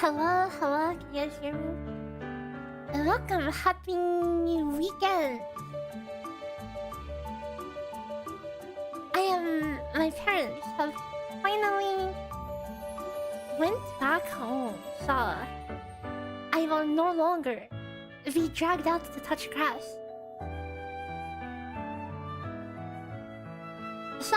Hello, hello, can you guys hear me? Welcome, happy weekend! My parents have finally went back home, so I will no longer be dragged out to touch grass. So,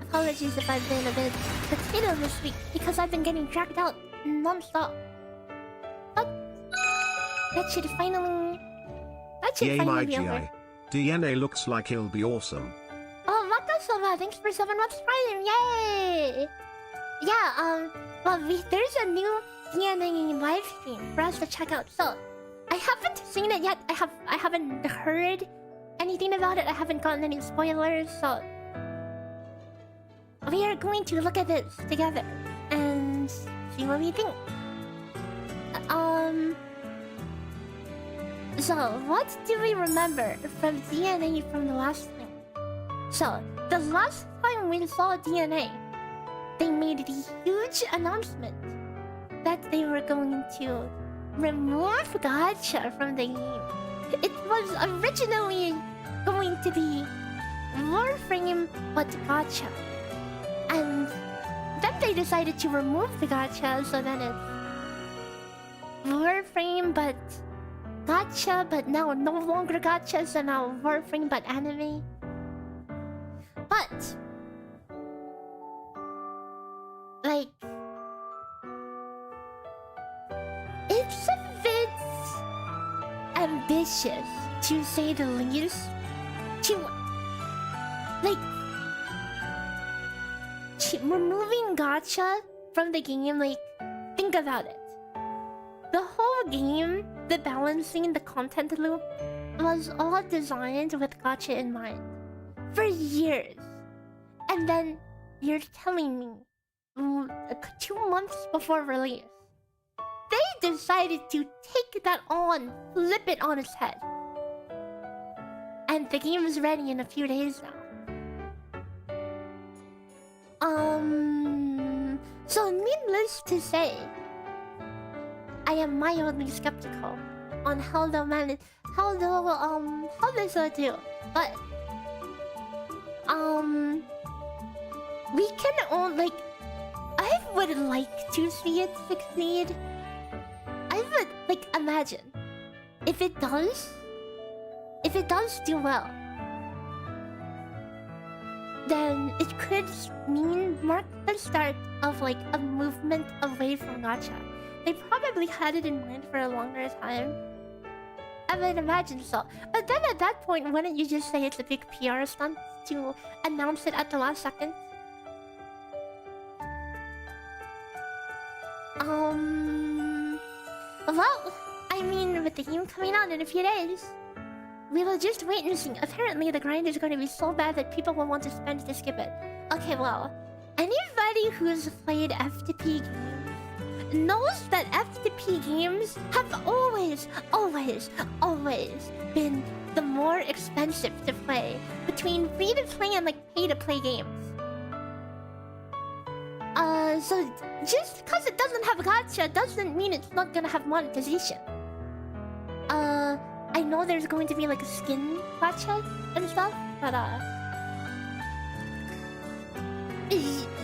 apologies if I've been a bit potato this week because I've been getting dragged out non-stop. But that should finally be over. DNA looks like he'll be awesome. Oh, Makasova, thanks for 7 months Prime, yay! Yeah, well, there's a new DNA live stream for us to check out. So, I haven't seen it yet. I haven't heard anything about it. I haven't gotten any spoilers, so we are going to look at this together and see what we think. So what do we remember from DNA from the last thing? So the last time we saw DNA, they made the huge announcement that they were going to remove gacha from the game. It was originally going to be Warframe but gacha, and then they decided to remove the gacha, so then it's Warframe but gacha, but now no longer gacha, so now Warframe but anime. But like, it's a bit ambitious, to say the least, to like removing gacha from the game. Like, think about it. The whole game, the balancing, the content loop was all designed with gacha in mind for years. And then you're telling me 2 months before release, they decided to take that on, flip it on its head. And the game is ready in a few days now. So needless to say, I am mildly skeptical on how they'll manage, how this will do. But we can all, like, I would like to see it succeed. I would, like, imagine if it does do well, then it could mark the start of like a movement away from gacha. They probably had it in mind for a longer time. I would imagine so. But then at that point, wouldn't you just say it's a big PR stunt to announce it at the last second? Well, I mean, with the game coming out in a few days, we will just wait and see. Apparently, the grind is going to be so bad that people will want to spend to skip it. Okay, well, anybody who's played FTP games knows that FTP games have always been the more expensive to play between free-to-play and like pay-to-play games. So just because it doesn't have gacha doesn't mean it's not gonna have monetization. I know there's going to be like a skin gacha and stuff, but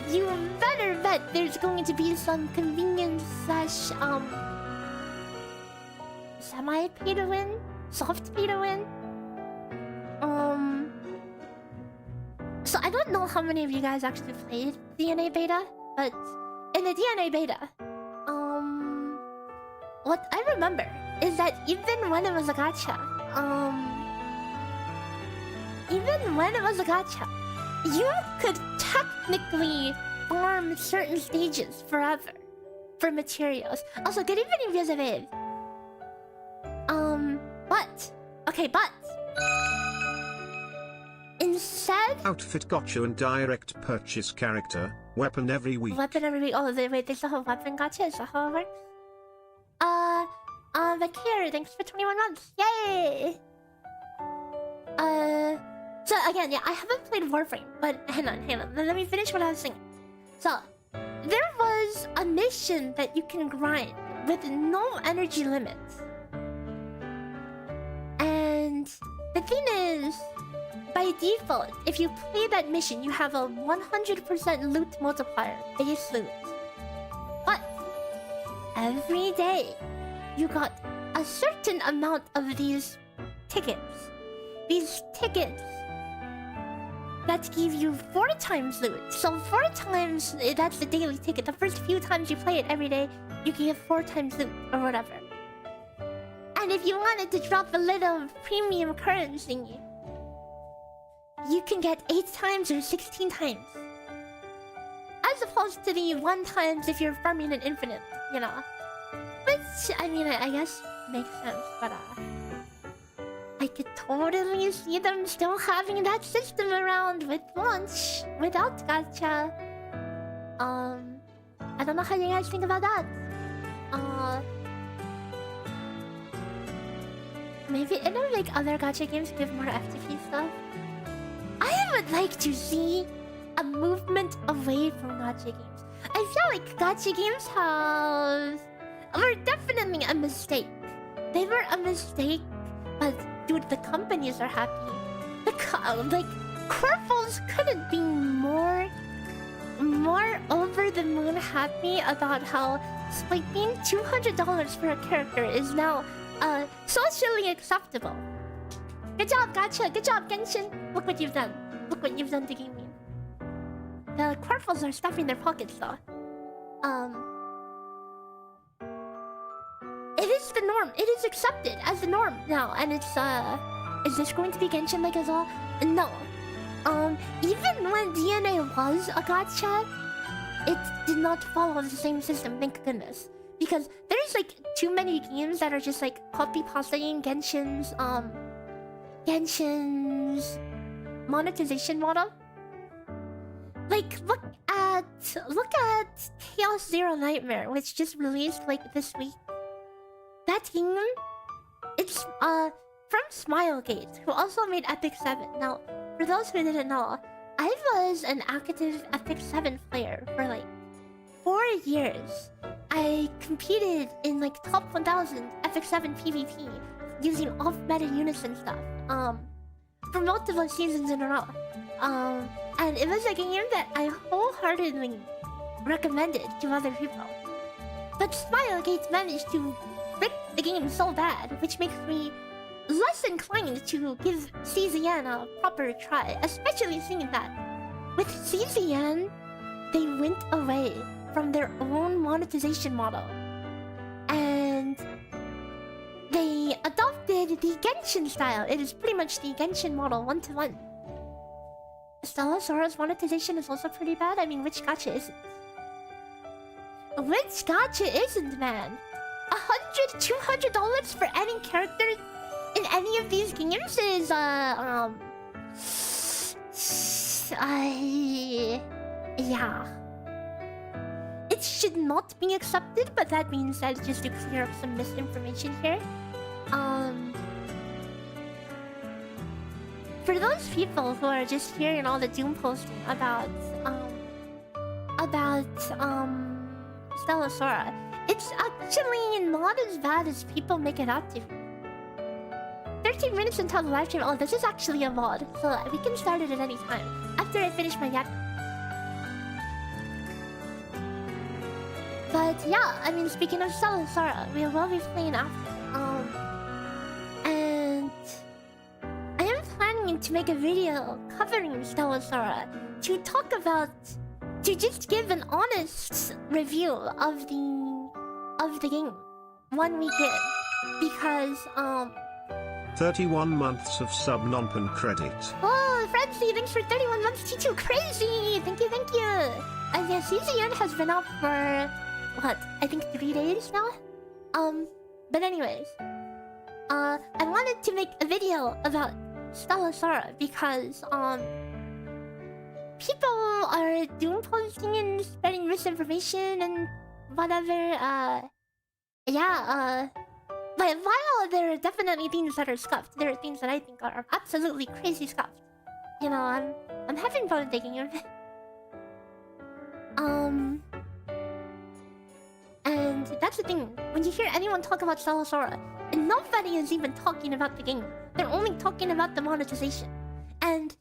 you better bet there's going to be some convenience slash semi pay to win, soft pay to win. So I don't know how many of you guys actually played DNA beta, but in the DNA beta, what I remember is that even when it was a gacha, you could technically farm certain stages forever for materials. Also, good evening, Vizaviv. But instead, Outfit gotcha and direct purchase character, weapon every week. Weapon every week. Oh, wait, they still have weapon gacha? Is that how it works? Vakir, thanks for 21 months. Yay! So again, yeah, I haven't played Warframe, but hang on. Let me finish what I was saying. So, there was initially mission that you can grind with no energy limits. And the thing is, by default, if you play that mission, you have a 100% loot multiplier, base loot. But every day, you got a certain amount of these tickets. These tickets that give you 4 times loot. So 4 times, that's the daily ticket. The first few times you play it every day, you can get 4 times loot or whatever. And if you wanted to drop a little premium currency, you can get 8 times or 16 times. As opposed to the 1 times if you're farming an infinite, you know. Which, I mean, I guess makes sense, but I could totally see them still having that system around with launch without gacha. I don't know how you guys think about that. Maybe it'll make other gacha games give more FTP stuff. I would like to see a movement away from gacha games. I feel like gacha games were definitely a mistake. They were a mistake, but dude, the companies are happy. Like, Quirfles couldn't be more over the moon happy about how spending $200 for a character is now socially acceptable. Good job, Gacha. Good job, Genshin. Look what you've done. Look what you've done to gaming. The Quirfles are stuffing their pockets, though. It is the norm. It is accepted as the norm now, and it's is this going to be Genshin like as well? No. Even when DNA was a gacha, it did not follow the same system. Thank goodness, because there's like too many games that are just like copy pasting Genshin's monetization model. Like look at Chaos Zero Nightmare, which just released like this week. That game, it's from Smilegate, who also made Epic 7. Now, for those who didn't know, I was an active Epic 7 player for like 4 years. I competed in like top 1000 Epic 7 PvP using off-meta unison stuff for multiple seasons in a row. And it was a game that I wholeheartedly recommended to other people. But Smilegate managed to rip the game so bad, which makes me less inclined to give CZN a proper try, especially seeing that with CZN, they went away from their own monetization model and they adopted the Genshin style. It is pretty much the Genshin model 1-to-1. Stella Sora's monetization is also pretty bad. I mean, which gacha isn't? Which gacha isn't, man? $100, $200 for any character in any of these games is yeah. It should not be accepted, but that being said, just to clear up some misinformation here, for those people who are just hearing all the doom posting about Stella Sora, it's actually not as bad as people make it out to be. 13 minutes until the live stream. Oh, this is actually a VOD, so we can start it at any time after I finish my yak. But yeah, I mean, speaking of Stella Sora, we will be playing after. And I am planning to make a video covering Stella Sora to talk about, to just give an honest review of the game 1 week in, because 31 months of sub non-pen credit. Oh, Francie, thanks for 31 months. T2 crazy. Thank you, thank you. And yeah, CZN has been up for what? I think 3 days now. But anyways, I wanted to make a video about Stella Sora because people are doom posting and spreading misinformation and whatever. But while there are definitely things that are scuffed, there are things that I think are absolutely crazy scuffed. You know, I'm having fun thinking of it. And that's the thing. When you hear anyone talk about Stella Sora, nobody is even talking about the game. They're only talking about the monetization. And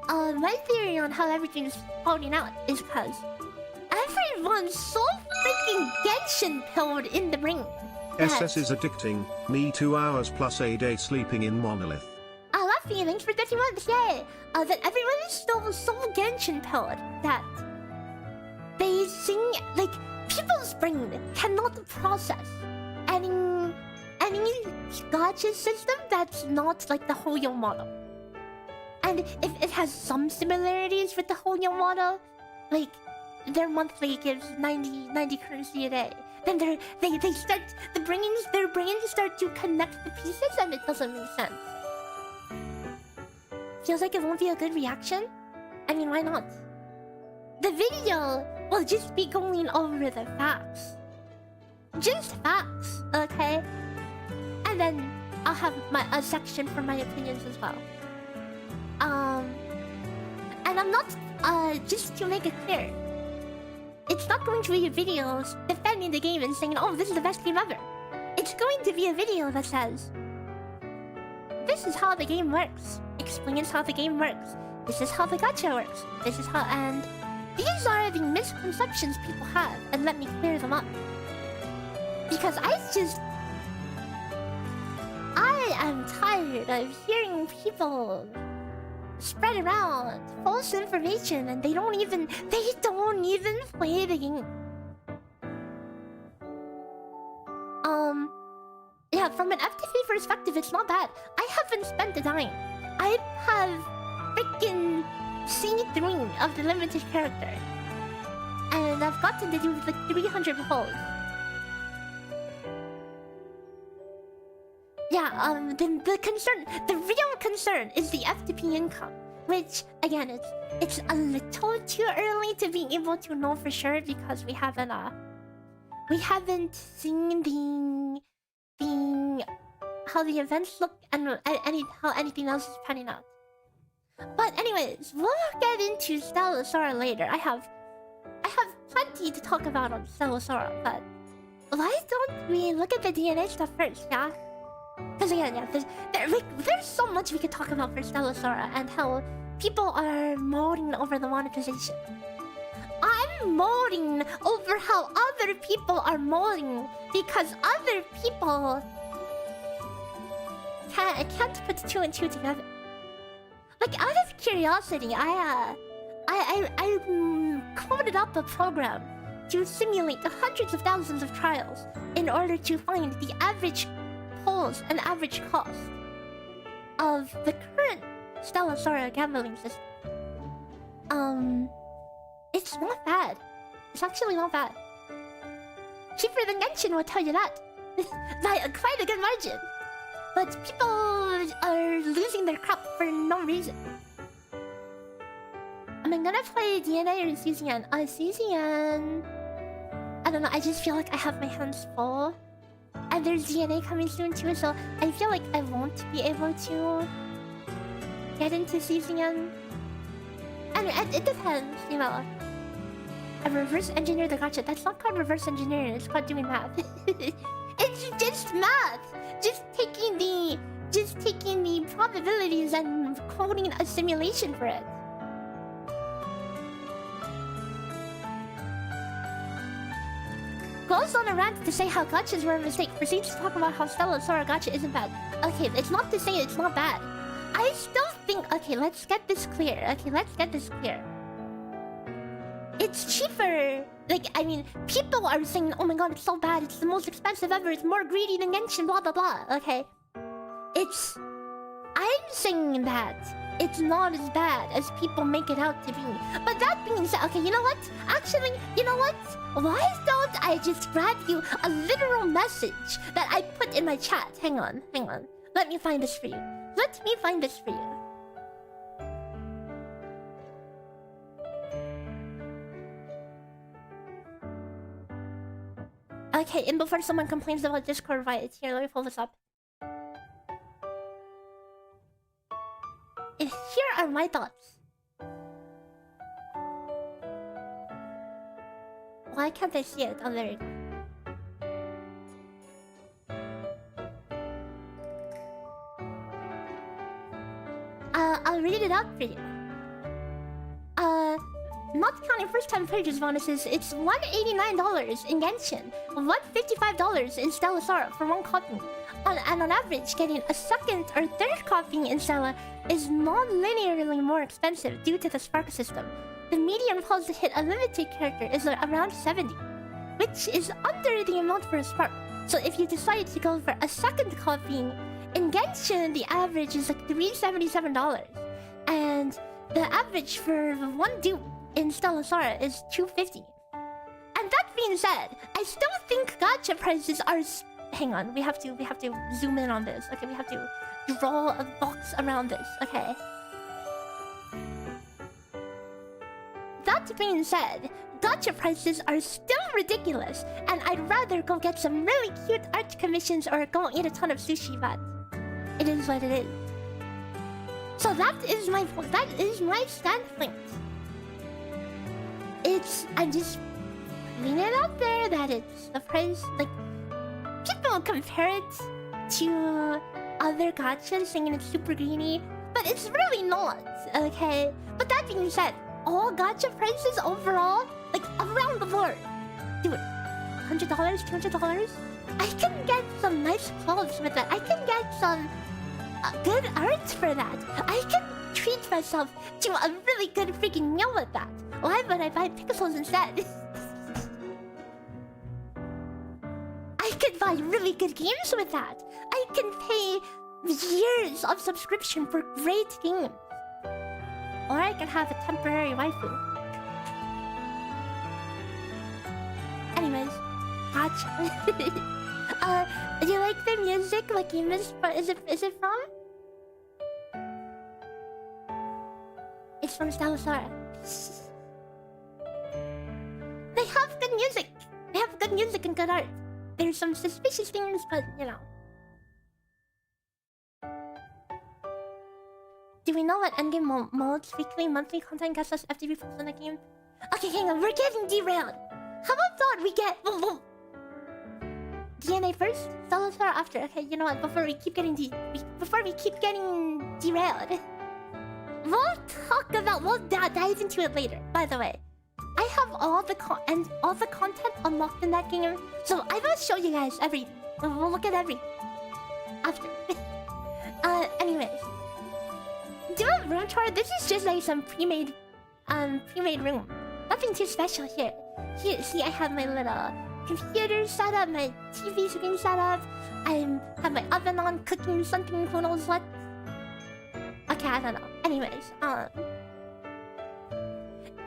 my theory on how everything's falling out is because everyone's so freaking Genshin-pilled in the ring. SS is addicting. Me 2 hours plus a day sleeping in Monolith. I love feelings for 30 months, yay! That everyone is still so Genshin-pilled that they sing like people's brain cannot process any gacha system that's not like the Hoyo model. And if it has some similarities with the Hoyo model, like their monthly gives 90 currency a day, then their brains start to connect the pieces and it doesn't make sense. Feels like it won't be a good reaction? I mean, why not? The video will just be going over the facts. Just facts, okay? And then I'll have a section for my opinions as well. And I'm not, just to make it clear, it's not going to be a video defending the game and saying, oh, this is the best game ever. It's going to be a video that says, this is how the game works. Explains how the game works. This is how the gacha works. This is how, and these are the misconceptions people have, and let me clear them up. Because I am tired of hearing people spread around false information and they don't even play the game. Yeah, from an FTP perspective, it's not bad. I haven't spent a dime. I have freaking C3 of the limited character. And I've gotten to do like 300 pulls. Yeah, the real concern is the FTP income. Which, again, it's a little too early to be able to know for sure because we haven't seen how the events look and how anything else is panning out. But anyways, we'll get into Stella Sora later. I have plenty to talk about on Stella Sora, but why don't we look at the DNA stuff first, yeah? Because again, yeah, there's so much we could talk about for Stella Sora and how people are moaning over the monetization. I'm moaning over how other people are moaning because other people can't put 2 and 2 together. Like, out of curiosity, I coded up a program to simulate the hundreds of thousands of trials in order to find the average polls and average cost of the current Stella Sora gambling system. It's not bad. It's actually not bad. Cheaper than Genshin will tell you that. By quite a good margin. But people are losing their crap for no reason. Am I gonna play DNA or CZN? CZN... I don't know, I just feel like I have my hands full. And there's DNA coming soon too, so I feel like I won't be able to get into CZN. And it depends, you know. I reverse engineer the gacha. That's not called reverse engineering, it's called doing math. It's just math! Just taking the probabilities and coding a simulation for it. Goes on a rant to say how gachas were a mistake. Proceeds to talk about how Stella Sora gacha isn't bad. Okay, it's not to say it's not bad. I still think... Okay, let's get this clear. It's cheaper. Like, I mean, people are saying, oh my god, it's so bad. It's the most expensive ever. It's more greedy than Genshin, blah, blah, blah. Okay. I'm saying that it's not as bad as people make it out to be. But that being said, okay, you know what? Actually, you know what? Why don't I just grab you a literal message that I put in my chat? Hang on. Let me find this for you. Okay, and before someone complains about Discord riots, here, let me pull this up. And here are my thoughts. Why can't I see it? Oh, there you go. it out for you. Not counting first-time purchase bonuses, it's $189 in Genshin, $155 in Stella Sora for one copy. And on average, getting a second or third copy in Stella is non-linearly more expensive due to the Spark system. The median cost to hit a limited character is around 70, which is under the amount for a Spark. So if you decide to go for a second copy, in Genshin the average is like $377. And the average for one dupe in Stella Sora is $250. And that being said, I still think gacha prices are... Hang on, we have to zoom in on this. Okay, we have to draw a box around this. Okay. That being said, gacha prices are still ridiculous, and I'd rather go get some really cute art commissions or go eat a ton of sushi, but it is what it is. So that is my standpoint. I'm just putting it out there that it's the price, like, people compare it to other gachas saying it's super greedy, but it's really not, okay? But that being said, all gacha prices overall, like around the board, dude, $100, $200? I can get some nice clothes with that. I can get some good art for that. I can treat myself to a really good freaking meal with that. Why would I buy pixels instead? I could buy really good games with that. I can pay years of subscription for great games. Or I can have a temporary waifu. Anyways, gotcha. Do you like the music? What game is it from? It's from Stella Sora. They have good music. They have good music and good art. There's some suspicious things, but you know. Do we know what endgame modes, weekly, monthly content gets us FTV posts in the game? Okay, hang on, we're getting derailed. How about we get DNA first, Stella Sora after? Okay, you know what? Before we keep getting derailed, we'll dive into it later. By the way, I have all the content unlocked in that game, so I will show you guys everything. We'll look at everything after. Anyways, do a room tour. This is just like some pre-made room. Nothing too special here. Here, see, I have my little computer set up, my TV screen set up. I have my oven on, cooking something. Who knows what? Okay, I don't know. Anyways,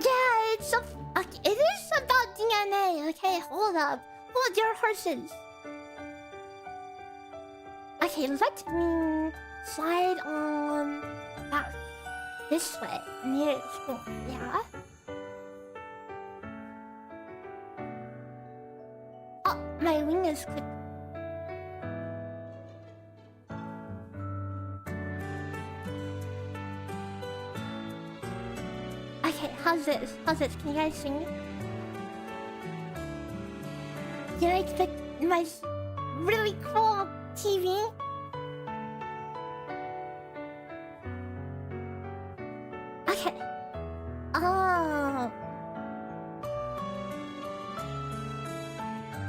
yeah, it's so. Okay, it is about DNA. Okay, hold up. Hold your horses. Okay, let me slide on back this way near the screen. Yeah. Oh, my wing is clipped. Okay, how's this? Can you guys sing? You like my really cool TV? Okay. Oh.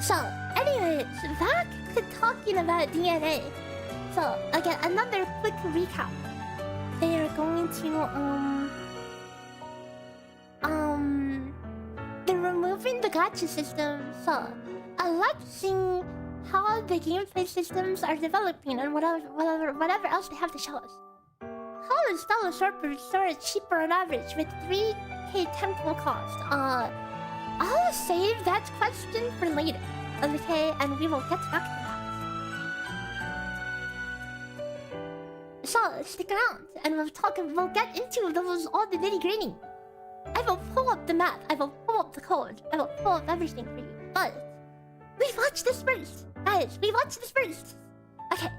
So, anyways, back to talking about DNA. So, again, another quick recap. They are going to they're removing the gacha system. So, let's see how the gameplay systems are developing and whatever else they have to show us. How is Stella Sora cheaper on average with 3k temple cost? I'll save that question for later, okay? And we will get back to that. So stick around, and we'll get into all the nitty-gritty. I will pull up the map, I will pull up the code, I will pull up everything for you. But we watch this first, guys. We watch this first. Okay.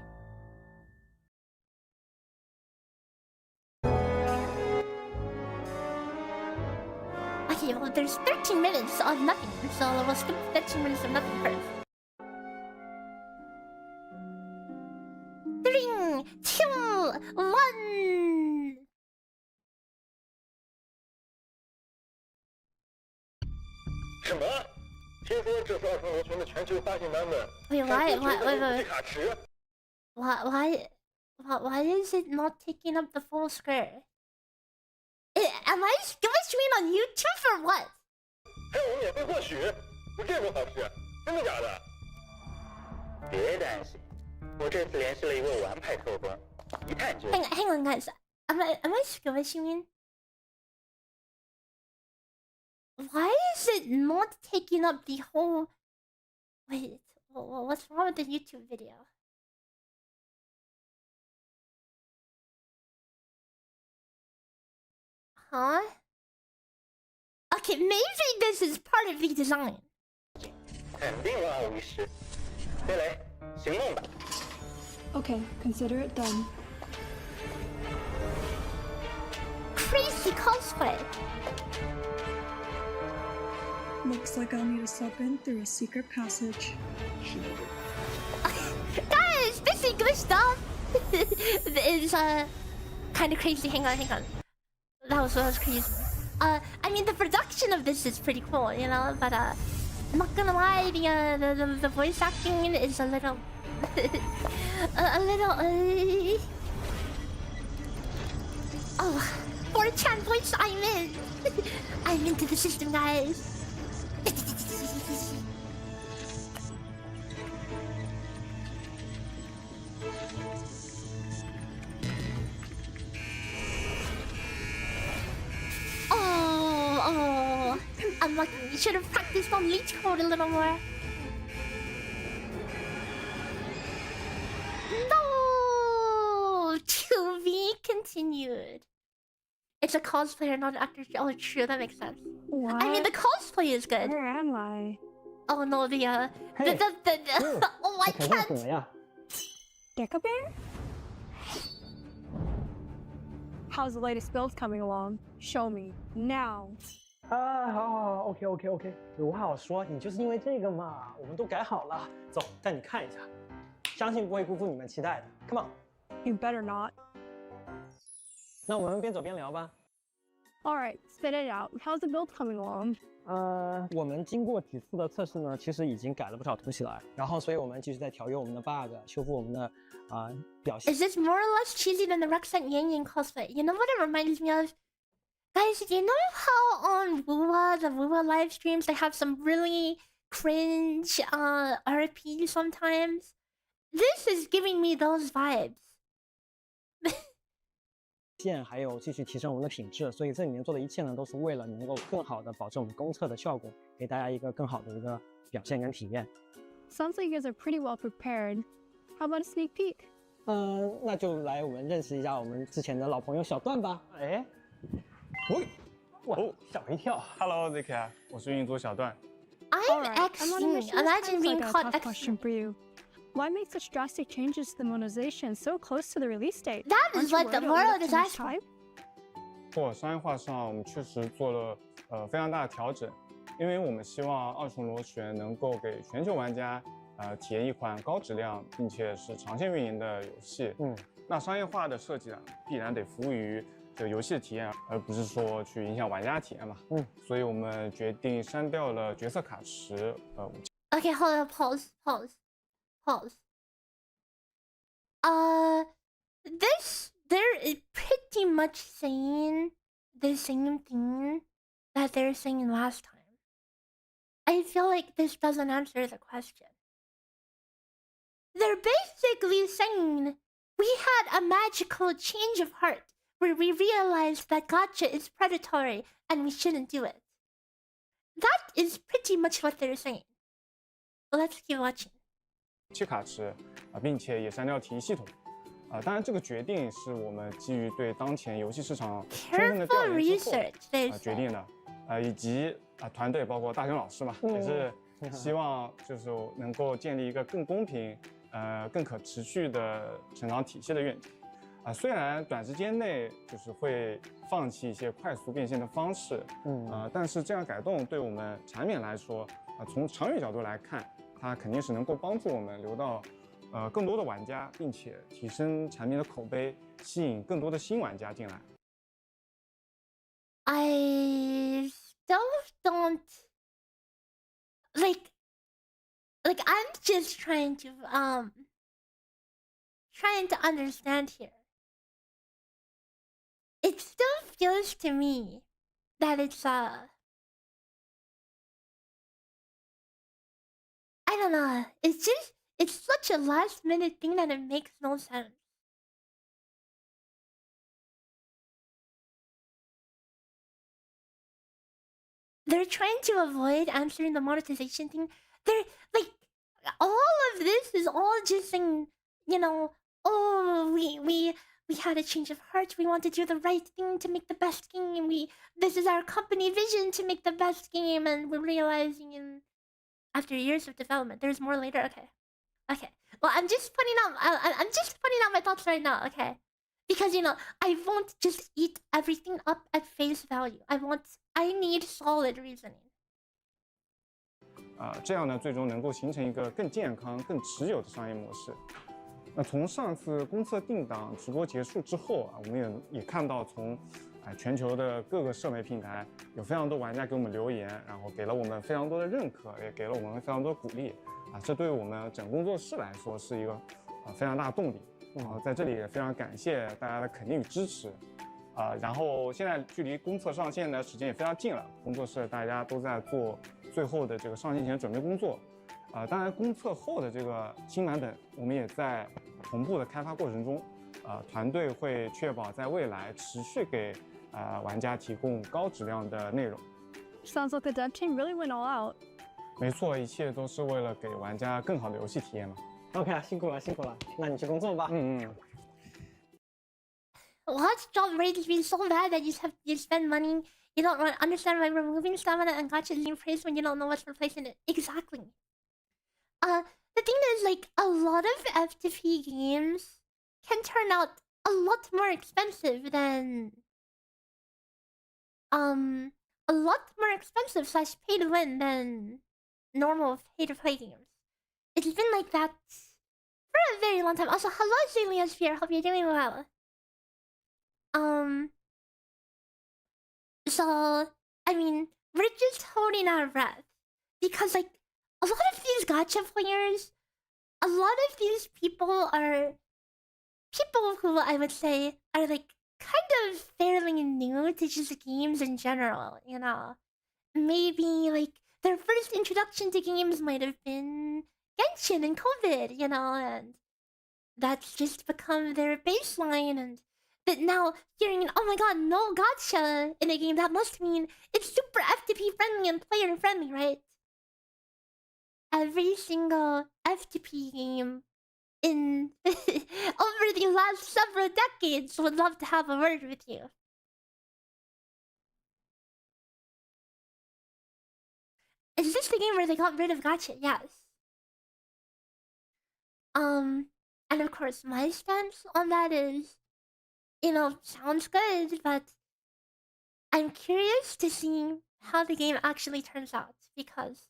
Okay, well, there's 13 minutes of nothing, so we'll skip 13 minutes of nothing first. 3, 2, 1. 什么？听说这是二重螺旋的全球发行版本。Wait, wait. 卡池。Why is it not taking up the full screen? Am I streaming on YouTube or what? 还有免费获取，有这种好事？真的假的？别担心，我这次联系了一位玩派客官，一探究竟。Hang on, guys. Am I streaming? Why is it not taking up the whole? Wait, what's wrong with the YouTube video? Huh? Okay, maybe this is part of the design. 肯定万无一失。飞雷，行动吧。Okay, consider it done. Crazy cosplay. Looks like I'll need to slip in through a secret passage. Guys, this English stuff is kind of crazy. Hang on. That was crazy. I mean, the production of this is pretty cool, you know, but I'm not gonna lie, the voice acting is a little oh, 4chan voice, I'm in. I'm into the system, guys. Oh, I'm lucky. You should have practiced on leech code a little more. No, to be continued. It's a cosplayer, not an actor. Oh, true. That makes sense. What? I mean, the cosplay is good. Where am I? Oh no, the oh, I can't. 怎么样？ Deca Bear? How's the latest build coming along? Show me now. 啊，好，OK，有话好说，你就是因为这个嘛，我们都改好了，走，带你看一下，相信不会辜负你们期待的。Come on， You better not. 那我们边走边聊吧。Alright, spit it out. How's the build coming along? 我们经过几次的测试呢，其实已经改了不少东西了，然后所以我们继续在调优我们的 bug， 修复我们的表现。Is this more or less cheesy than the Rexant Yang Yang cosplay? You know what it reminds me of? Guys, you know how on the Wuwa live streams they have some really cringe RP sometimes? This is giving me those vibes. 还有继续提升我们的品质，所以这里面做的一切呢，都是为了能够更好的保证我们公测的效果，给大家一个更好的一个表现跟体验。Sounds like you guys are pretty well prepared. How about a sneak peek? 那就来我们认识一下我们之前的老朋友小段吧。哎，哇，吓我一跳。Hello, ZK， 我是运营组小段。I'm Alright, I'm on a Xing. mission. Imagine being I've caught got a tough question for you. Why make such drastic changes to the monetization so close to the release date? That Aren't is you what the worried it'll world take is too much asking. time? 商业化上，我们确实做了非常大的调整，因为我们希望二重螺旋能够给全球玩家体验一款高质量并且是长线运营的游戏。那商业化的设计呢，必然得服务于这个游戲的体验，而不是说去影响玩家体验嘛。所以我们决定删掉了角色卡池。Okay, hold on, pause. They're pretty much saying the same thing that they're saying last time. I feel like this doesn't answer the question. They're basically saying we had a magical change of heart where we realized that gacha is predatory and we shouldn't do it. That is pretty much what they're saying. Let's keep watching. 卡池并且也删掉体育系统。当然，这个决定是我们基于对当前游戏市场充分的调研之后决定的，以及团队包括大雄老师嘛，也是希望就是能够建立一个更公平、更可持续的成长体系的愿景。虽然短时间内就是会放弃一些快速变现的方式，但是这样改动对我们产品来说，从长远角度来看，它肯定是能够帮助我们留到。更多的玩家，并且提升产品的口碑，吸引更多的新玩家进来。I still don't like I'm just trying to understand here. It still feels to me that it's I don't know. It's such a last minute thing that it makes no sense. They're trying to avoid answering the monetization thing. They're like, all of this is all just saying, you know, oh, we had a change of heart. We want to do the right thing to make the best game. This is our company vision to make the best game, and we're realizing after years of development, there's more later. Okay. Well, I'm just putting out my thoughts right now. Okay. Because I won't just eat everything up at face value. I need solid reasoning. 这样呢，最终能够形成一个更健康、更持久的商业模式。那从上次公测定档直播结束之后啊，我们也看到从全球的各个社媒平台有非常多玩家给我们留言，然后给了我们非常多的认可，也给了我们非常多鼓励啊，这对于我们整工作室来说是一个非常大的动力。在这里也非常感谢大家的肯定与支持。然后现在距离公测上线的时间也非常近了，工作室大家都在做最后的这个上线前准备工作。当然公测后的这个新版本，我们也在同步的开发过程中。团队会确保在未来持续给玩家提供高质量的内容。Sounds like the dev team really went all out. 没错，一切都是为了给玩家更好的游戏体验嘛。OK 啊，辛苦了，那你去工作吧。Watch job rates be so bad that you spend money. You don't understand why removing stamina and gacha is being praised when you don't know what's replacing it. Exactly. The thing is, like, a lot of FTP games can turn out a lot more expensive than a lot more expensive / pay to win than normal pay to play games. It's been like that for a very long time. Also, hello Julia Sphere, hope you're doing well. So I mean, we're just holding our breath because, like, a lot of these gacha players, a lot of these people are people who I would say are, like, kind of fairly new to just games in general, Maybe, like, their first introduction to games might have been Genshin and COVID, and that's just become their baseline. And but now hearing, oh my god, no gacha in a game, that must mean it's super FTP friendly and player friendly, right? Every single FTP game in over the last several decades would love to have a word with you. Is this the game where they got rid of gacha? Yes. And of course my stance on that is, sounds good, but I'm curious to see how the game actually turns out, because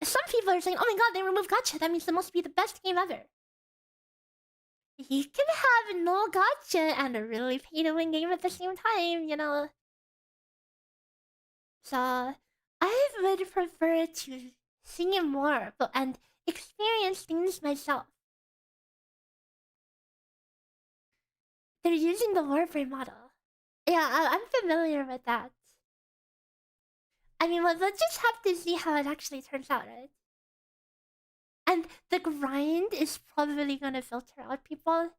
some people are saying, oh my god, they removed gacha, that means it must be the best game ever. You can have no gacha and a really pay-to-win game at the same time, So, I would prefer to see more and experience things myself. They're using the Warframe model. Yeah, I'm familiar with that. I mean, we'll just have to see how it actually turns out, right? And the grind is probably gonna filter out people.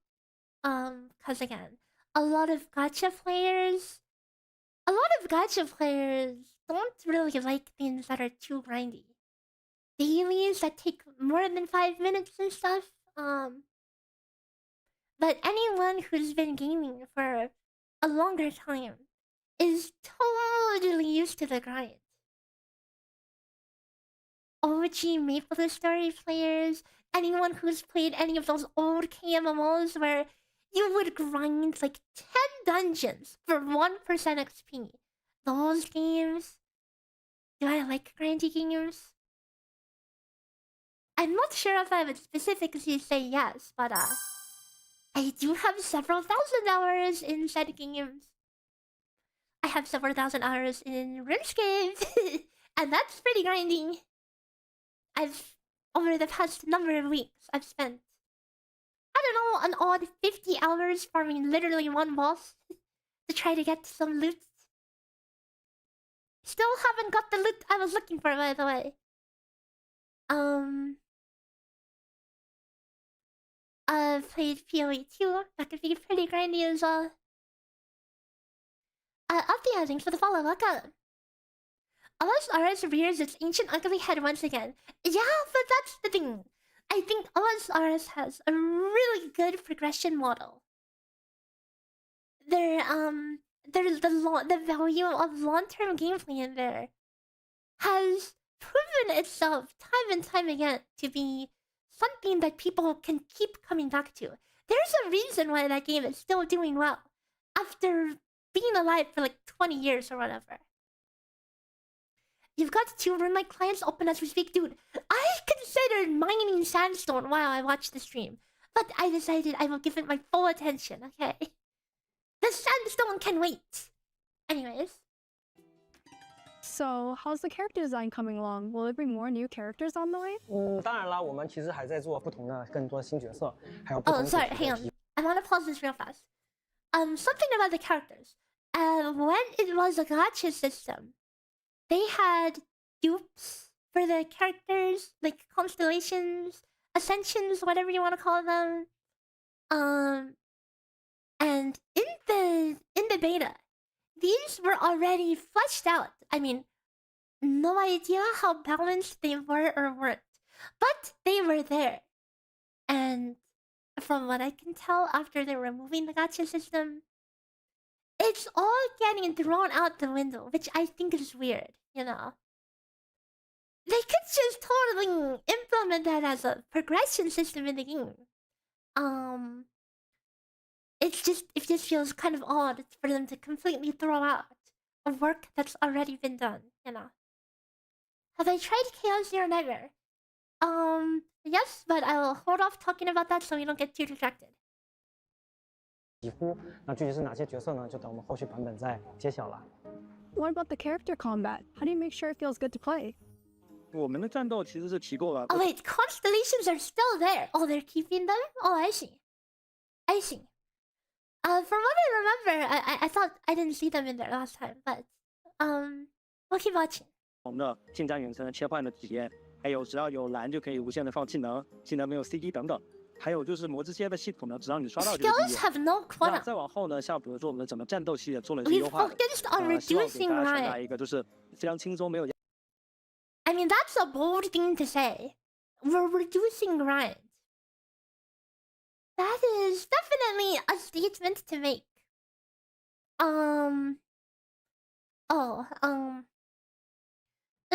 Cause again, a lot of gacha players don't really like things that are too grindy. Dailies that take more than 5 minutes and stuff. But anyone who's been gaming for a longer time is totally used to the grind. OG Maple Story players, anyone who's played any of those old KMMOs where you would grind like 10 dungeons for 1% XP. Those games. Do I like grindy games? I'm not sure if I would specifically say yes, but I do have several thousand hours in said games. I have several thousand hours in RuneScape And that's pretty grinding. Over the past number of weeks, I've spent, I don't know, an odd 50 hours farming literally one boss to try to get some loot. Still haven't got the loot I was looking for, by the way. I've played PoE 2. That could be pretty grindy as well. Althea, thanks for the follow. Welcome. OSRS rears its ancient ugly head once again. Yeah, but that's the thing. I think OSRS has a really good progression model. The value of long-term gameplay in there has proven itself time and time again to be something that people can keep coming back to. There's a reason why that game is still doing well after being alive for like 20 years or whatever. You've got 2 Runelite clients open as we speak. Dude, I considered mining sandstone while I watched the stream, but I decided I will give it my full attention, okay? The sandstone can wait. Anyways. So, how's the character design coming along? Will there be more new characters on the way? 当然啦，我们其实还在做不同的、更多新角色，还有不同 Oh, sorry, hang on. I want to pause this real fast. Something about the characters. When it was a gacha system, they had dupes for the characters, like constellations, ascensions, whatever you want to call them. And in the beta, these were already fleshed out. I mean, no idea how balanced they were or weren't, but they were there. And from what I can tell, after they're removing the gacha system, it's all getting thrown out the window, which I think is weird, you know? They could just totally implement that as a progression system in the game. It just feels kind of odd for them to completely throw out a work that's already been done, you know? Have I tried Chaos Zero Nightmare? Yes, but I'll hold off talking about that so we don't get too distracted. 皮肤，那具体是哪些角色呢？就等我们后续版本再揭晓了。What about the character combat? How do you make sure it feels good to play? 我们的战斗其实是提供了。 Oh wait, constellations are still there. Oh, they're keeping them? Oh, I see. I see. From what I remember, I thought I didn't see them in there last time, but we'll keep watching. 我们的近战远程切换的体验，还有只要有蓝就可以无限的放技能，技能没有 CD 等等。还有就是魔之街的系统呢，只要你刷到就可以。 Skills have no 那 quota. 再往后呢，像比如说我们的整个战斗系列做了一些 We've 优化的， focused on 希望给 reducing 大家传达 riot. 一个就是非常轻松没有。 I mean, that's a bold thing to say. We're reducing riot. That is definitely a statement to make.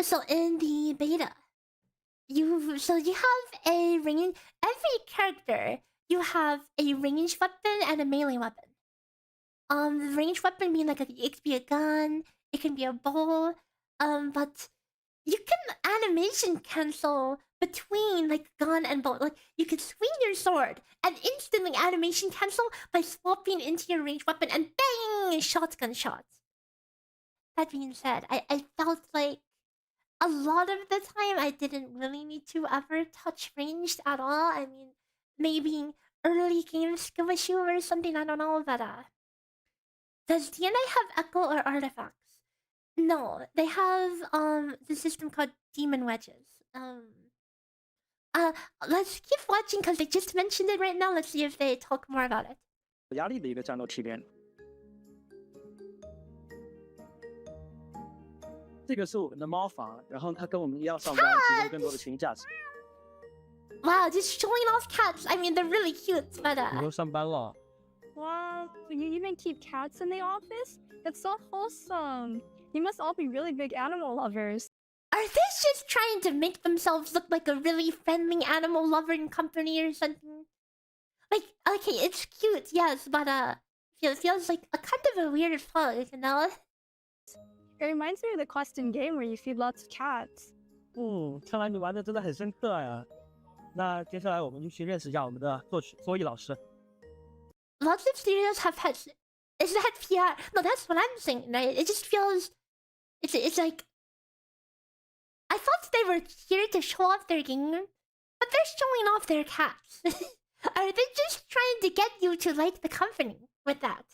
So in the beta, you have a range. Every character you have a ranged weapon and a melee weapon. The ranged weapon being like it could be a gun, it can be a bow. But you can animation cancel between like gun and bow. Like you could swing your sword and instantly animation cancel by swapping into your ranged weapon and bang, shotgun shots. That being said, I felt like a lot of the time I didn't really need to ever touch ranged at all. I mean, maybe early game skill issue or something, I don't know, but does DNA have echo or artifacts? No, they have the system called demon wedges. Let's keep watching because they just mentioned it right now. Let's see if they talk more about it. 压力的一个战斗体验。这个是我们的猫房，然后它跟我们一样上班，提供更多的情价值。 Wow, just showing off cats. I mean, they're really cute, but 你都上班了。 Wow, you even keep cats in the office? That's so wholesome. You must all be really big animal lovers. are they just trying to make themselves look like a really friendly animal loving company or something? Like, okay, it's cute, yes, but it feels like a kind of a weird plug, you know? It reminds me of the quest in game where you feed lots of cats. 看来你玩的真的很深刻呀。那接下来我们就去认识一下我们的作艺老师。 Lots of studios have pets. Is that PR? No, that's what I'm saying, right? It just feels... It's like... I thought they were here to show off their game, but they're showing off their cats. Are they just trying to get you to like the company with that?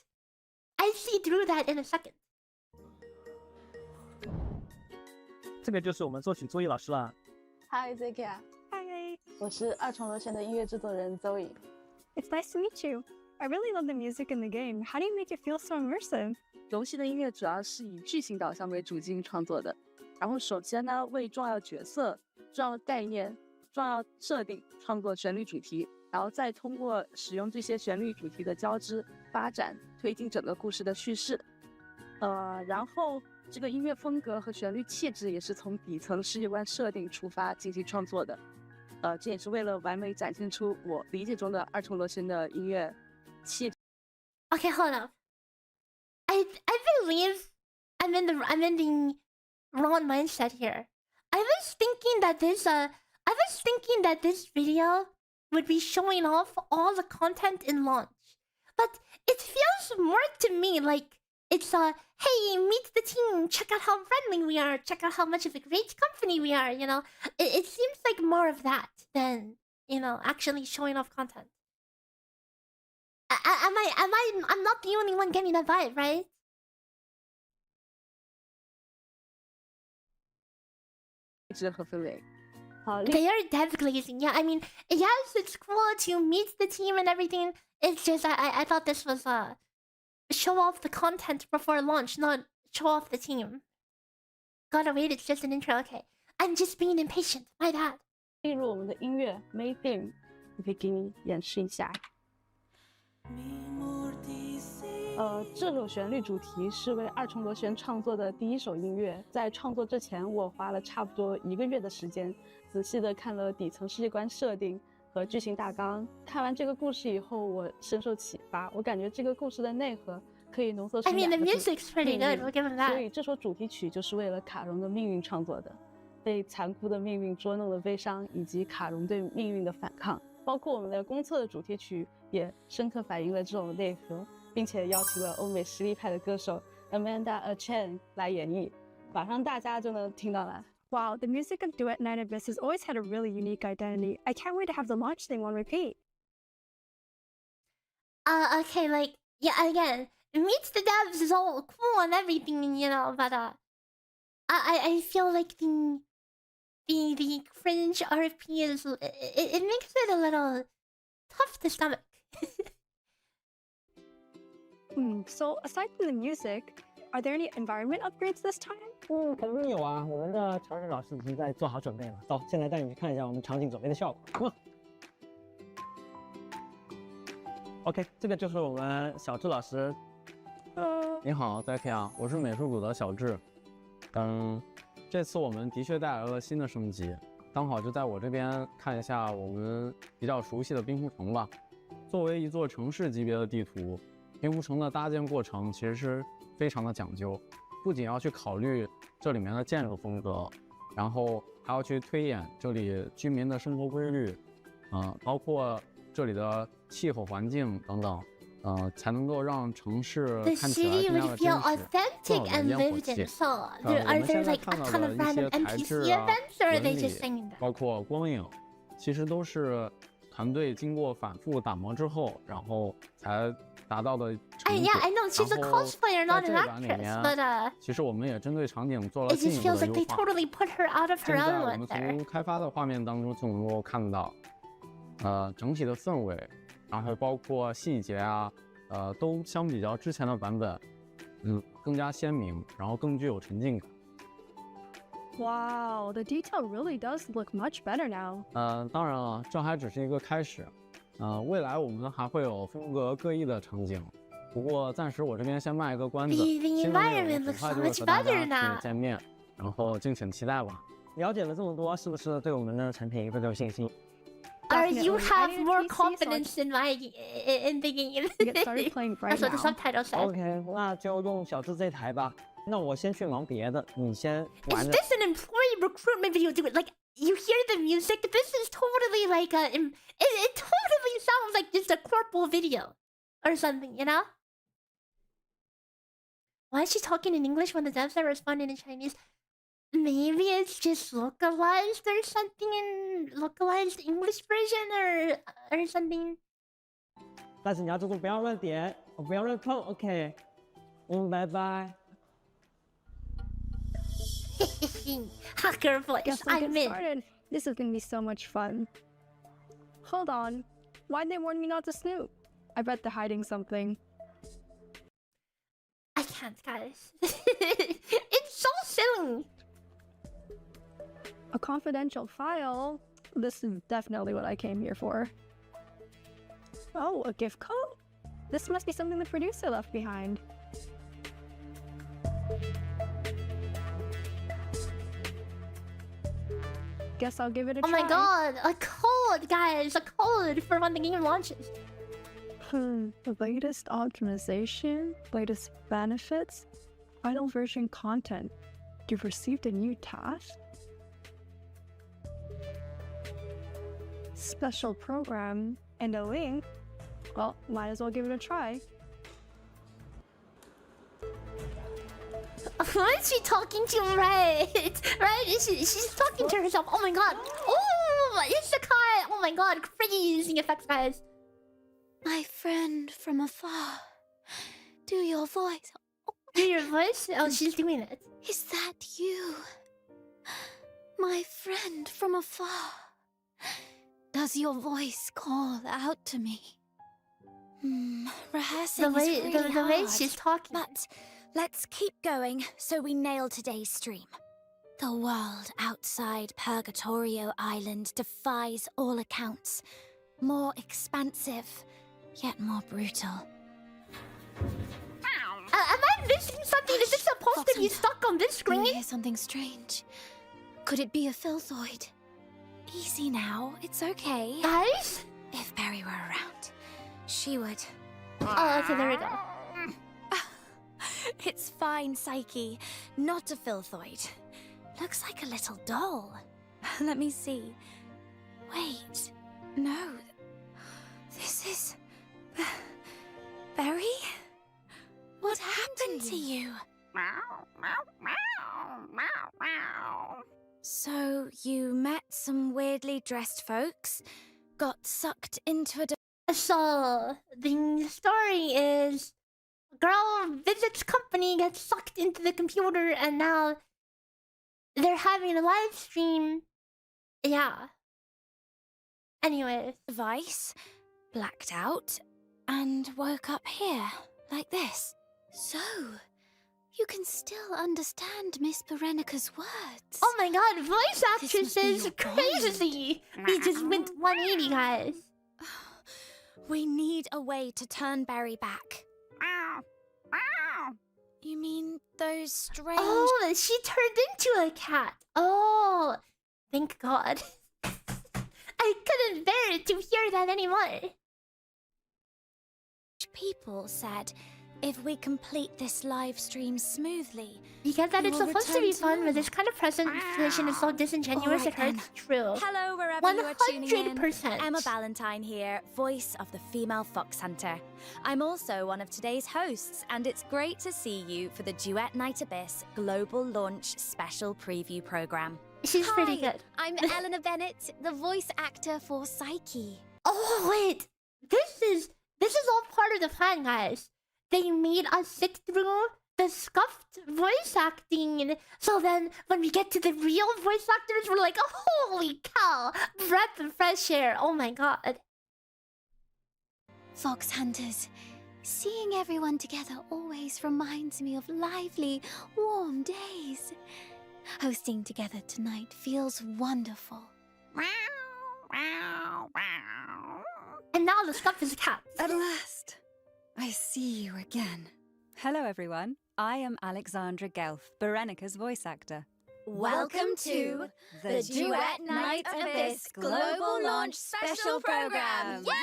I see through that in a second. 这个就是我们作曲作业老师了。Hi Ziki， Hi, 我是二重螺旋的音乐制作人 Zoe。 it's nice to meet you. I really love the music in the game. How do you make it feel so immersive? 游戏的音乐主要是以剧情导向为主进行创作的。然后首先呢，为重要角色、重要概念、重要设定创作旋律主题，然后再通过使用这些旋律主题的交织发展，推进整个故事的叙事。然后这个音乐风格和旋律气质也是从底层世界观设定出发进行创作的。这也是为了完美展现出我理解中的二重螺旋的音乐气质。 Okay, hold up. I believe I'm in the wrong mindset here. I was thinking that this video would be showing off all the content in launch, but it feels more to me like it's hey, meet the team, check out how friendly we are, check out how much of a great company we are, you know. It seems like more of that than, you know, actually showing off content. I'm not the only one getting that vibe, right? They are dev glazing. Yeah, I mean, yes, it's cool to meet the team and everything. It's just I thought this was show off the content before launch, not show off the team. Gotta wait, it's just an intro. Okay, I'm just being impatient. My bad. 例如我们的音乐 Main Theme， 我可以给你演示一下。这首旋律主题是为二重螺旋创作的第一首音乐。在创作之前，我花了差不多1个月的时间，仔细的看了底层世界观设定和剧情大纲。看完这个故事以后，我深受启发。我感觉这个故事的内核可以浓缩出 I mean, the 2个字 music's pretty good. We'll give him 所 that. 以这首主题曲就是为了卡戎的命运创作的。被残酷的命运捉弄的悲伤，以及卡戎对命运的反抗，包括我们的公测的主题曲也深刻反映了这种内核，并且邀请了欧美实力派的歌手 Amanda Chen 来演绎，马上大家就能听到了。 Wow, the music of Duet Night Abyss has always had a really unique identity. I can't wait to have the launch thing on repeat. Okay, like, yeah, again, meets the devs is all cool and everything, you know, but I feel like the cringe RFP is it makes it a little tough to stomach. So aside from the music, are there any environment upgrades this time? 肯定有啊，我们的常识老师已经在做好准备了。走，现在带你去看一下我们场景准备的效果。OK， 这个就是我们小智老师。你好 Zaki 啊，我是美术组的小智。这次我们的确带来了新的升级，刚好就在我这边看一下我们比较熟悉的冰湖城吧。作为一座城市级别的地图，冰湖城的搭建过程其实是非常的讲究，不仅要去考虑这里面的建筑风格，然后还要去推演这里居民的生活规律，包括这里的气候环境等等。才能够让城市看起来更加的真实，更有烟火气。我们现在看到的一些材质啊、纹理，包括光影，其实都是团队经过反复打磨之后，然后才达到的成果。Yeah, I know she's a cosplayer, not an actress, but 其实我们也针对场景做了进一步的优化。现在我们从开发的画面当中就能够看到，整体的氛围。然后包括细节啊，都相比较之前的版本，更加鲜明，然后更具有沉浸感。Wow, the detail really does look much better now. 当然了，这还只是一个开始，未来我们还会有风格各异的场景。不过暂时我这边先卖一个关子，新的内容很快就会和大家去见面，然后敬请期待吧。了解了这么多，是不是对我们的产品更有信心？ Or you have more confidence in the game. Get started playing right That's what the now. subtitle said. OK， 那就用小智这台吧。那我先去忙别的，你先玩 Is 着。 this an employee recruitment video? Dude, like you hear the music? This is totally like a. It totally sounds like just a corporal video, or something, you know? Why is she talking in English when the devs are responding in Chinese? Maybe it's just localized or something in localized English version or something. 但是你要记住不要乱点，不要乱碰 ，OK？ 拜拜。Hacker voice. Guess I'm let's in. get started. This is gonna be so much fun. Hold on. Why'd they warn me not to snoop? I bet they're hiding something. I can't, guys. It's so silly. A confidential file? This is definitely what I came here for. Oh, a gift code? This must be something the producer left behind. Guess I'll give it a try. Oh my god, a code, guys, a code for when the game launches. The latest optimization, latest benefits, final version content. You've received a new task? Special program and a link. Well, might as well give it a try. Who is she talking to? Right? Right? She's talking to herself. Oh my god. Oh, it's the car. Oh my god. Crazy using effects, guys. My friend from afar. Do your voice. Do your voice? Oh, she's doing it. Is that you? My friend from afar. Does your voice call out to me? Rehearsing is really the way hard, she's talking. But let's keep going so we nail today's stream. The world outside Purgatorio Island defies all accounts. More expansive, yet more brutal. Am I missing something? Is it supposed to be stuck on this screen? I hear something strange. Could it be a filthoid? Easy now, it's okay. Guys? If Barry were around, she would. Oh, okay, there we go. It's fine, Psyche. Not a filthoid. Looks like a little doll. Let me see. Wait. No. This is... Barry? What happened to you? So, you met some weirdly dressed folks, got sucked into a... So, the story is... Girl visits company, gets sucked into the computer, and now... They're having a live stream. Yeah. Anyways. Device, blacked out, and woke up here, like this. So... You can still understand Miss Berenica's words. Oh my god, voice actress is crazy! We just went 180, guys. We need a way to turn Barry back. You mean those strange... Oh, she turned into a cat. Oh, thank god. I couldn't bear it to hear that anymore. People said... If we complete this live stream smoothly, because that it's supposed to be fun, but this kind of presentation is so disingenuous it hurts. True. Hello, wherever 100%. you are tuning in. Emma Ballantyne here, voice of the female fox hunter. I'm also one of today's hosts, and it's great to see you for the Duet Night Abyss Global Launch Special Preview Program. She's pretty good. I'm Eleanor Bennett, the voice actor for Psyche. Oh wait, this is all part of the plan, guys. They made us sit through the scuffed voice acting, so then when we get to the real voice actors, we're like, oh, holy cow, breath of fresh air. Oh my god. Fox hunters, seeing everyone together always reminds me of lively, warm days. Hosting together tonight feels wonderful. And now the stuff is cat. At last, I see you again. Hello, everyone. I am Alexandra Gelf, Berenica's voice actor. Welcome to the Duet Night Abyss Global Launch Special Program. Yeah!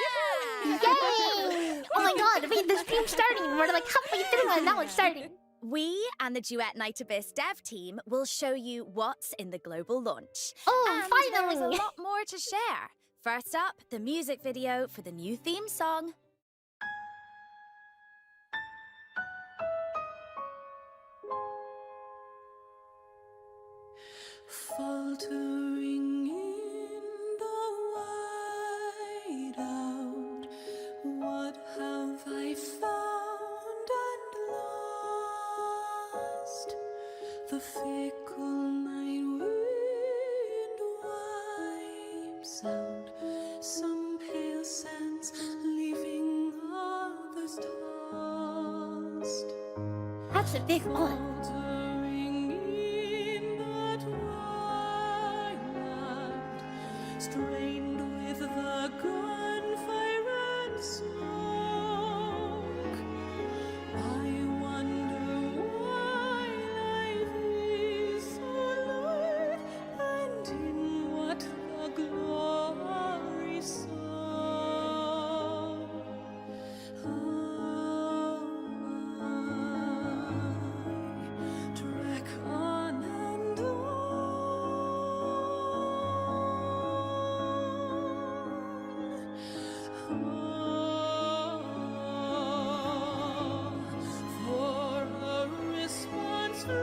Yay! Oh my god, wait, the stream's starting. We're like halfway through and now it's starting. We and the Duet Night Abyss dev team will show you what's in the global launch. Oh, and finally! there's a lot more to share. First up, the music video for the new theme song. Faltering in the whiteout, what have I found and lost? The fickle night wind wipes out some pale sense, leaving others tossed. That's a big one. Faltering in that twilight, strained with the gunfire and smoke, I wonder why life is so light, and in what the glory so. Trek on and on, for a response from.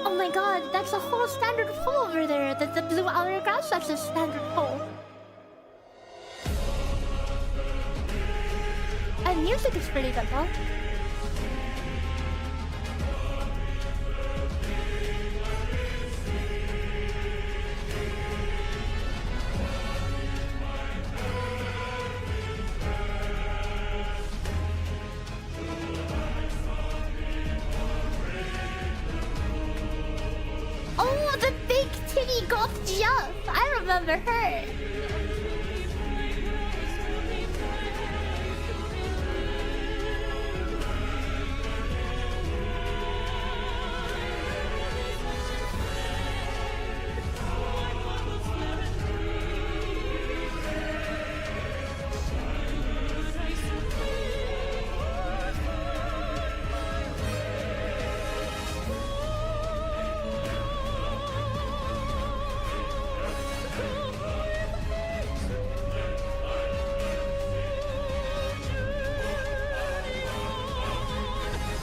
Oh my god, that's a whole standard pole over there. The blue hourglass, that's a standard pole. And music is pretty good though. Oh, the big titty golf jump! I remember her.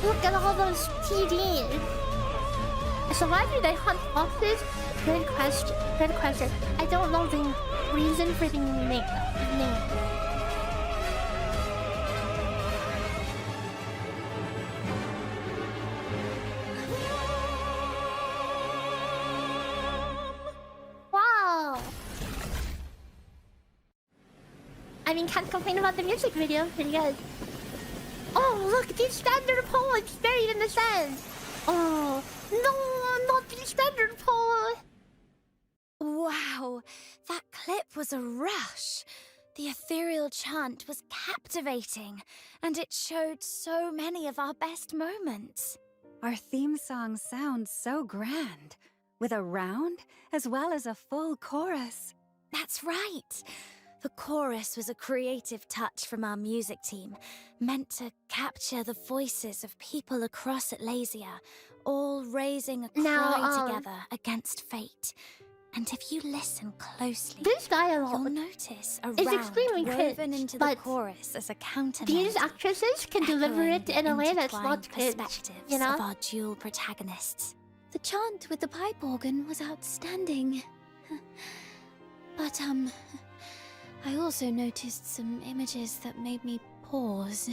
Look at all those TDs. So why do they hunt foxes? Good question. Good question. I don't know the reason for the name. Wow. I mean, can't complain about the music video. Pretty good. Oh, look, the standard pole is buried in the sand. Oh, no, not the standard pole. Wow, that clip was a rush. The ethereal chant was captivating, and it showed so many of our best moments. Our theme song sounds so grand, with a round as well as a full chorus. That's right. The chorus was a creative touch from our music team, meant to capture the voices of people across Atlasia, all raising a cry together against fate. And if you listen closely, this dialogue you'll notice a is round extremely woven cringe, into the but chorus as a counter. these actresses can deliver it in a way that's not cringe, you know? Of our dual protagonists. The chant with the pipe organ was outstanding. But I also noticed some images that made me pause.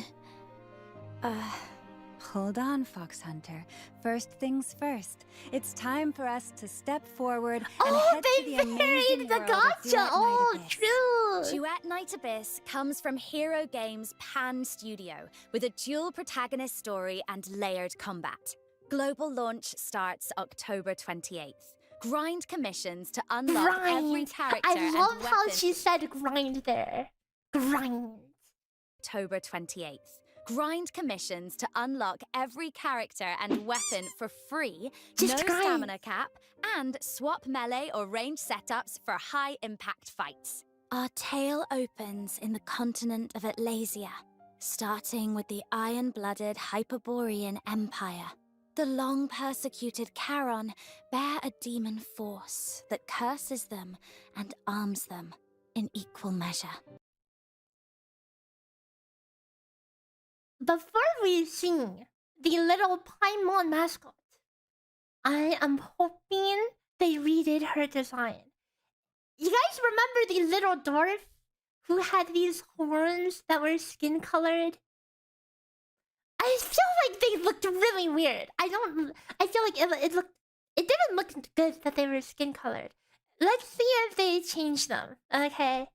Hold on, Fox Hunter. First things first. It's time for us to step forward and head to the amazing the world of gotcha! Duet Night Abyss. True! Duet Night Abyss comes from Hero Games' Pan Studio, with a dual protagonist story and layered combat. Global launch starts October 28th. Grind commissions to unlock every character I love and how weapon. she said grind there. Grind. October 28th. Grind commissions to unlock every character and weapon for free, Just no grind. stamina cap, and swap melee or range setups for high-impact fights. Our tale opens in the continent of Atlasia, starting with the iron-blooded Hyperborean Empire. The long-persecuted Charon bear a demon force that curses them and arms them in equal measure. Before we sing the little Paimon mascot, I am hoping they redid her design. You guys remember the little dwarf who had these horns that were skin colored? I feel like they looked really weird. I feel like it didn't look good that they were skin colored. Let's see if they change them. Okay.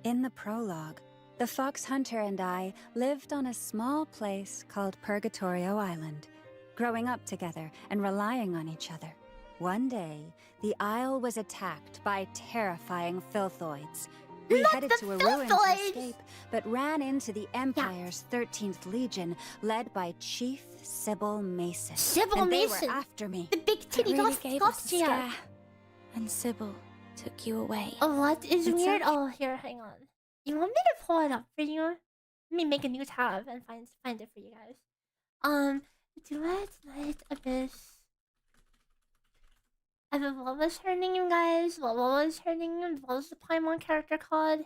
In the prologue, the fox hunter and I lived on a small place called Purgatorio Island, growing up together and relying on each other. One day, the isle was attacked by terrifying filthoids. We headed to a ruin to escape, but ran into the Empire's 13th Legion, led by Chief Sybil Mason. Sybil Mason! They were after me. The big titty really gave us a Gostia. scare. And Sybil took you away. Oh, what is It's weird? okay. Oh, here, hang on. You want me to pull it up for you? Let me make a new tab and find it for you guys. Duet Night Abyss. What was her name, guys? What was her name? What was the Paimon character called?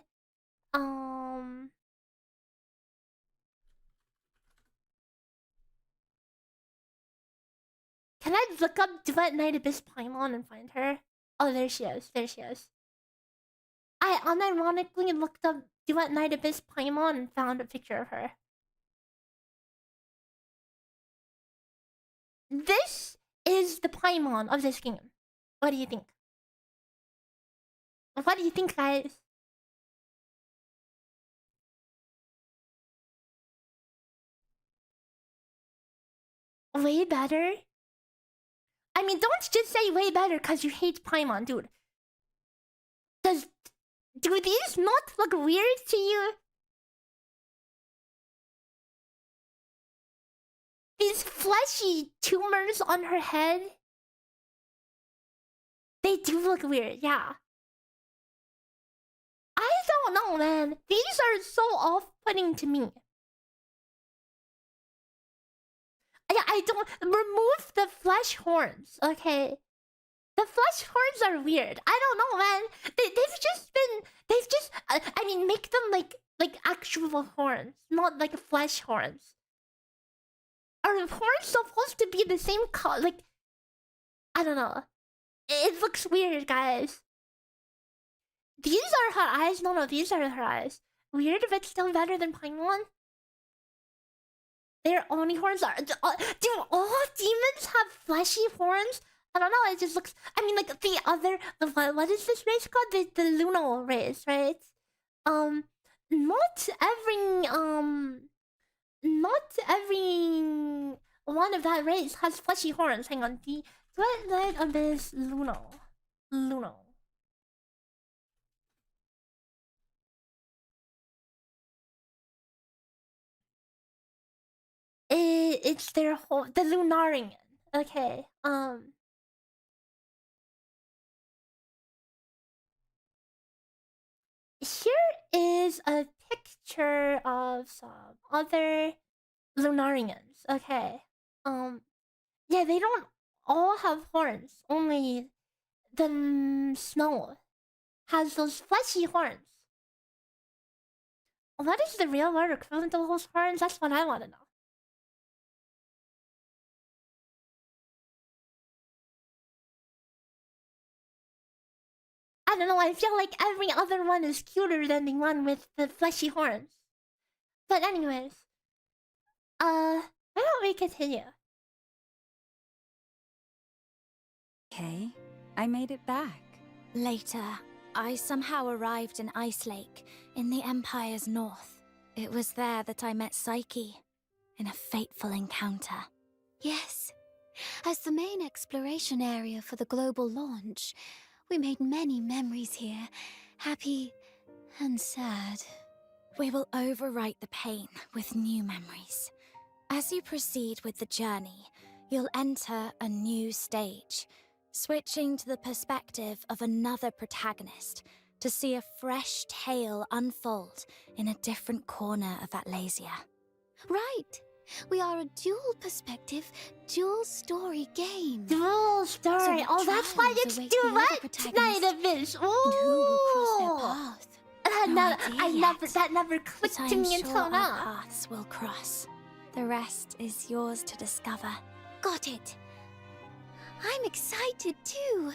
Can I look up Duet Night Abyss Paimon and find her? Oh, there she is. There she is. I unironically looked up Duet Night Abyss Paimon and found a picture of her. This is the Paimon of this game. What do you think? What do you think, guys? Way better? I mean, don't just say way better because you hate Paimon, dude. Do these not look weird to you? These fleshy tumors on her head? They do look weird, yeah. I don't know, man. These are so off-putting to me. I don't... Remove the flesh horns, okay? The flesh horns are weird. I don't know, man. They've just... I mean, make them like actual horns, not like flesh horns. Are the horns supposed to be the same color? Like... I don't know. It looks weird, guys. These are her eyes. No, these are her eyes. Weird, but still better than Paimon. Their only horns are... Do all demons have fleshy horns? I don't know, it just looks... I mean, like, the other... What is this race called? The Luno race, right? Not every one of that race has fleshy horns. Hang on, the Twilight Abyss Luno. It's their whole... The Lunarian. Okay, here is a picture of some other Lunarians. Okay, yeah, they don't all have horns. Only the snow has those fleshy horns. What is the real word equivalent to those horns? That's what I want to know. I don't know, I feel like every other one is cuter than the one with the fleshy horns. But anyways, why don't we continue? Okay, I made it back. Later, I somehow arrived in Ice Lake, in the Empire's north. It was there that I met Psyche, in a fateful encounter. Yes, as the main exploration area for the global launch, we made many memories here, happy and sad. We will overwrite the pain with new memories. As you proceed with the journey, you'll enter a new stage, switching to the perspective of another protagonist to see a fresh tale unfold in a different corner of Atlasia. Right! We are a dual perspective, dual story game. Dual story. Oh, that's why it's Duet Night Abyss. Ooh. That never clicked to me until our now. paths will cross. The rest is yours to discover. Got it. I'm excited too.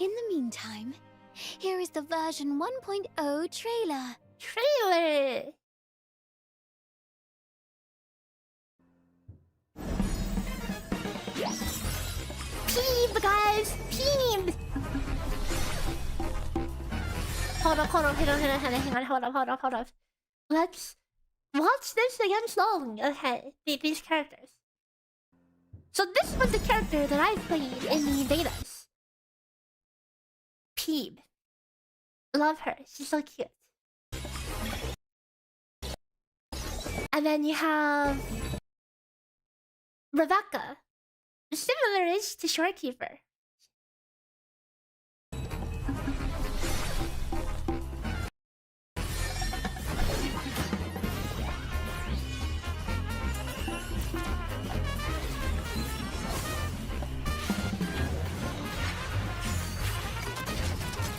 In the meantime, here is the version 1.0 trailer. Trailer! Peep, guys! Peep! Hold up, hold up. Let's watch this again slowly. Okay, these characters. So this was the character that I played in the betas. Peep. Love her. She's so cute. And then you have Rebecca. Similar-ish to Shorekeeper.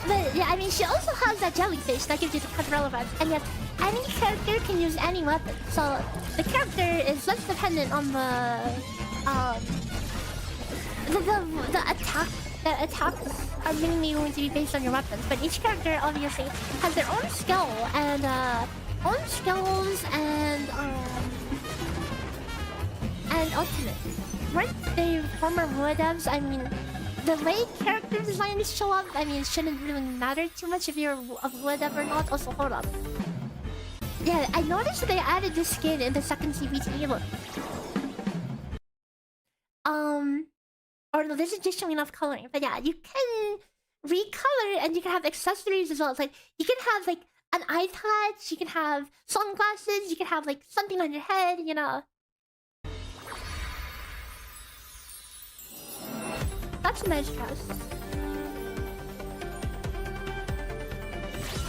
But yeah, I mean, she also has that jellyfish that gives you the Catgirl vibes. And yes, any character can use any weapon. So the character is less dependent on the attack. The attacks are mainly going to be based on your weapons, but each character obviously has their own skill and own skills and ultimate. Weren't they former Void devs? I mean, the way character designs show up, I mean, it shouldn't really matter too much if you're a Void dev or not. Also, hold up. Yeah, I noticed they added this skin in the second CBT. Look. Or this is just showing enough coloring. But yeah, you can recolor and you can have accessories as well. It's like you can have like an eye patch, you can have sunglasses, you can have like something on your head, you know. That's a nice dress.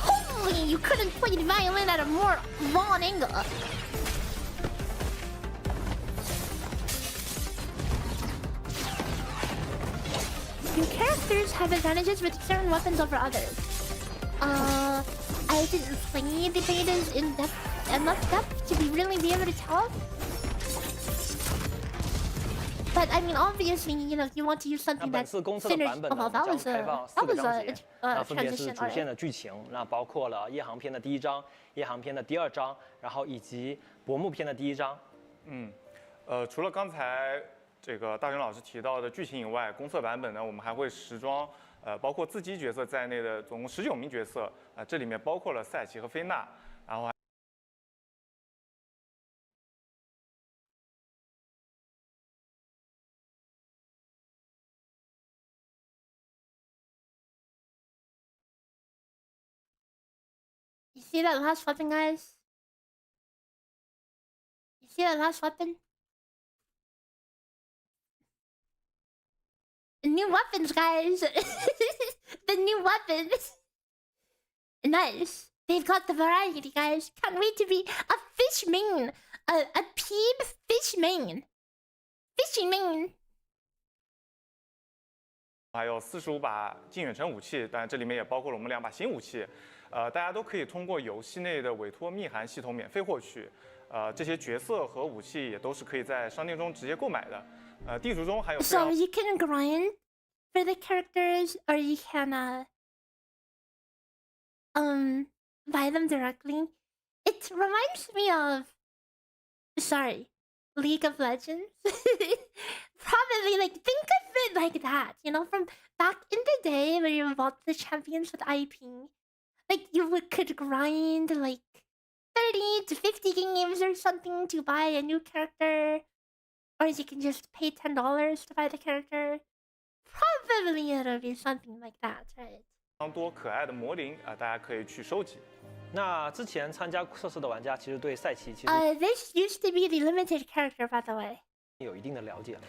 Holy, you couldn't play the violin at a more wrong angle. Your characters have advantages with certain weapons over others. I didn't play the betas in enough depth to really be able to tell. But I mean, obviously, you know, you want to use something that's finished. Oh, that was a 分别是 transition. 主线的剧情，那包括了夜航篇的第1章、夜航篇的第2章，然后以及薄暮篇的第1章。除了刚才这个大雄老师提到的剧情以外，公测版本呢，我们还会时装包括自己角色在内的总共19名角色，这里面包括了赛琪和菲娜，然后。 You see that last weapon, guys? You see that last weapon? The new weapons, guys! The new weapons! Nice. They've got the variety, guys. Can't wait to be a fish main! A Peep fish main! Fishing main! 还有45把近远程武器，当然这里面也包括了我们2把新武器。大家都可以通过游戏内的委托密函系统免费获取。这些角色和武器也都是可以在商店中直接购买的。地图中还有。So you can grind for the characters, or you can buy them directly. It reminds me of, sorry, League of Legends. Probably like think of it like that, you know, from back in the day where you bought the champions with IP. Like you could grind like 30 to 50 games or something to buy a new character, or you can just pay $10 to buy the character. Probably it'll be something like that, right? 非常多可爱的魔灵大家可以去收集。那之前参加测试的玩家其实对赛琪其实this used to be the limited character, by the way. 有一定的了解了。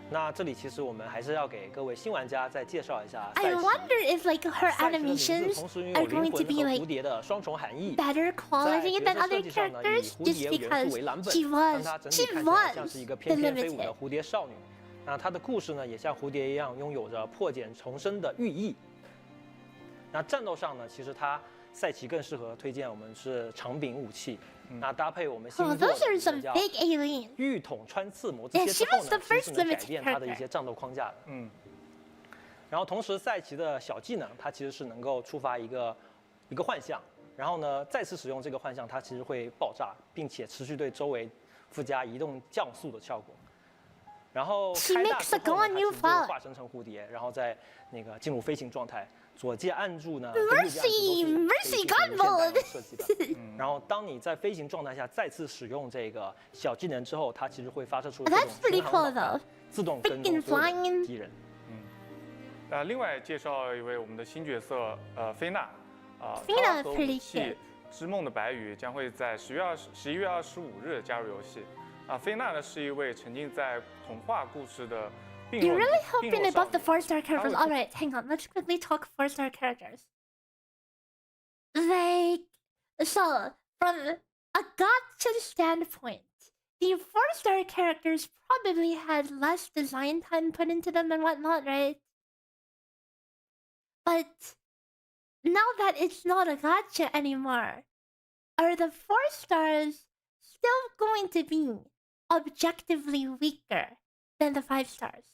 那这里其实我们还是要给各位新玩家再介绍一下赛琪。 I wonder if like her animations are going to be like 蝴蝶的双重含义 better quality than other characters, just because she was the limited. 的蝴蝶少女。那她的故事呢，也像蝴蝶一样，拥有着破茧重生的寓意。那战斗上呢，其实赛琪更适合推荐我们是长柄武器。那搭配我们 Oh, 星座 those are 的 some 叫 big aliens. 玉筒穿刺魔这 Yeah, 些 she 之后 was 呢， the 其实 first 是能改 limited 变它的一 character. 些战斗框架的。然后同时赛奇的小技能，它其实是能够触发一个幻象，然后呢再次使用这个幻象，它其实会爆炸，并且持续对周围附加移动降速的效果。然后 She 开大 makes 之 a 后呢， gun 它 you 其实就会 fall. 化身成蝴蝶，然后再那个进入飞行状态。左键按住呢 Mercy, Mercy gun mode. 设计的。然后当你在飞行状态下再次使用这个小技能之后，它其实会发射出这种 That's pretty 巡航 cool 导弹 though. 自动跟踪 Freaking 所有的 flying. 敌人。另外介绍一位我们的新角色，菲娜，菲娜她和武 pretty 器 cute. 之梦的白羽将会在11月25日加入游戏。菲娜呢是一位沉浸在童话故事的病 You 弱 really 病 hoping 弱 they 少 buff the 女。 4-star characters? would- Alright, hang on. Let's quickly talk 4-star characters. Like, so, from a gacha standpoint, the 4-star characters probably had less design time put into them and whatnot, right? But now that it's not a gacha anymore, are the 4 stars still going to be objectively weaker than the 5 stars?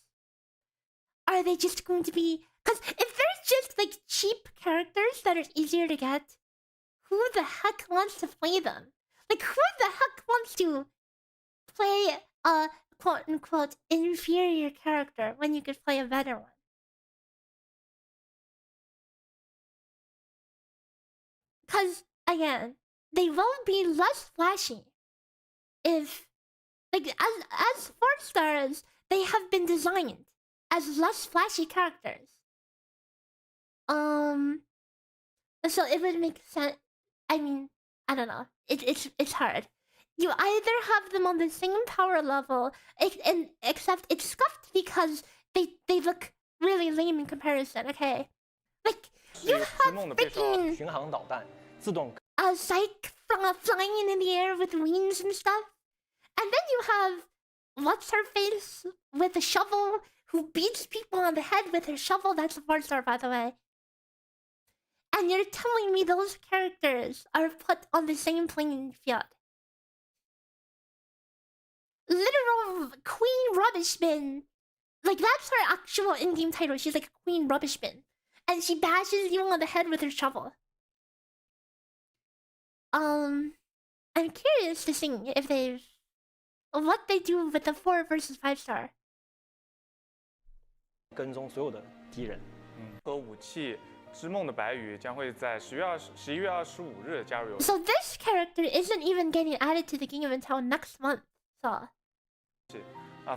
Are they just going to be... Because if there's just like cheap characters that are easier to get, who the heck wants to play them? Like, who the heck wants to play a quote-unquote inferior character when you could play a better one? Because, again, they will be less flashy if, like, as 4 stars, they have been designed as less flashy characters. So it would make sense. I mean, I don't know. It's hard. You either have them on the same power level, except it's scuffed because they look really lame in comparison. Okay, like you have freaking 巡航导弹自动 Psyche flying in the air with wings and stuff, and then you have what's her face with a shovel who beats people on the head with her shovel. That's a 4-star, by the way. And you're telling me those characters are put on the same playing field? Literal Queen Rubbish Bin. Like, that's her actual in-game title. She's like Queen Rubbish Bin. And she bashes you on the head with her shovel. I'm curious to see if they've... what they do with the 4 versus 5-star. 跟踪所有的敌人。和武器之梦的白羽将会在11月25日加入游戏。 So this character isn't even getting added to the game until next month. So.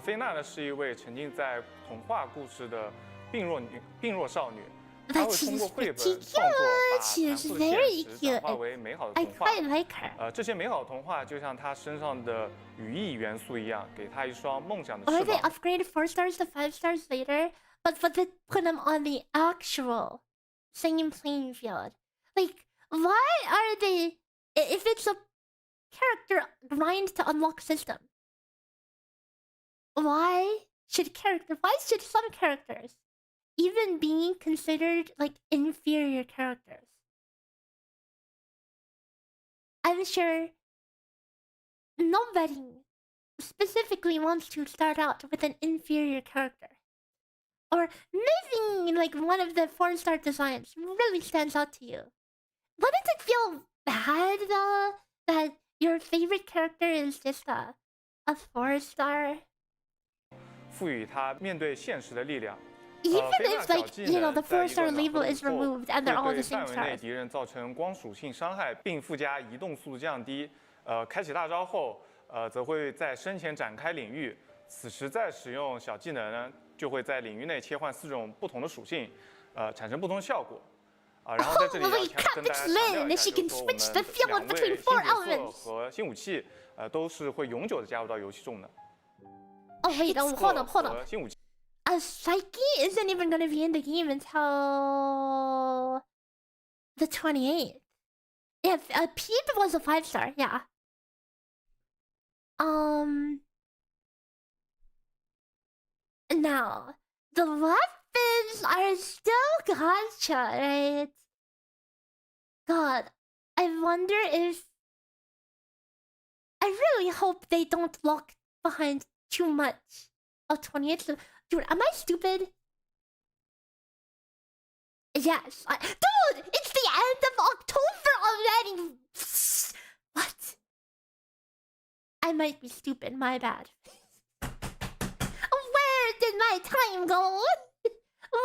菲娜呢是一位沉浸在童话故事的病弱少女，她 But 会通 she's 过绘本 pretty 创作，把 cute. She's 残酷的 very 现实 cute. 转化为美好的 I 童话。 quite like her. 这些美好的童话就像她身上的羽翼元素一样，给她一双梦想的 Or 翅 they 膀。 upgraded 4 stars to 5 stars later, but they put them on the actual same playing field. Like, why are they... if it's a character grind to unlock system, why should some characters even be considered like inferior characters? I'm sure nobody specifically wants to start out with an inferior character. Or maybe like one of the 4-star designs really stands out to you. Wouldn't it feel bad though that your favorite character is just a 4-star? 赋予她面对现实的力量。 Even 菲娜 if 小 like 技 you know 能 the 在一 4-star 个暖 label 和的 is 以后 removed and they're all 会 the 对 same 范围内 stars. 敌人造成光属性伤害，并附加移动速度降低。开启大招后，则会在身前展开领域，此时再使用小技能呢，就会在领域内切换4种不同的属性，产生不同效果。然后在这里要 Holy crap, 跟大家 it's 强调 Lynn! 一 She 下， can 就是说我 switch the 们 field 2位 between 新 4 角色 elements. 和新武器，都是会永久的加入到游戏中的。 Oh wait, hold up. 和新武器。 A Psyche isn't even gonna be in the game until the 28th. Yeah, Peep was a 5-star, yeah. Now, the weapons are still gacha, right? God, I wonder if I really hope they don't lock behind too much of 28th. Dude, am I stupid? Yes. Dude, it's the end of October already. What? I might be stupid. My bad. Where did my time go?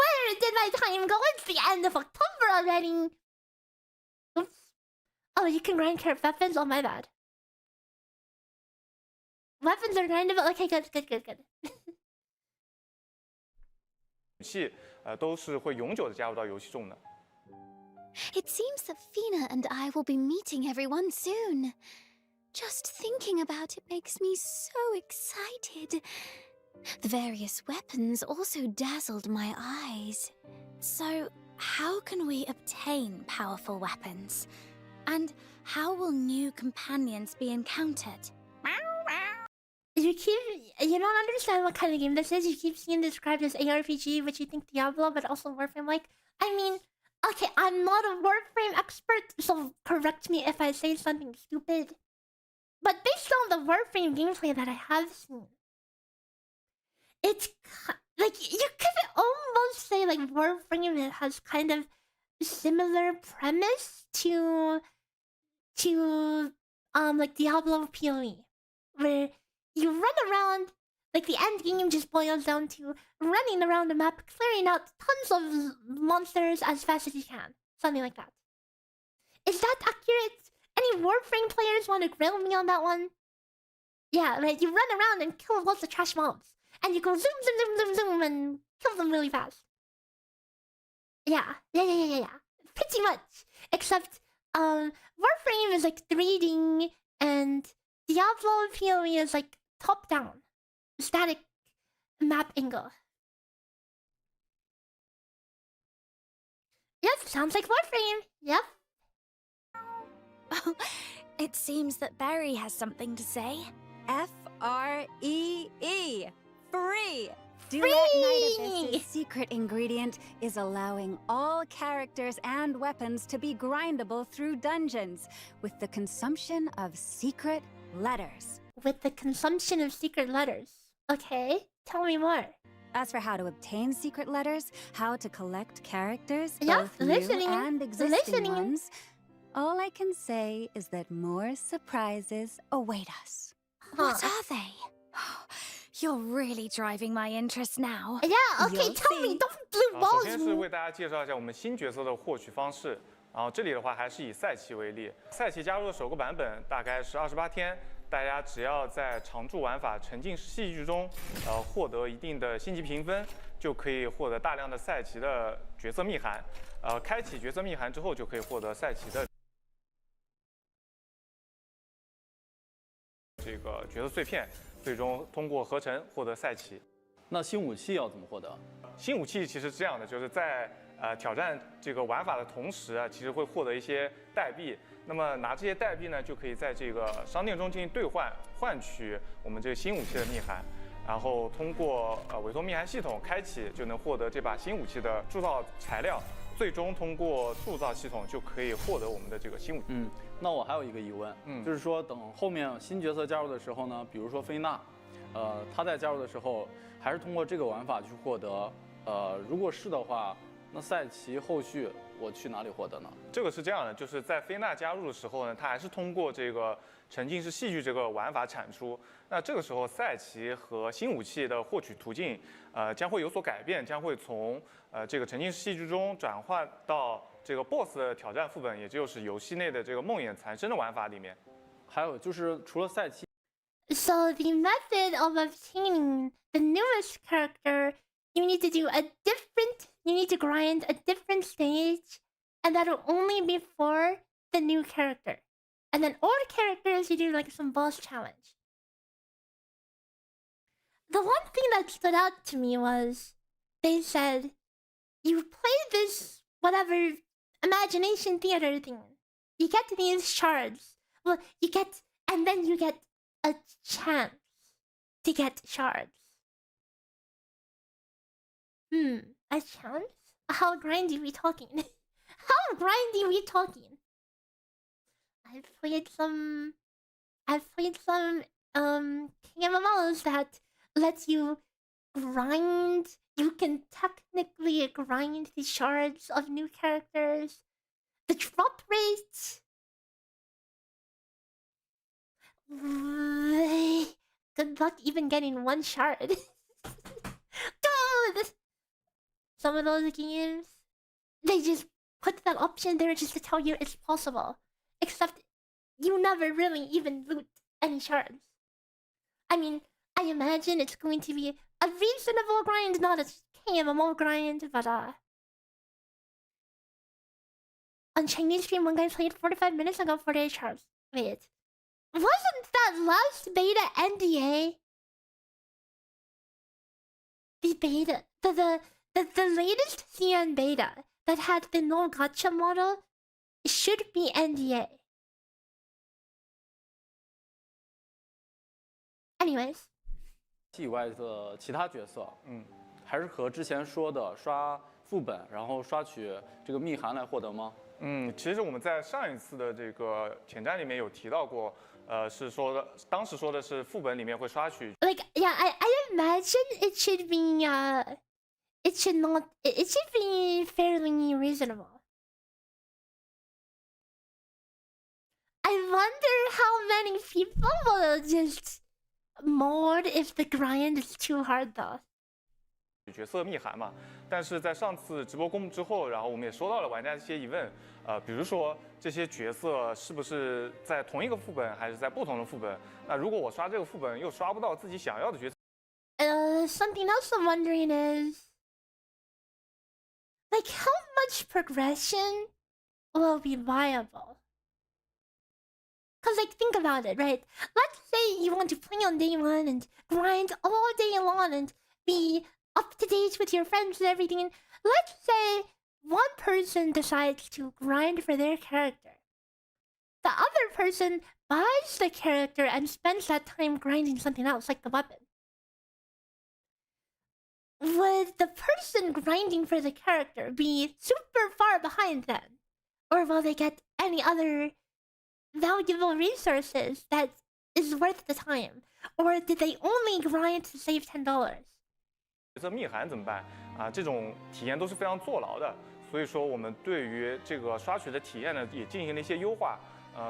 Where did my time go? It's the end of October already. Oops. Oh, you can grind carrot weapons? Oh, my bad. Weapons are grindable? Okay, good. 武器都是会永久的加入到游戏中的。 It seems that Fina and I will be meeting everyone soon. Just thinking about it makes me so excited. The various weapons also dazzled my eyes. So, how can we obtain powerful weapons? And how will new companions be encountered? You don't understand what kind of game this is. You keep seeing described as ARPG, which you think Diablo, but also Warframe. Like, I mean, okay, I'm not a Warframe expert, so correct me if I say something stupid. But based on the Warframe gameplay that I have seen, it's like you could almost say like Warframe has kind of similar premise to like Diablo PoE, where you run around, like the end game just boils down to running around the map, clearing out tons of monsters as fast as you can. Something like that. Is that accurate? Any Warframe players want to grill me on that one? Yeah, like you run around and kill lots of trash mobs. And you go zoom, zoom, zoom, zoom, zoom, and kill them really fast. Yeah. Pretty much. Except, Warframe is like 3D, and Diablo PoE is like top-down, static map angle. Yep, sounds like Warframe. Yep. Oh, it seems that Barry has something to say. F-R-E-E. Free! Duet Night Abyss's secret ingredient is allowing all characters and weapons to be grindable through dungeons with the consumption of secret letters. With the consumption of secret letters. Okay, tell me more. As for how to obtain secret letters, how to collect characters, Yeah, both new listening, and existing listening. ones, all I can say is that more surprises await us. What are they? You're really driving my interest now. Yeah, okay, tell me, don't blue 首 balls 先是 me. 为大家介绍一下我们新角色的获取方式。然后这里的话还是以赛期为例，赛期加入的首个版本大概是28天，大家只要在常驻玩法沉浸式戏剧中，获得一定的星级评分，就可以获得大量的赛期的角色密函。开启角色密函之后，就可以获得赛期的这个角色碎片。 最终通过合成获得赛旗。那新武器要怎么获得？新武器其实是这样的，就是在挑战这个玩法的同时啊，其实会获得一些代币。那么拿这些代币呢，就可以在这个商店中进行兑换，换取我们这个新武器的密函。然后通过委托密函系统开启，就能获得这把新武器的铸造材料。最终通过铸造系统就可以获得我们的这个新武器。那我还有一个疑问，就是说等后面新角色加入的时候呢，比如说菲娜，她在加入的时候还是通过这个玩法去获得，如果是的话，那赛旗后续我去哪里获得呢？这个是这样的，就是在菲娜加入的时候呢，她还是通过这个沉浸式戏剧这个玩法产出。那这个时候赛旗和新武器的获取途径，将会有所改变，将会从这个沉浸式戏剧中转换到这个 BOSS 的挑战副本，也就是游戏内的这个梦魇残生的玩法里面。还有就是除了赛旗。 So the method of obtaining the newest character, you need to do you need to grind a different stage, and that'll only be for the new character. And then old characters, you do like some boss challenge. The one thing that stood out to me was they said, you play this whatever imagination theater thing. You get these shards. Well, and then you get a chance to get shards. A chance? How grindy we talking? How grindy we talking? I played some I've played some MMOs that lets you grind. You can technically grind the shards of new characters. The drop rate. Good luck even getting one shard. God! Some of those games, they just put that option there just to tell you it's possible. Except you never really even loot any shards. I mean, I imagine it's going to be a reasonable grind, not a KMMO grind, but on Chinese stream, one guy played 45 minutes and got 48 shards. Wait. Wasn't that last beta NDA? The beta, the latest CN beta that had the no gacha model should be NDA. Anyways. 以外的其他角色，还是和之前说的刷副本，然后刷取这个密函来获得吗？其实我们在上一次的这个前瞻里面有提到过，是说的，当时说的是副本里面会刷取。Like yeah, I imagine it should be it should be fairly reasonable. I wonder how many people will just mod if the grind is too hard though. 角色密函嘛，但是在上次直播公布之后，然后我们也收到了玩家一些疑问，比如说这些角色是不是在同一个副本，还是在不同的副本？那如果我刷这个副本又刷不到自己想要的角色，something else I'm wondering is, like, how much progression will be viable? Cause like think about it, right? Let's say you want to play on day one and grind all day long and be up to date with your friends and everything. Let's say one person decides to grind for their character. The other person buys the character and spends that time grinding something else, like the weapon. Would the person grinding for the character be super far behind them? Or will they get any other valuable resources that is worth the time? Or did they only grind to save $10? 角色密函怎么办啊？这种体验都是非常坐牢的，所以说我们对于这个刷取的体验呢，也进行了一些优化。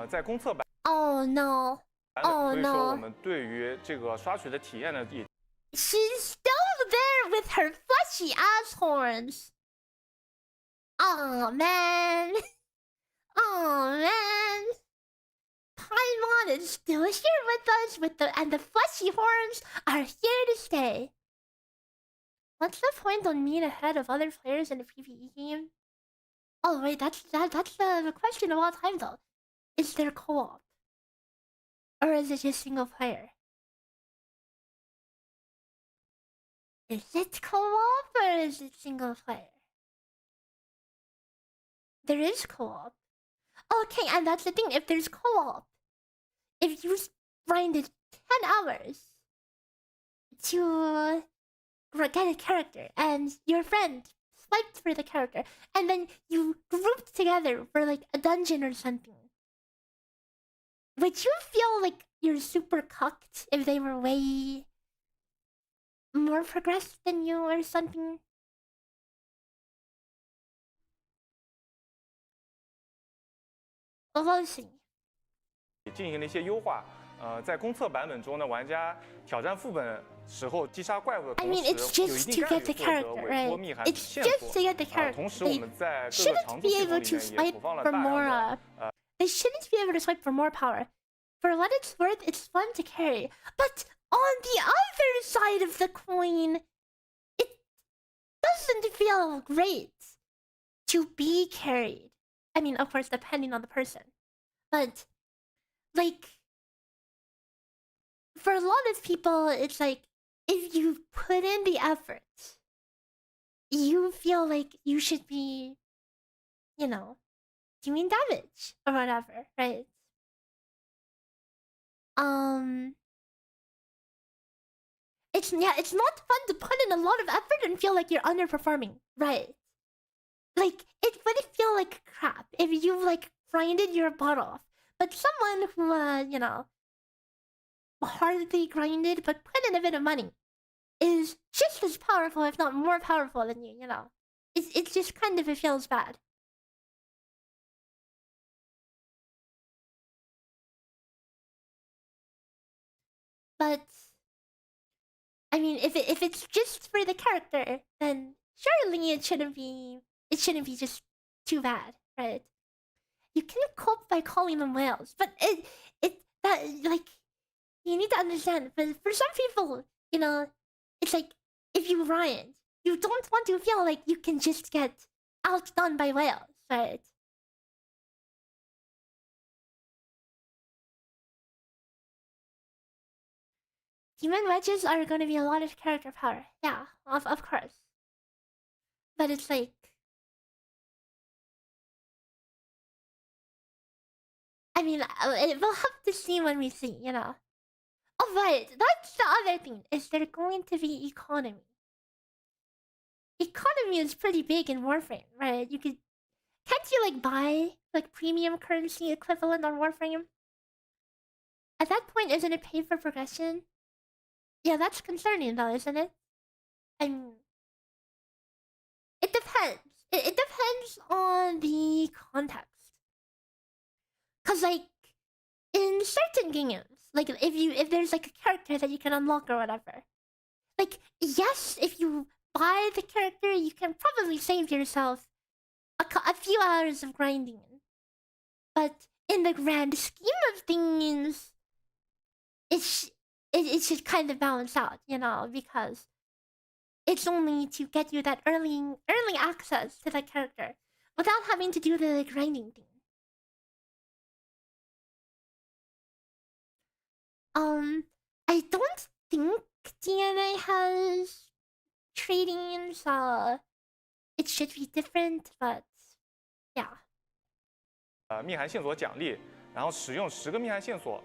在公测版 Oh no! Oh 所以说我 no! 们对于这个刷取的体验呢，也 She's still there with her fleshy ass horns. Oh man! Oh man! Paimon is still here with us, and the fleshy horns are here to stay. What's the point on being ahead of other players in a PvE game? Oh wait, that's the question of all time though. Is there co-op? Or is it just single player? Is it co-op or is it single player? There is co-op. Okay, and that's the thing, if there's co-op, if you grinded 10 hours to get a character and your friend swiped for the character and then you grouped together for like a dungeon or something, would you feel like you're super cucked if they were way more progressed than you or something? We'll see. 也进行了一些优化。在公测版本中呢，玩家挑战副本时候击杀怪物的同 I mean, it's 时，有一 just 定 to 概 get 率 the 获得 character, 委 right? 托密函 It's 线 just 索。 to get the character. 同时，我 They 们在各个 shouldn't 常驻 be 系统 able 里 to 面也 swipe 投放了 for 大 more. 量的 They shouldn't be able to swipe for more power. For what it's worth, it's fun to carry. But on the other side of the coin, it doesn't feel great to be carried. I mean, of course, depending on the person. But, like, for a lot of people, it's like, if you put in the effort, you feel like you should be, you know, doing damage or whatever, right? It's not fun to put in a lot of effort and feel like you're underperforming, right? Like, it would feel like crap if you like grinded your butt off. But someone who, you know, hardly grinded but put in a bit of money is just as powerful, if not more powerful than you, you know. It's just kind of, it feels bad. But I mean, if it's just for the character, then surely it shouldn't be just too bad, right? You can cope by calling them whales, but that like you need to understand. But for some people, you know, it's like if you riot, you don't want to feel like you can just get outdone by whales, right? Demon wedges are going to be a lot of character power, yeah, of course. But it's like, I mean, we'll have to see when we see, you know. Oh, right, that's the other thing, is there going to be economy. Economy is pretty big in Warframe, right? You could, can't you like buy like premium currency equivalent on Warframe? At that point, isn't it pay for progression? Yeah, that's concerning though, isn't it? It depends. It depends on the context. Cause like in certain games, like if there's like a character that you can unlock or whatever, like yes, if you buy the character, you can probably save yourself a few hours of grinding. But in the grand scheme of things, it should kind of balance out, you know, because it's only to get you that early access to that character without having to do the grinding thing. I don't think DNA has trading, so it should be different, but yeah. 密函线索奖励，然后使用10个密函线索，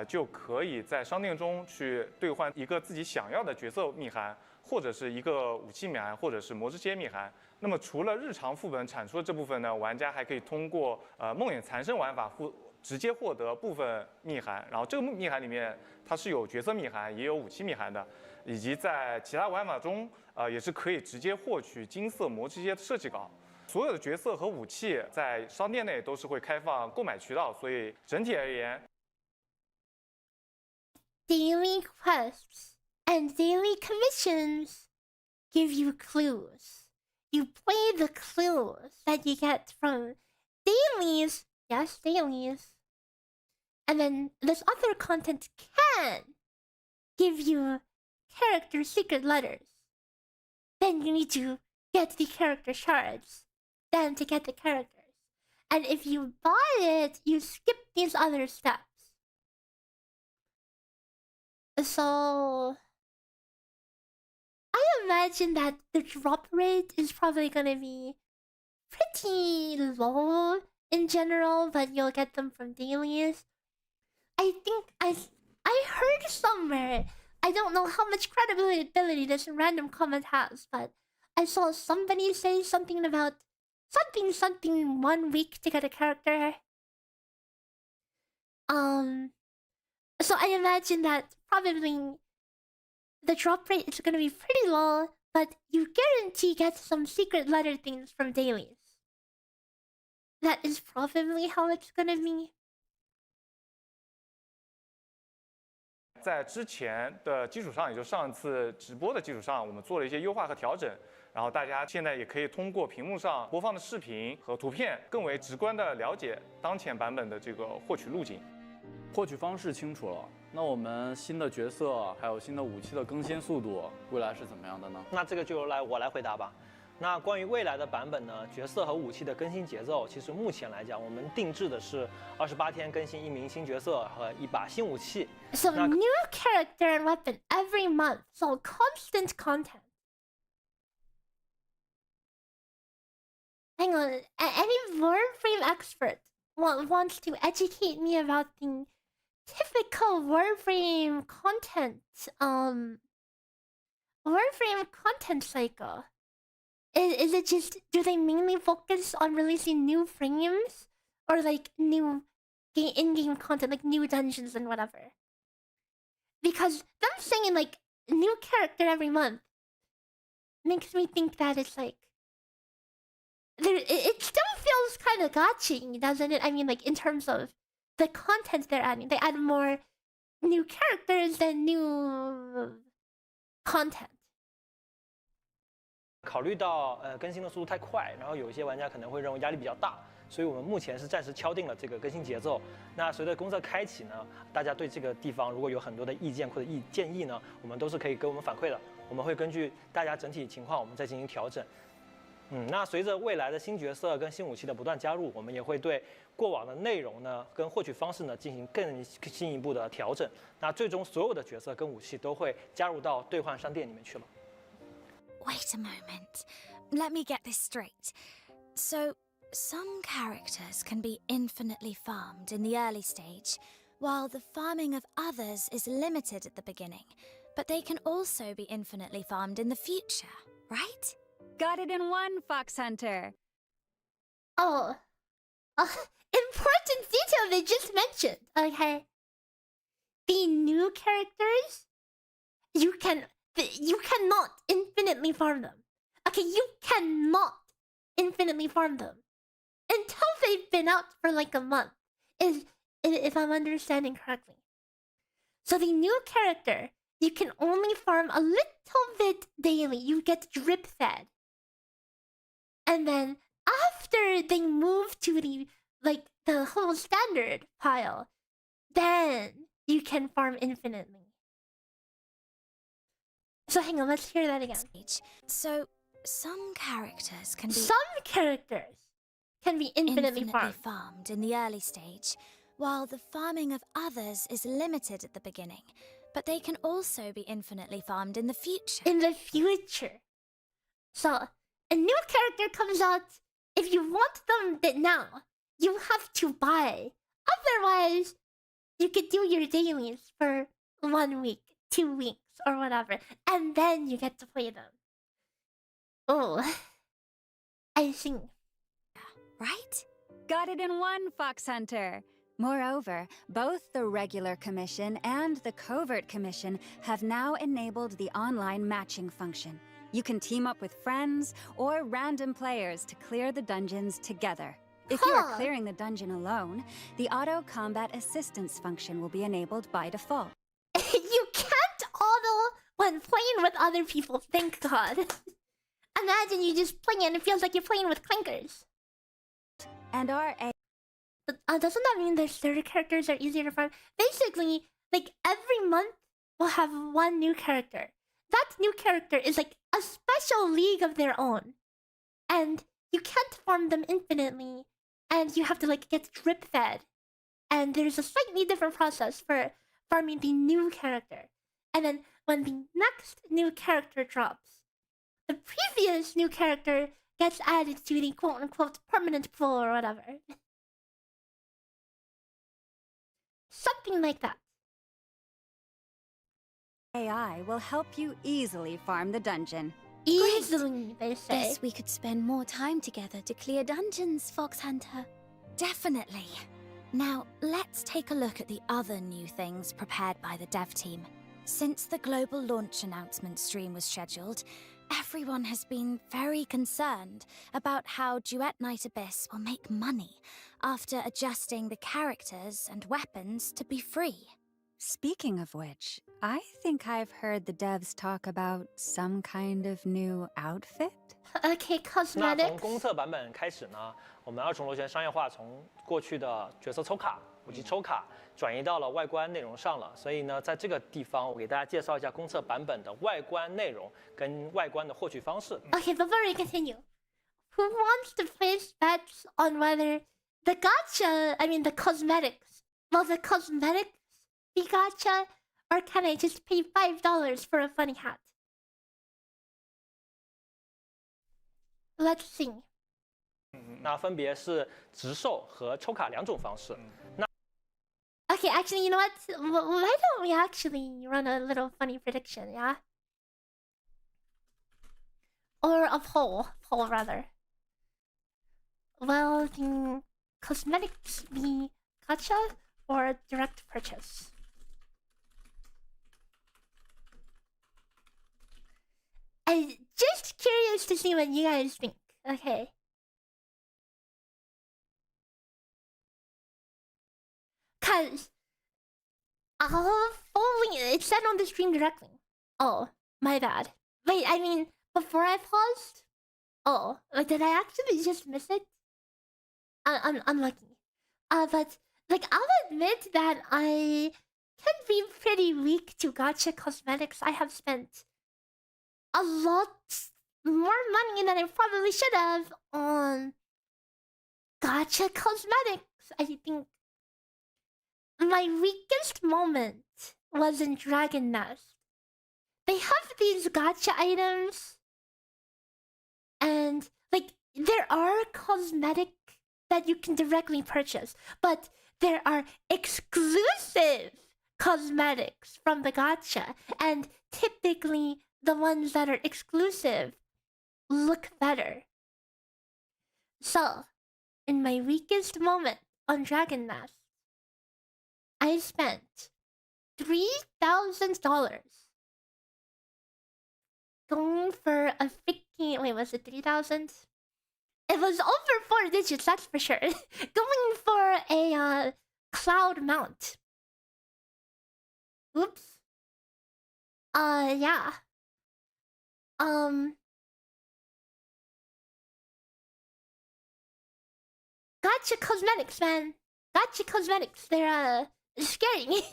就可以在商店中去兑换一个自己想要的角色密函，或者是一个武器密函，或者是魔之街密函。那么除了日常副本产出的这部分呢，玩家还可以通过梦魇残生玩法直接获得部分密函。然后这个密函里面它是有角色密函，也有武器密函的，以及在其他玩法中也是可以直接获取金色魔之街的设计稿。 所有的角色和武器在商店内都是会开放购买渠道，所以整体而言 ，daily quests and daily commissions give you clues. You play the clues that you get from dailies, yes, dailies, and then this other content can give you character secret letters. Then you need to get the character shards. Then to get the characters. And if you buy it, you skip these other steps. So I imagine that the drop rate is probably gonna be pretty low in general, but you'll get them from dailies. I think I heard somewhere, I don't know how much credibility this random comment has, but I saw somebody say something about something 1 week to get a character. So I imagine that probably the drop rate is gonna be pretty low, but you guarantee get some secret letter things from dailies. That is probably how it's gonna be. 在之前的基础上，也就上一次直播的基础上，我们做了一些优化和调整。 然后大家现在也可以通过屏幕上播放的视频和图片，更为直观的了解当前版本的这个获取路径。获取方式清楚了，那我们新的角色还有新的武器的更新速度，未来是怎么样的呢？那这个就我来回答吧。那关于未来的版本呢，角色和武器的更新节奏，其实目前来讲，我们定制的是28天更新1名新角色和1把新武器。So new character and weapon every month, so constant content. Hang on, any Warframe expert wants to educate me about the typical Warframe content, Warframe content cycle? Is it just, do they mainly focus on releasing new frames? Or like new in-game content, like new dungeons and whatever? because them saying like new character every month makes me think that it's like it still feels kind of gotcha, doesn't it? I mean, like in terms of the content they're adding, they add more new characters than new content. 考虑到更新的速度太快，然后有一些玩家可能会认为压力比较大，所以我们目前是暂时敲定了这个更新节奏。那随着公测开启呢，大家对这个地方如果有很多的意见或者建议呢，我们都是可以给我们反馈的。我们会根据大家整体情况，我们再进行调整。那随着未来的新角色跟新武器的不断加入，我们也会对过往的内容呢跟获取方式呢进行更进一步的调整。那最终所有的角色跟武器都会加入到兑换商店里面去了。Wait a moment. Let me get this straight. So, some characters can be infinitely farmed in the early stage, while the farming of others is limited at the beginning, but they can also be infinitely farmed in the future, right? Got it in one, Fox Hunter. Oh, important detail they just mentioned. Okay, the new characters, you cannot infinitely farm them. Okay, you cannot infinitely farm them until they've been out for like a month. If I'm understanding correctly. So the new character, you can only farm a little bit daily. You get drip fed. And then after they move to the whole standard pile, then you can farm infinitely. So hang on, let's hear that again. So some characters can be infinitely farmed in the early stage, while the farming of others is limited at the beginning, but they can also be infinitely farmed in the future. In the future. So a new character comes out. If you want them now, you have to buy. Otherwise, you could do your dailies for 1 week, 2 weeks, or whatever, and then you get to play them. Oh, I see. Right? Got it in one, Fox Hunter. Moreover, both the regular commission and the covert commission have now enabled the online matching function. You can team up with friends or random players to clear the dungeons together. If you are clearing the dungeon alone, the auto combat assistance function will be enabled by default. You can't auto when playing with other people, thank God. Imagine you just playing and it feels like you're playing with clankers. And our doesn't that mean the starter characters are easier to farm? Basically, like every month we'll have one new character. That new character is like a special league of their own. And you can't farm them infinitely. And you have to like get drip fed. And there's a slightly different process for farming the new character. And then when the next new character drops, the previous new character gets added to the quote-unquote permanent pool or whatever. Something like that. AI will help you easily farm the dungeon. Easily, they say. Guess we could spend more time together to clear dungeons, Fox Hunter. Definitely. Now, let's take a look at the other new things prepared by the dev team. Since the global launch announcement stream was scheduled, everyone has been very concerned about how Duet Night Abyss will make money after adjusting the characters and weapons to be free. Speaking of which, I think I've heard the devs talk about some kind of new outfit. Okay, 那 cosmetics. 从公测版本开始呢，我们二重螺旋商业化从过去的角色抽卡、武器抽卡转移到了外观内容上了。所以呢，在这个地方我给大家介绍一下公测版本的外观内容跟外观的获取方式。Okay, before we continue, who wants to place bets on whether the the cosmetics, will the cosmetics be gacha, or can I just pay $5 for a funny hat? Let's see. 那分别是直售和抽卡两种方式。那 Okay, actually, you know what? Why don't we actually run a little funny prediction, yeah? Or a poll rather. Will the cosmetics be gacha or direct purchase? I'm just curious to see what you guys think. Okay. Cause it said on the stream directly. Oh, my bad. Wait, I mean, before I paused? Oh, did I actually just miss it? I'm unlucky. But like, I'll admit that I can be pretty weak to gacha cosmetics. I have spent a lot more money than I probably should have on gacha cosmetics. I think my weakest moment was in Dragon Nest. They have these gacha items, and like, there are cosmetic that you can directly purchase, but there are exclusive cosmetics from the gacha, and typically the ones that are exclusive look better. So, in my weakest moment on Dragon Nest, I spent $3,000 going for a freaking... Wait, was it 3,000? It was over 4 digits, that's for sure. Going for a cloud mount. Oops. Yeah. Gacha cosmetics, man. Gacha cosmetics. They're scary.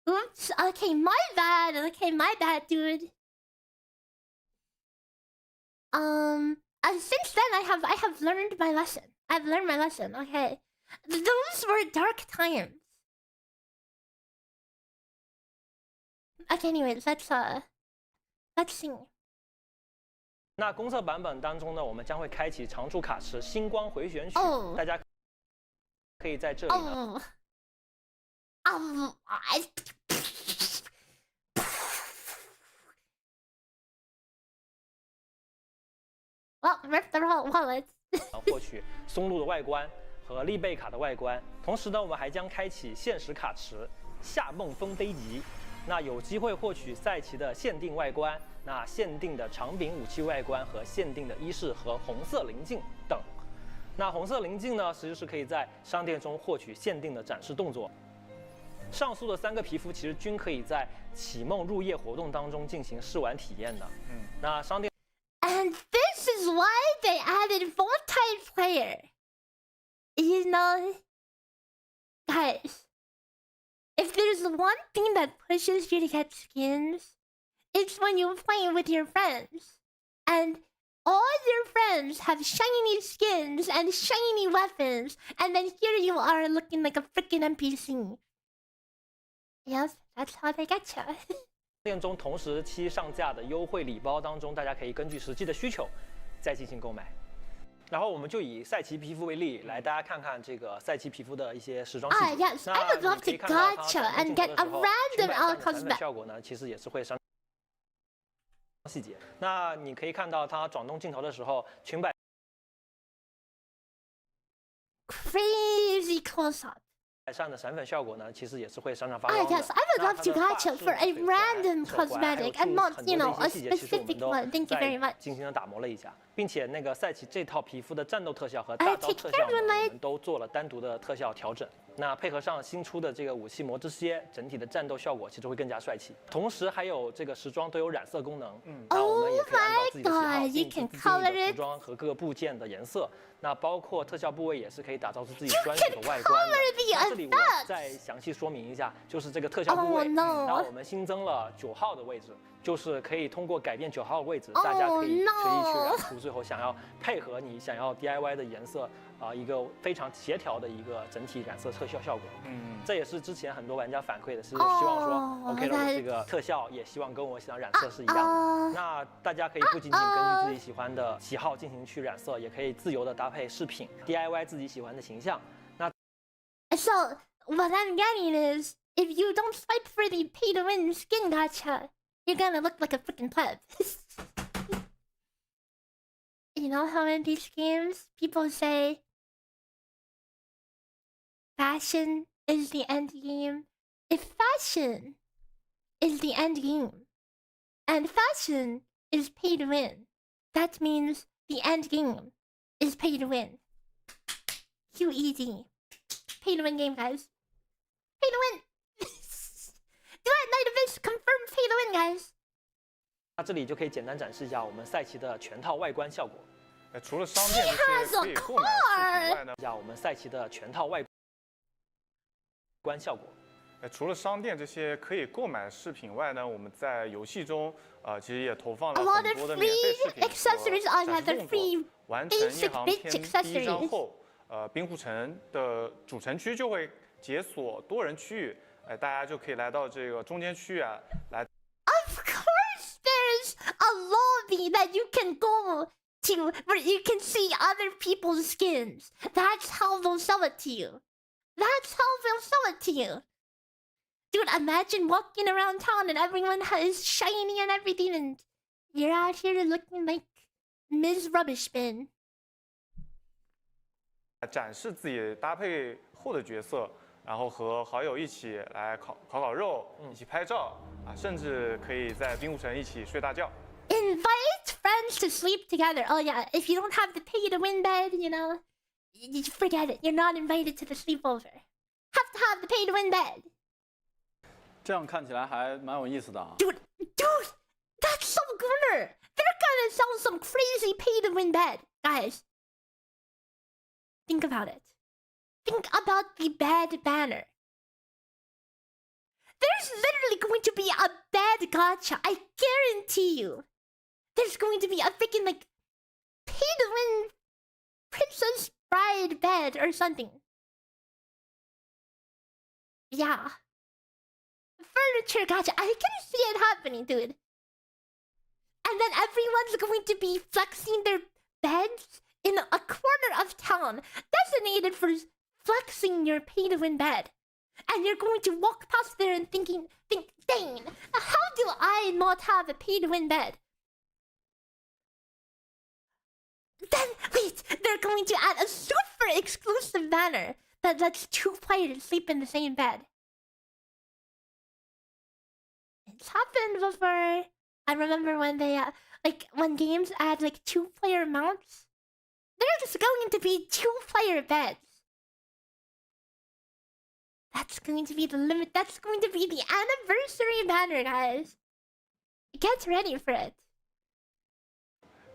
Oops. Okay, my bad. Okay, my bad, dude. Since then I have learned my lesson. I've learned my lesson. Okay, those were dark times. Okay, anyways, let's sing. 那公测版本当中呢，我们将会开启常驻卡池星光回旋曲，大家可以在这里呢。Well, rip the wallet. 获取松露的外观和丽贝卡的外观，同时呢，我们还将开启限时卡池夏梦风飞集，那有机会获取赛奇的限定外观，那限定的长柄武器外观和限定的衣饰和红色棱镜等。那红色棱镜呢，其实是可以在商店中获取限定的展示动作。上述的3个皮肤其实均可以在启梦入夜活动当中进行试玩体验的。那商店。 And this is why they added multiplayer. You know, guys, if there's one thing that pushes you to get skins, it's when you play with your friends. And all your friends have shiny skins and shiny weapons, and then here you are looking like a freaking NPC. Yes, that's how they get you. 店中同时期上架的优惠礼包当中，大家可以根据实际的需求再进行购买。然后我们就以赛奇皮肤为例，来大家看看这个赛奇皮肤的一些时装细节。Yes, I would love to gacha and get a random cosmetic. 效果呢，其实也是会闪细节。那你可以看到它转动镜头的时候，裙摆 crazy close up. 上的闪粉效果呢，其实也是会闪闪发光的。Yes, I would love to gacha for a random cosmetic and not, you know, a specific one. Thank you very much. 精心的打磨了一下，并且那个赛奇这套皮肤的战斗特效和大招特效呢，我们都做了单独的特效调整。那配合上新出的这个武器魔之蝎，整体的战斗效果其实会更加帅气。同时还有这个时装都有染色功能，那我们也可以按照自己的喜好定制自己的服装和各个部件的颜色。那包括特效部位也是可以打造出自己专属的外观的。这里我再详细说明一下，就是这个特效部位，那我们新增了9号的位置，就是可以通过改变9号的位置，大家可以随意去染出最后想要配合你想要 DIY 的颜色一个非常协调的一个整体染色特效效果。这也是之前很多玩家反馈的，是希望说 OK 了，这个特效也希望跟我想染色是一样的。那大家可以不仅仅根据自己喜欢的喜好进行去染色，也可以自由的搭配饰品 DIY 自己喜欢的形象。那 So what I'm getting is, if you don't fight for the pay-to-win skin gacha, you're gonna look like a freaking pleb. You know how in these games people say fashion is the end game? If fashion is the end game, And fashion is pay to win. That means the end game is pay to win. QED. Pay to win game, guys. Pay to win. Duet Night Abyss confirmed pay to win, guys. 那这里就可以简单展示一下我们赛旗的全套外观效果。除了商店这些可以购买的饰品外呢，一下我们赛旗的全套外观效果。除了商店这些可以购买的饰品外呢，我们在游戏中其实也投放了很多的免费饰品和展示动作。完成夜航篇第一章后，冰湖城的主城区就会解锁多人区域，大家就可以来到这个中间区域啊，来。Of course, there's a lobby that you can go to where you can see other people's skins. That's how they'll sell it to you. That's how they'll sell it to you. Dude, imagine walking around town and everyone is shiny and everything, and you're out here looking like Ms. Rubbish Bin. 展示自己搭配后的角色，然后和好友一起来烤肉，一起拍照啊，甚至可以在冰湖城一起睡大觉。Invite friends to sleep together. Oh yeah, if you don't have the pay to win bed, you know, you forget it. You're not invited to the sleepover. Have to have the pay to win bed. 这样看起来还蛮有意思的啊。Dude, that's so good. They're gonna sell some crazy pay to win bed, guys. Think about it. Think about the bad banner. There's literally going to be a bad gacha. I guarantee you. There's going to be a freaking like pay to win Princess Bride bed or something. Yeah. Furniture gacha. I can see it happening, dude. And then everyone's going to be flexing their beds in a corner of town designated for flexing your pay to win bed. And you're going to walk past there and think, dang, how do I not have a pay to win bed? Then, wait, they're going to add a super exclusive banner that lets 2 players sleep in the same bed. It's happened before. I remember when they, when games add, 2-player mounts. There's going to be 2-player beds. That's going to be the limit. That's going to be the anniversary banner, guys. Get ready for it.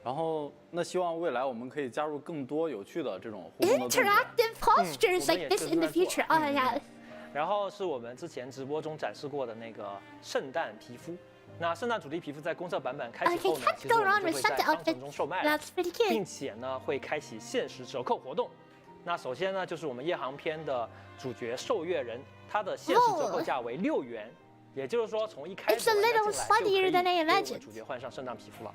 然后，那希望未来我们可以加入更多有趣的这种互动的动作。Interactive postures like this in the future. Oh yeah. 然后是我们之前直播中展示过的那个圣诞皮肤。那圣诞主题皮肤在公测版本开启后呢，其实我们就会在商城中售卖了，并且呢会开启限时折扣活动。那首先呢就是我们夜航篇的主角受月人，他的限时折扣价为6元，也就是说从一开始玩家进来就可以给我们主角换上圣诞皮肤了。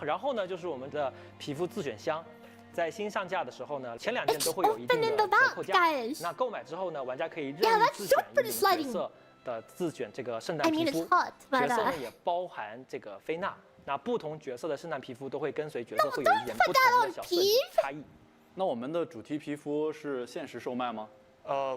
然后呢就是我们的皮肤自选箱。在新上架的时候呢，前2件都会有一定的折扣价。那购买之后呢，玩家可以任意自选一名角色的自选这个圣诞皮肤。角色呢也包含这个菲娜。那不同角色的圣诞皮肤都会跟随角色会有一点不同的小设计差异。那我们的主题皮肤是限时售卖吗？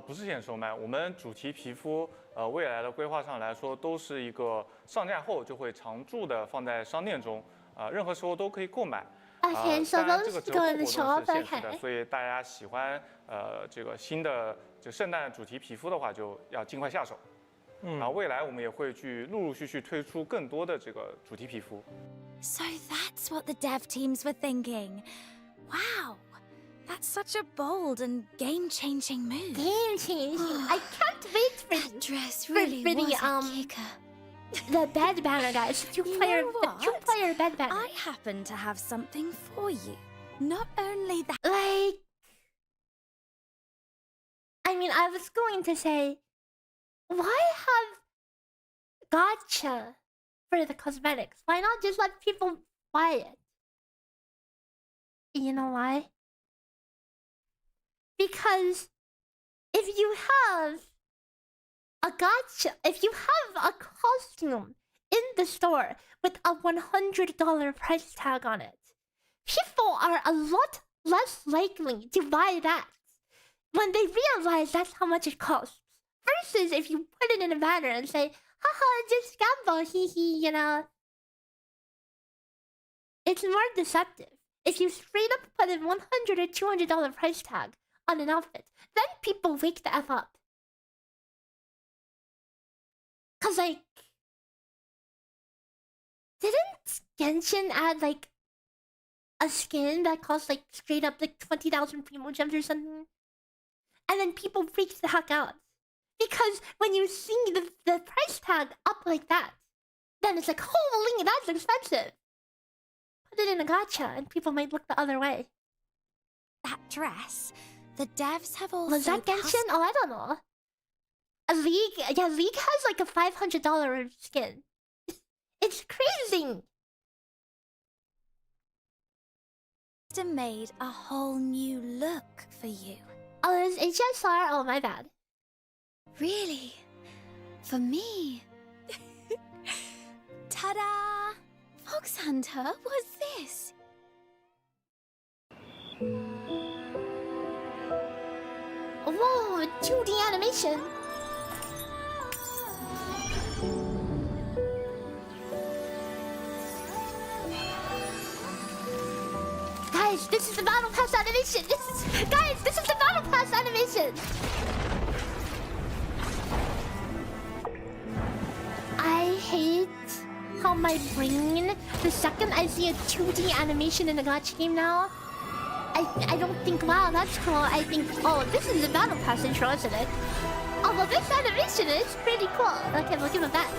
不是限时售卖，我们主题皮肤未来的规划上来说，都是一个上架后就会常驻的放在商店中，任何时候都可以购买。Okay, so those go in the shop. Okay. 所以大家喜欢这个新的就圣诞主题皮肤的话，就要尽快下手。未来我们也会去陆续推出更多的这个主题皮肤。So that's what the dev teams were thinking. Wow, that's such a bold and game-changing move. Game-changing. I can't wait for that dress. Really was a kicker. The bed banner, guys. The two-player bed banner. I happen to have something for you. Not only that, I was going to say, why have gacha for the cosmetics? Why not just let people buy it? You know why? Because if you have a gacha, if you have a costume in the store with a $100 price tag on it, people are a lot less likely to buy that when they realize that's how much it costs. Versus if you put it in a banner and say, haha, just gamble, hihi, you know. It's more deceptive. If you straight up put a $100 or $200 price tag on an outfit, then people wake the F up. Cause like, didn't Genshin add like a skin that cost like straight up like 20,000 primo gems or something? And then people freaked the heck out. Because when you see the price tag up like that, then it's like, holy, that's expensive. Put it in a gacha and people might look the other way. That dress, the devs have also... Was that Genshin? Oh, I don't know. A League? Yeah, League has like a $500 skin. It's crazy. Made a whole new look for you. Oh, it's HSR? Oh, my bad. Really? For me? Ta-da! Fox Hunter, what's this? Whoa, 2D animation. Guys, this is the Battle Pass animation. Guys, this is the Battle Pass animation. I hate how my brain, the second I see a 2D animation in a gacha game now, I don't think, wow, that's cool. I think, oh, this is the Battle Pass intro, isn't it? Oh, well, this animation is pretty cool. Okay, we'll give it that.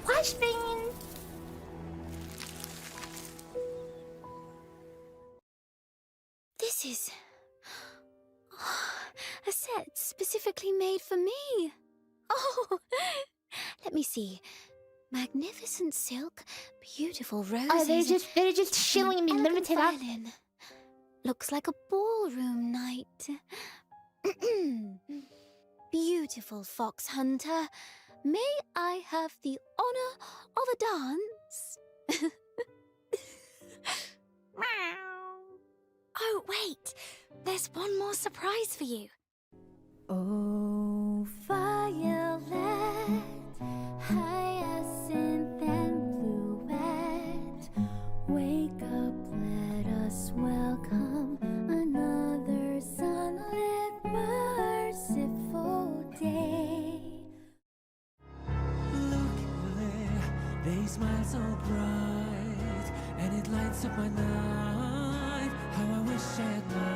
Flashbang! This is... a set specifically made for me. Oh, let me see. Magnificent silk, beautiful roses. Oh, they're just shilling me limited up. Looks like a ballroom night. Beautiful Fox Hunter. May I have the honor of a dance? Oh, wait. There's one more surprise for you. Oh, violet, hyacinth and bluet. Wake up, let us welcome another sunlit, merciful day. Look there, they smile so bright, and it lights up my night. How I wish I had known.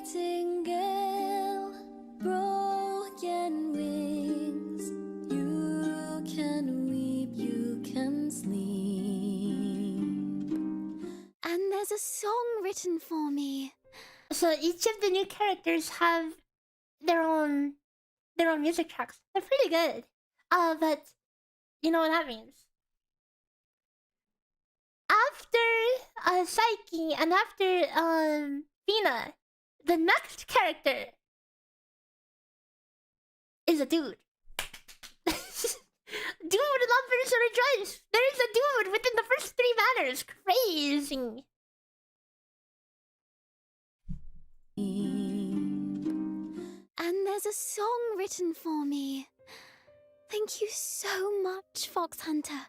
Nightingale, broken wings. You can weep, you can sleep. And there's a song written for me. So each of the new characters have their own music tracks. They're pretty good. But you know what that means. After Psyche and after Fina, the next character is a dude. Dude, lovers rejoice! There is a dude within the first 3 banners. Crazy. And there's a song written for me. Thank you so much, Fox Hunter.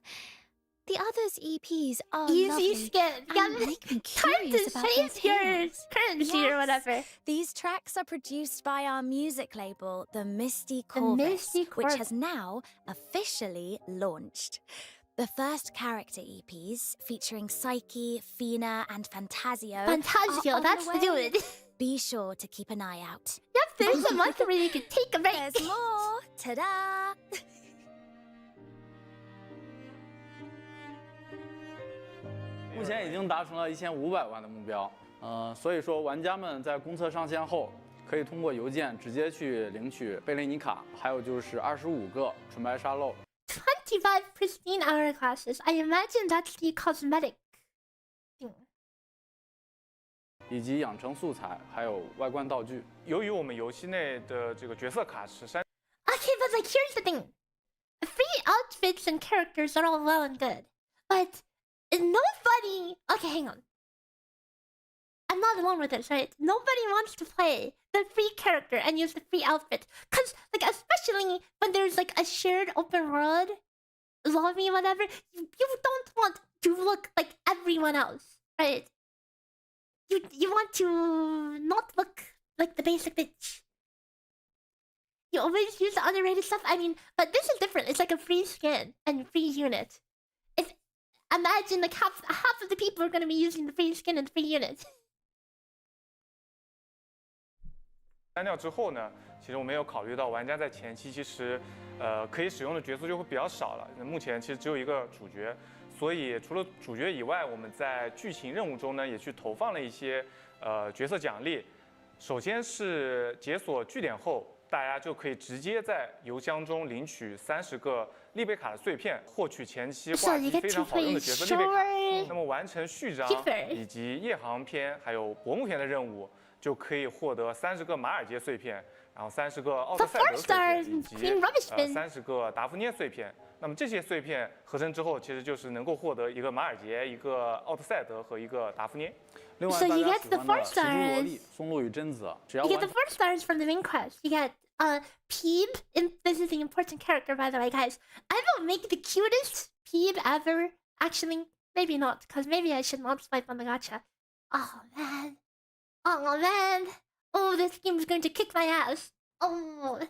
The others' EPs are Easy lovely skip. and make me curious about their save your tales. currency or whatever. These tracks are produced by our music label, The Misty Chorus, which has now officially launched. The first character EPs, featuring Psyche, Fina, and Fantasio. Fantasio, that's the dude. Be sure to keep an eye out. Yep, there's a month where you can take a break. There's more. Ta-da! 目前已经达成了1500万的目标，所以说玩家们在公测上线后，可以通过邮件直接去领取贝雷尼卡，还有就是25个纯白沙漏。 25 pristine hourglasses. I imagine that's the cosmetic thing. 以及养成素材，还有外观道具。由于我们游戏内的这个角色卡是删。 Okay, but like here's the thing. Free outfits and characters are all well and good, but nobody. Okay, hang on. I'm not alone with this, right? Nobody wants to play the free character and use the free outfit. Cause like especially when there's like a shared open world lobby, whatever, you don't want to look like everyone else, right? You want to not look like the basic bitch. You always use the underrated stuff. I mean, but this is different. It's like a free skin and free unit. If imagine like half of the people are gonna be using the free skin and free unit. 删掉之后呢，其实我们有考虑到玩家在前期其实，可以使用的角色就会比较少了。目前其实只有一个主角，所以除了主角以外，我们在剧情任务中呢也去投放了一些角色奖励。首先是解锁据点后，大家就可以直接在邮箱中领取30个立贝卡的碎片，获取前期画技非常好用的角色立贝卡。那么完成序章以及夜航篇还有薄幕篇的任务。 就可以获得30个马尔杰碎片，然后30个奥特赛德碎片，以及30个达芙涅碎片。那么这些碎片合成之后，其实就是能够获得一个马尔杰、一个奥特赛德和一个达芙涅。另外，大家喜欢的奇蛛萝莉、松露与贞子，只要 You get the 4 stars from the main quest. You get Peeb. This is the important character, by the way, guys. I will make the cutest Peeb ever. Actually, maybe not, because maybe I should not swipe on the gacha. Oh man. Oh man! Oh, this game is going to kick my ass. Oh.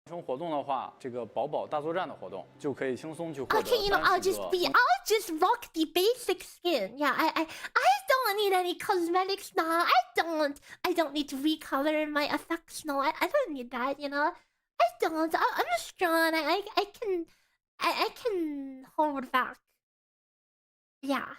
生活动的话，这个宝宝大作战的活动就可以轻松去获得。 Okay, you know, I'll just rock the basic skin. Yeah, I don't need any cosmetics now. I don't need to recolor my effects. No, I don't need that. You know, I don't. I'm strong. I can hold back. Yeah.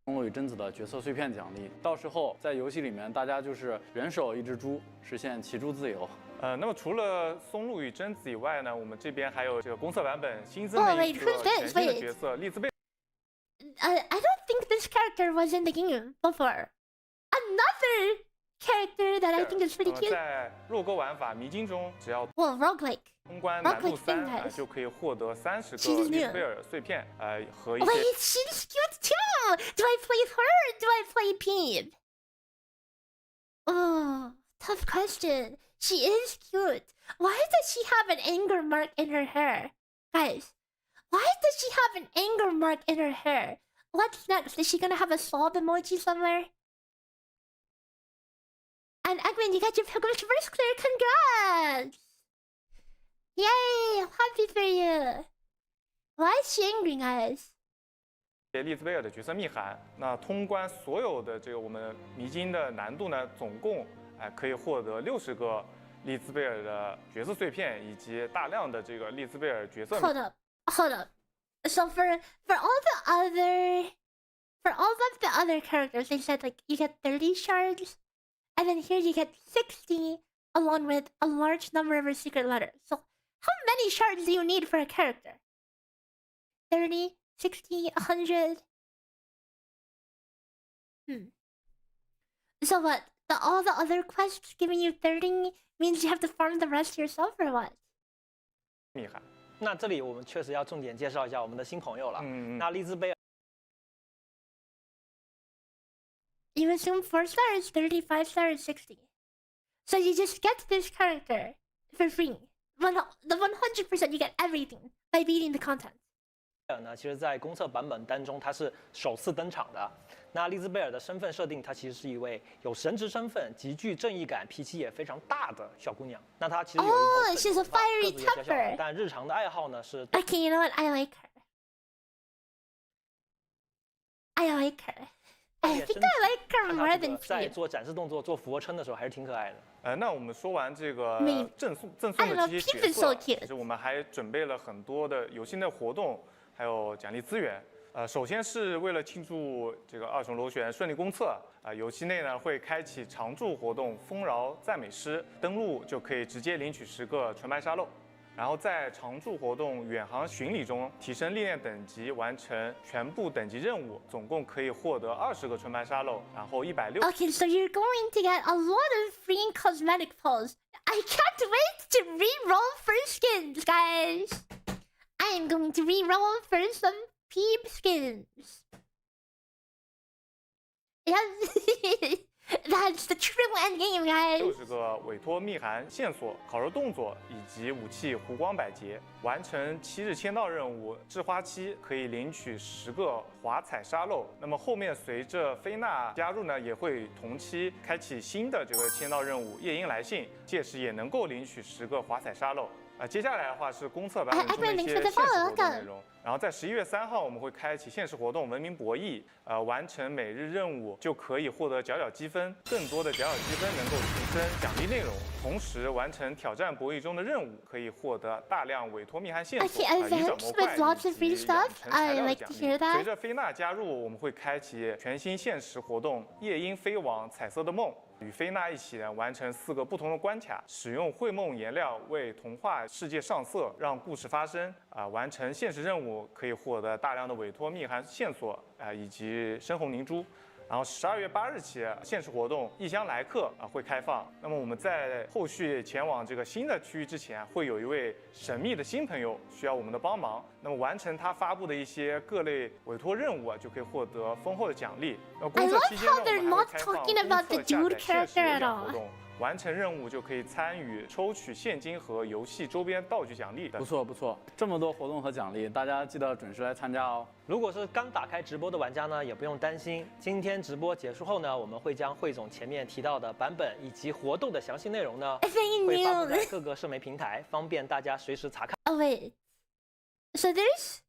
松露与贞子的角色碎片奖励，到时候在游戏里面，大家就是人手一只猪，实现骑猪自由。那么除了松露与贞子以外呢，我们这边还有这个公测版本新增的一个全新的角色丽兹贝。I don't think this character was in the game before. Another character that I think is pretty cute. 在弱钩玩法迷津中，只要 roguelike 通关难度3，就可以获得30个丽兹贝尔碎片，和一些。Wait, she's cute too. Do I play her? Do I play Peeb? Oh, tough question. She is cute. Why does she have an anger mark in her hair, guys? Why does she have an anger mark in her hair? What's next? Is she gonna have a sob emoji somewhere? And Eggman, you got your Pilgrim's first clear. Congrats! Yay! I'm happy for you. Why is she angry, guys? 丽兹贝尔的角色密函，那通关所有的这个我们迷津的难度呢，总共可以获得60个丽兹贝尔的角色碎片，以及大量的这个丽兹贝尔角色。Hold up. So for all of the other characters, they said like you get 30 shards, and then here you get 60, along with a large number of her secret letters. So how many shards do you need for a character? 30, 60, 100. So what? All the other quests giving you 30 means you have to farm the rest yourself, or what? 密函。那这里我们确实要重点介绍一下我们的新朋友了。那丽兹贝尔。You assume 4 stars, 35 stars, 60. So you just get this character for free. 100% you get everything by beating the content. 呢，其实，在公测版本当中，它是首次登場的。那丽兹贝尔的身份設定，她其實是一位有神職身份、極具正義感、脾氣也非常大的小姑娘。那她其實有一頭 she's a fiery temper. 但日常的愛好呢是。Okay, you know what? I like her. I think I like her more than Peeb. 在做展示动作、做俯卧撑的时候，还是挺可愛的。那我们说完这个赠送的这些角色，其实我们还准备了很多的有新的活动，还有奖励资源。首先是为了庆祝这个2重螺旋顺利公测，游戏内呢会开启常驻活动丰饶赞美诗，登录就可以直接领取10个纯白沙漏。然后在常驻活动远航巡礼中提升历练等级，完成全部等级任务，总共可以获得20个纯白沙漏，然后160。Okay, so you're going to get a lot of free cosmetic pulls. I can't wait to re-roll for skins, guys. I am going to re-roll for some Peeb skins. Yes, that's the true end game, guys. 60个委托密函线索、烤肉动作以及武器湖光百劫。完成7日签到任务置花期可以领取10个华彩沙漏。那么后面随着菲娜加入呢，也会同期开启新的这个签到任务夜莺来信，届时也能够领取10个华彩沙漏。接下来的话是公测版本中的一些限时活动内容。然后在11月3号，我们会开启限时活动文明博弈，完成每日任务就可以获得角角积分，更多的角角积分能够提升奖励内容。同时完成挑战博弈中的任务，可以获得大量委托密函线索、移转模块以及养成材料奖励。随着菲娜加入，我们会开启全新限时活动夜莺飞往彩色的梦。与菲娜一起完成4个不同的关卡，使用绘梦颜料为童话世界上色，让故事发生。完成现实任务可以获得大量的委托密函线索以及深红凝珠。然后12月8日起，限时活动异乡来客会开放。那么我们在后续前往这个新的区域之前，会有一位神秘的新朋友需要我们的帮忙。那么完成他发布的一些各类委托任务就可以获得丰厚的奖励。那公测期间呢，我们还会开放公测下载限时有奖活动。完成任务就可以参与抽取现金和游戏周边道具奖励。不错不错，这么多活动和奖励，大家记得准时来参加哦。如果是刚打开直播的玩家呢，也不用担心。今天直播结束后呢，我们会将汇总前面提到的版本以及活动的详细内容呢，会发布在各个社媒平台，方便大家随时查看。Oh wait, so there's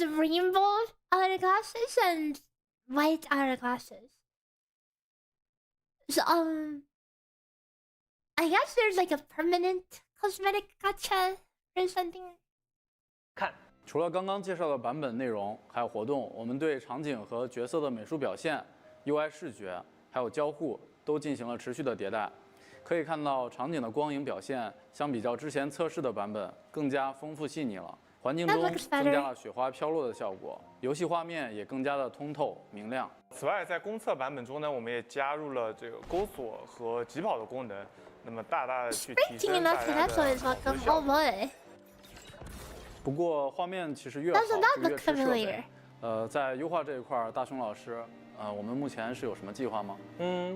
rainbow outer glasses and white outer glasses. So I guess there's like a permanent cosmetic gacha or something. 看，除了刚刚介绍的版本内容，还有活动，我们对场景和角色的美术表现、UI 视觉，还有交互都进行了持续的迭代。可以看到场景的光影表现，相比较之前测试的版本更加丰富细腻了。环境中增加了雪花飘落的效果，游戏画面也更加的通透明亮。此外，在公测版本中呢，我们也加入了这个钩锁和疾跑的功能。那么大大的去提升大家的跑步效果。不过画面其实越好就越吃设备。在优化这一块，大雄老师，我们目前是有什么计划吗？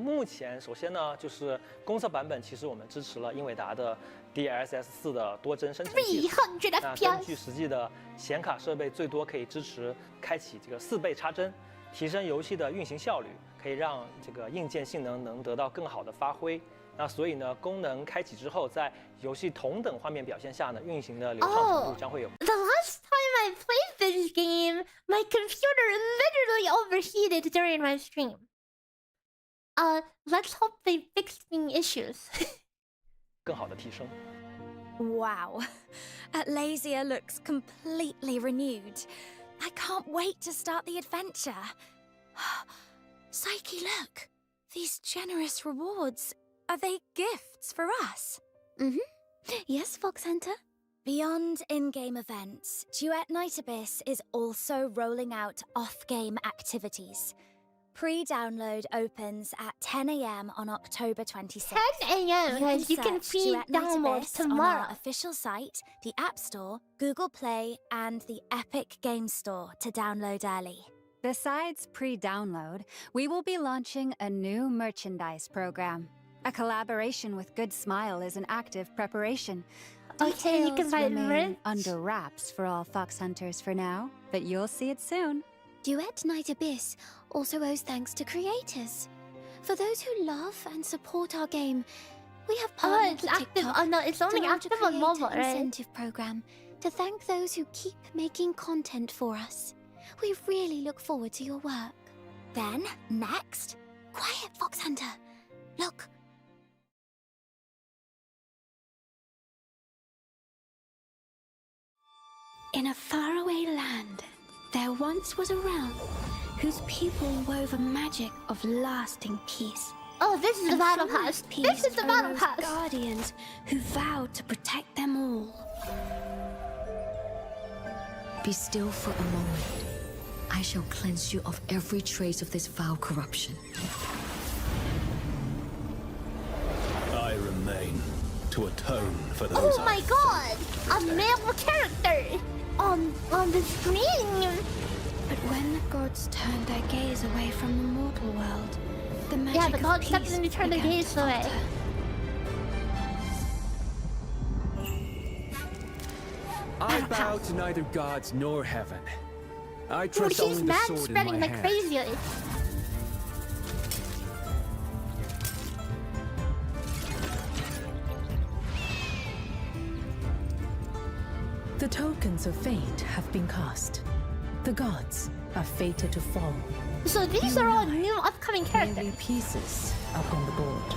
目前首先呢，就是公测版本，其实我们支持了英伟达的 DLSS 4的多帧生成技术。那根据实际的显卡设备，最多可以支持开启这个4倍插帧，提升游戏的运行效率，可以让这个硬件性能能得到更好的发挥。那所以呢，功能开启之后，在游戏同等画面表现下呢，运行的流畅程度将会有。The last time I played this game, my computer literally overheated during my stream. Let's hope they fix the issues. 更好的提升。 Wow, Atlasia looks completely renewed. I can't wait to start the adventure. Psyche, look. These generous rewards. Are they gifts for us? Yes, Fox Hunter. Beyond in-game events, Duet Night Abyss is also rolling out off-game activities. Pre-download opens at 10 AM on October 26th. 10 AM, because you can pre-download tomorrow. On our official site, the App Store, Google Play, and the Epic Game Store to download early. Besides pre-download, we will be launching a new merchandise program. A collaboration with Good Smile is in active preparation. Okay, you can buy merch under wraps for all Fox Hunters for now, but you'll see it soon. Duet Night Abyss also owes thanks to creators. For those who love and support our game, we have partnered with TikTok it's only active on mobile, right? Incentive program to thank those who keep making content for us. We really look forward to your work. Then, next... Quiet, Fox Hunter. Look. In a faraway land, there once was a realm whose people wove a magic of lasting peace. Oh, this is the battle pass. This is the battle pass. Guardians who vowed to protect them all. Be still for a moment. I shall cleanse you of every trace of this foul corruption. I remain to atone for those. Oh my god! A male character on the screen. But When the gods turned their gaze away from the mortal world, the magic Yeah, the of gods peace definitely turned their began gaze to away. falter. I bow to neither gods nor heaven. I Dude, trust he's only the mad sword in spreading my like hand. crazy. The tokens of fate have been cast. The gods are fated to fall. So these are all new upcoming characters. Merely pieces up on the board.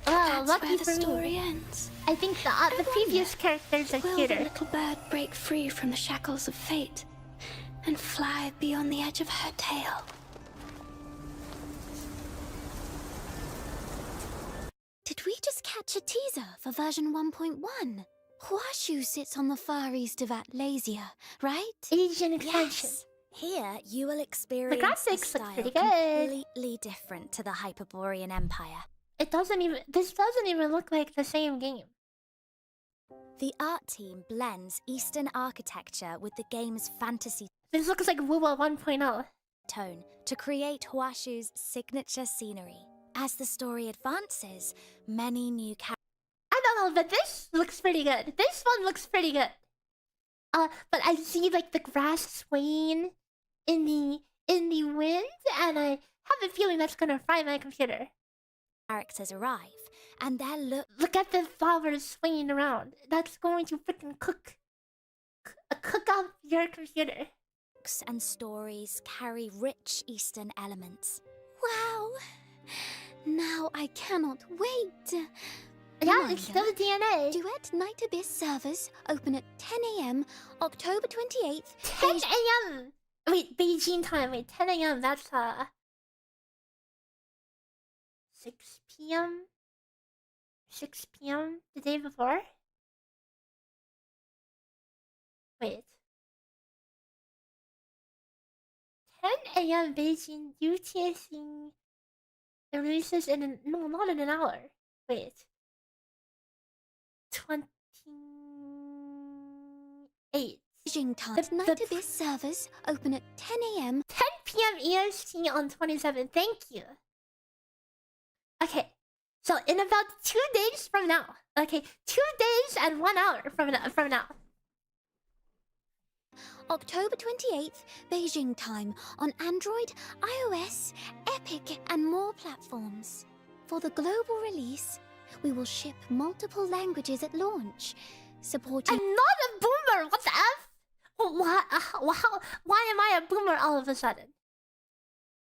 Well, That's lucky where the for story me. ends. I think the previous characters are Will cuter. the little bird break free from the shackles of fate and fly beyond the edge of her tail? Did we just catch a teaser for version 1.1? Huashu sits on the far east of Atlasia, right? Asian expansion. Yes. Here, you will experience graphics a look style pretty good. completely different to the Hyperborean Empire. It doesn't even. This doesn't even look like the same game. The art team blends Eastern architecture with the game's fantasy. This looks like WoWa 1.0 tone to create Huashu's signature scenery. As the story advances, many new characters. I don't know, but this looks pretty good. This one looks pretty good. But I see like the grass swaying in the wind, and I have a feeling that's gonna fry my computer. Characters arrive, and their look at the flowers swaying around. That's going to freaking cook up your computer. looks and stories carry rich Eastern elements. Wow! Now I cannot wait. Yeah, it's still DNA. Duet Night Abyss servers open at 10 a.m. October 28th. 10 a.m. Wait, Beijing time. Wait, 10 a.m. That's 6 p.m. 6 p.m. the day before. Wait. 10 a.m. Beijing UTC. It releases in no, not in an hour. Wait. 28. Beijing time. Night Abyss servers open at 10 a.m. 10 p.m. EST on 27. Thank you. Okay, so in about 2 days from now. Okay, 2 days and 1 hour from now. October 28th, Beijing time on Android, iOS, Epic, and more platforms. For the global release, we will ship multiple languages at launch, supporting. I'm not a boomer. What the f? Why am I a boomer all of a sudden?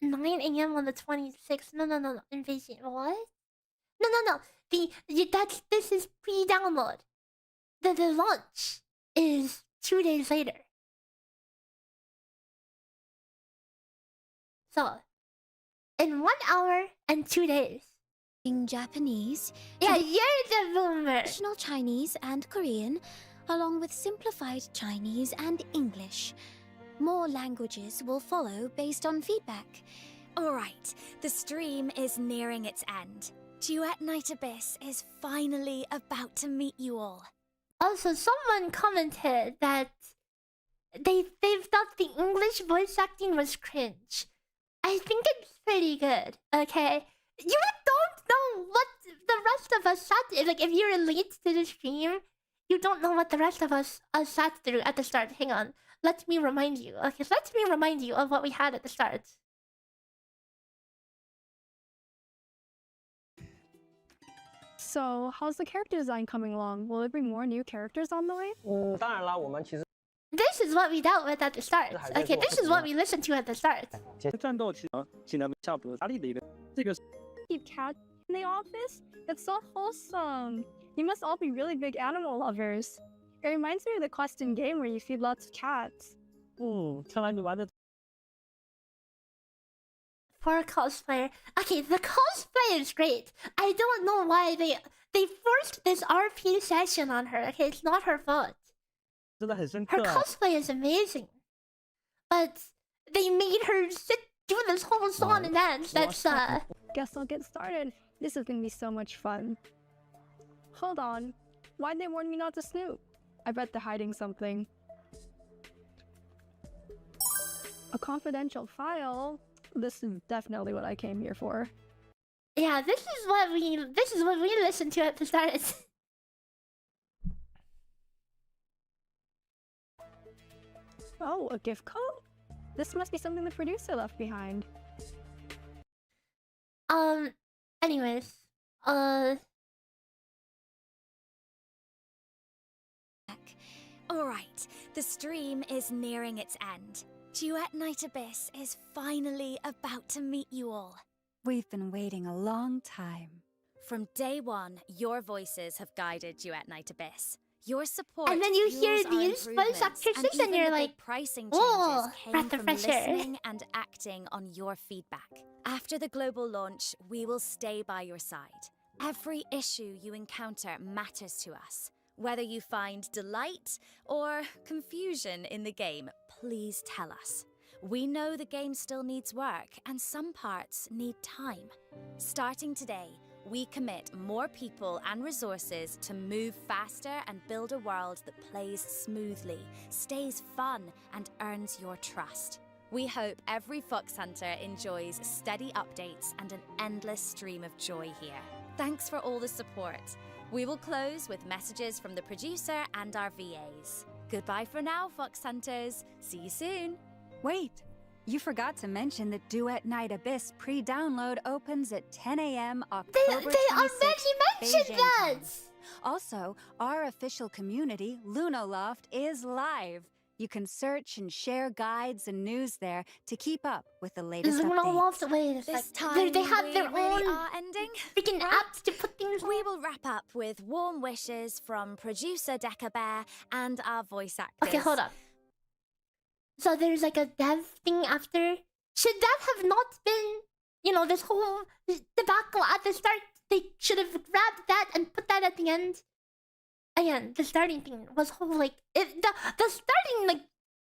9 a.m. on the 26th. No. In Beijing. What? No. This is pre-download. The launch is 2 days later. So, in 1 hour and 2 days. In Japanese. Yeah, you're the boomer. Traditional Chinese and Korean, along with simplified Chinese and English. More languages will follow based on feedback. Alright, the stream is nearing its end. Duet Night Abyss is finally about to meet you all. Also, someone commented that they thought the English voice acting was cringe. I think it's pretty good, okay? You don't know what the rest of us sat through. Like, if you're late to the stream, you don't know what the rest of us sat through at the start. Hang on. Let me remind you. Okay, let me remind you of what we had at the start. So, how's the character design coming along? Will it bring more new characters on the way? 当然啦，我们其实 This is what we dealt with at the start. Okay, this is what we listened to at the start. 战斗技能下不压力的一个，这个 Keep cat in the office? That's so wholesome. You must all be really big animal lovers. It reminds me of the quest in game where you feed lots of cats. 看来你玩的 For a cosplayer. Okay, the cosplay is great. I don't know why they forced this RP session on her. Okay, it's not her fault. 真的很深 Her 刻啊。 cosplay is amazing. But they made her do this whole song and dance. That's Guess I'll get started. This is gonna be so much fun. Hold on. Why'd they warn me not to snoop? I bet they're hiding something. A confidential file? This is definitely what I came here for. Yeah, this is what we listened to at the start. Oh, a gift code? This must be something the producer left behind. Anyways, Alright, the stream is nearing its end. Duet Night Abyss is finally about to meet you all. We've been waiting a long time. From day one, your voices have guided Duet Night Abyss. Your support. and then you hear fuels our these voice improvements, actresses and even you're the like, big pricing "Whoa, changes came breath of from fresh air." listening and acting on your feedback. After the global launch, we will stay by your side. Every issue you encounter matters to us. Whether you find delight or confusion in the game, please tell us. We know the game still needs work and some parts need time. Starting today, we commit more people and resources to move faster and build a world that plays smoothly, stays fun, and earns your trust. We hope every Fox Hunter enjoys steady updates and an endless stream of joy here. Thanks for all the support. We will close with messages from the producer and our VAs. Goodbye for now, Fox Hunters. See you soon. Wait, you forgot to mention that Duet Night Abyss pre-download opens at 10 a.m. October 26th. They already mentioned that! Also, our official community, Lunaloft, is live. You can search and share guides and news there to keep up with the latest updates. Wait a This sec. time They have their really own are ending. freaking apps to put things on. We will wrap up with warm wishes from producer Deca Bear and our voice actors. Okay, hold up. So there's like a dev thing after. Should that have not been, this whole debacle at the start? They should have grabbed that and put that at the end. Again, the starting thing was whole the starting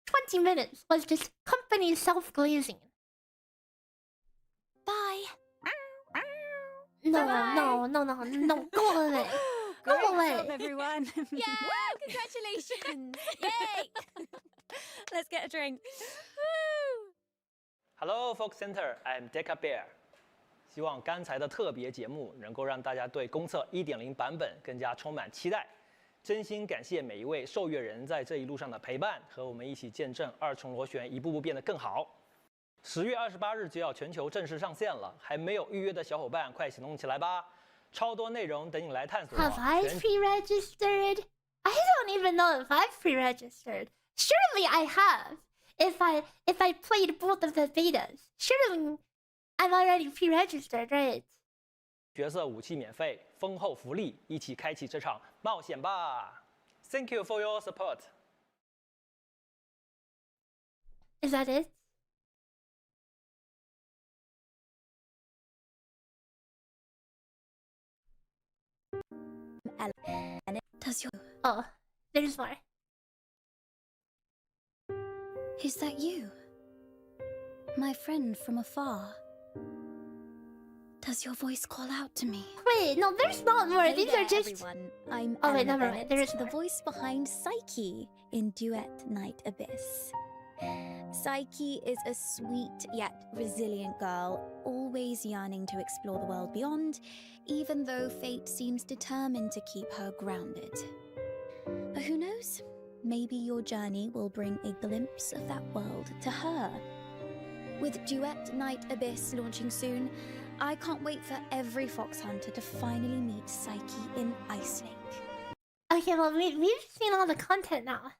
20 minutes was just company self-glazing. Bye. No, Bye-bye. no, go away. Go Great away. job, everyone. Yeah, congratulations. Yay. Let's get a drink. Woo. Hello, Fox Center, I'm Deca Bear。希望刚才的特别节目能够让大家对公测 1.0 版本更加充满期待。真心感谢每一位受阅人在这一路上的陪伴，和我们一起见证二重螺旋一步步变得更好。10月28日就要全球正式上线了，还没有预约的小伙伴快行动起来吧！超多内容等你来探索。 Have I pre-registered? I don't even know if I've pre-registered. Surely I have. If I played both of the betas, surely I'm already pre-registered, right? 角色武器免费，丰厚福利，一起开启这场冒险吧 ！Thank you for your support. Is that it? Does your... Oh, there's more. Is that you? My friend from afar? Does your voice call out to me? Wait, no, there's not more. Hey These there, are just. everyone. I'm Oh, wait, Eleanor never mind. Bennett, There is the more. voice behind Psyche in Duet Night Abyss. Psyche is a sweet yet resilient girl, always yearning to explore the world beyond, even though fate seems determined to keep her grounded. But who knows? Maybe your journey will bring a glimpse of that world to her. With Duet Night Abyss launching soon, I can't wait for every fox hunter to finally meet Psyche in Ice Lake. Okay, well, we've seen all the content now.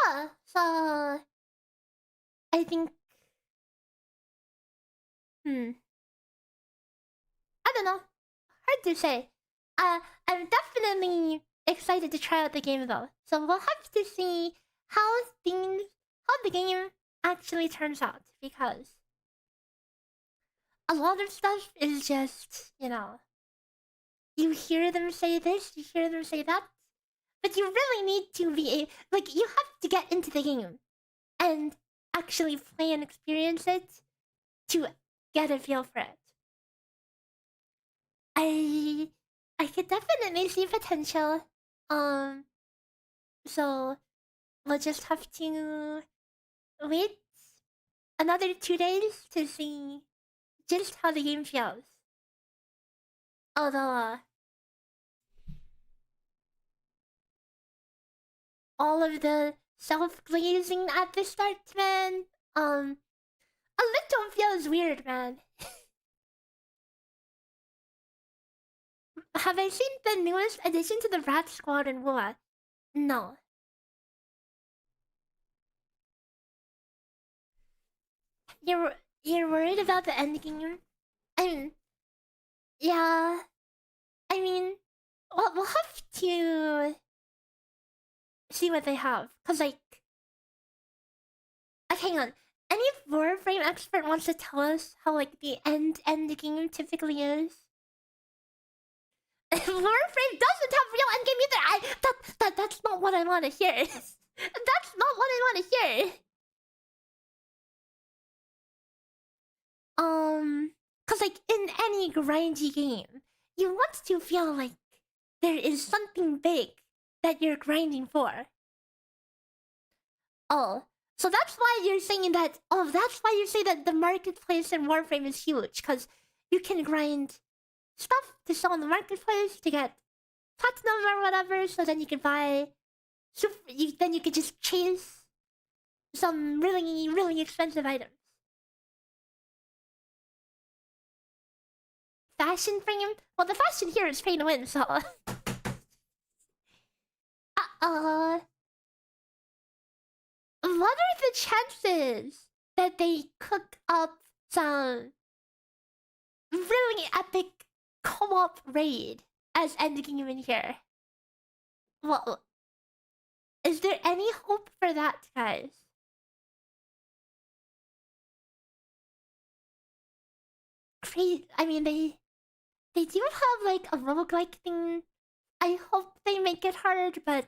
Yeah, so I think I don't know. Hard to say. I'm definitely excited to try out the game though. So we'll have to see how the game actually turns out, because a lot of stuff is just, you hear them say this, you hear them say that, but you really need to be you have to get into the game and actually play and experience it to get a feel for it. I could definitely see potential. So we'll just have to wait another 2 days to see just how the game feels. Although, all of the self-glazing at the start, man, a little feels weird, man. Have I seen the newest addition to the Rat Squad in WoA? No. You're worried about the endgame? Yeah. I mean, we'll have to see what they have. Cause like, hang on. Any Warframe expert wants to tell us how like the end game typically is? Warframe doesn't have real endgame either. That's not what I want to hear. That's not what I want to hear. Cause like in any grindy game, you want to feel like there is something big that you're grinding for. Oh, so that's why you're saying that. Oh, that's why you say that the marketplace in Warframe is huge, cause you can grind stuff to sell in the marketplace to get platinum or whatever. So then you can buy. Then you can just chase some really expensive items. Fashion frame? Well, the fashion here is pay to win, so. What are the chances that they cook up some really epic co-op raid as endgame in here? Well, is there any hope for that, guys? Crazy. I mean, they do have like a roguelike thing. I hope they make it hard, but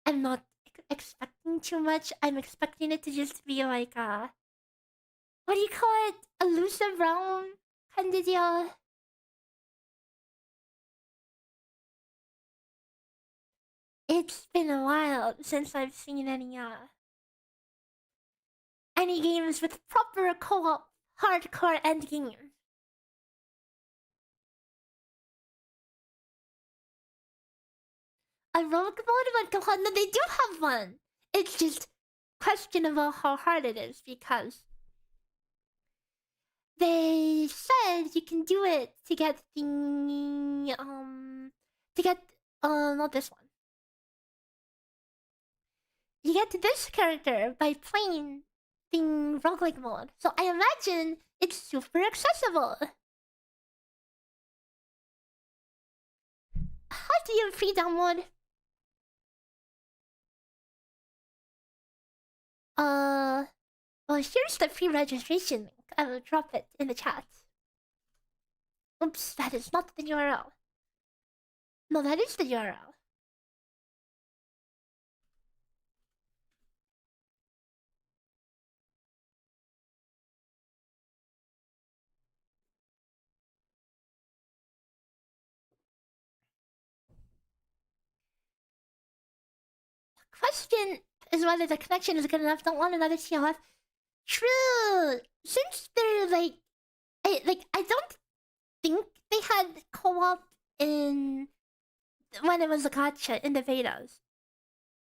I'm not expecting too much. I'm expecting it to just be like what do you call it? Elusive realm kind of deal. It's been a while since I've seen any games with proper co-op hardcore endgame. A rogue mode? No, they do have one. It's just questionable how hard it is because they said you can do it to get the not this one. You get this character by playing the roguelike mode. So I imagine it's super accessible. How do you free download? Well, here's the free registration link. I will drop it in the chat. Oops, that is not the URL. No, that is the URL. Question is whether the connection is good enough. Don't want another TLF. True. Since they're like, I don't think they had co-op in when it was a gacha in the betas.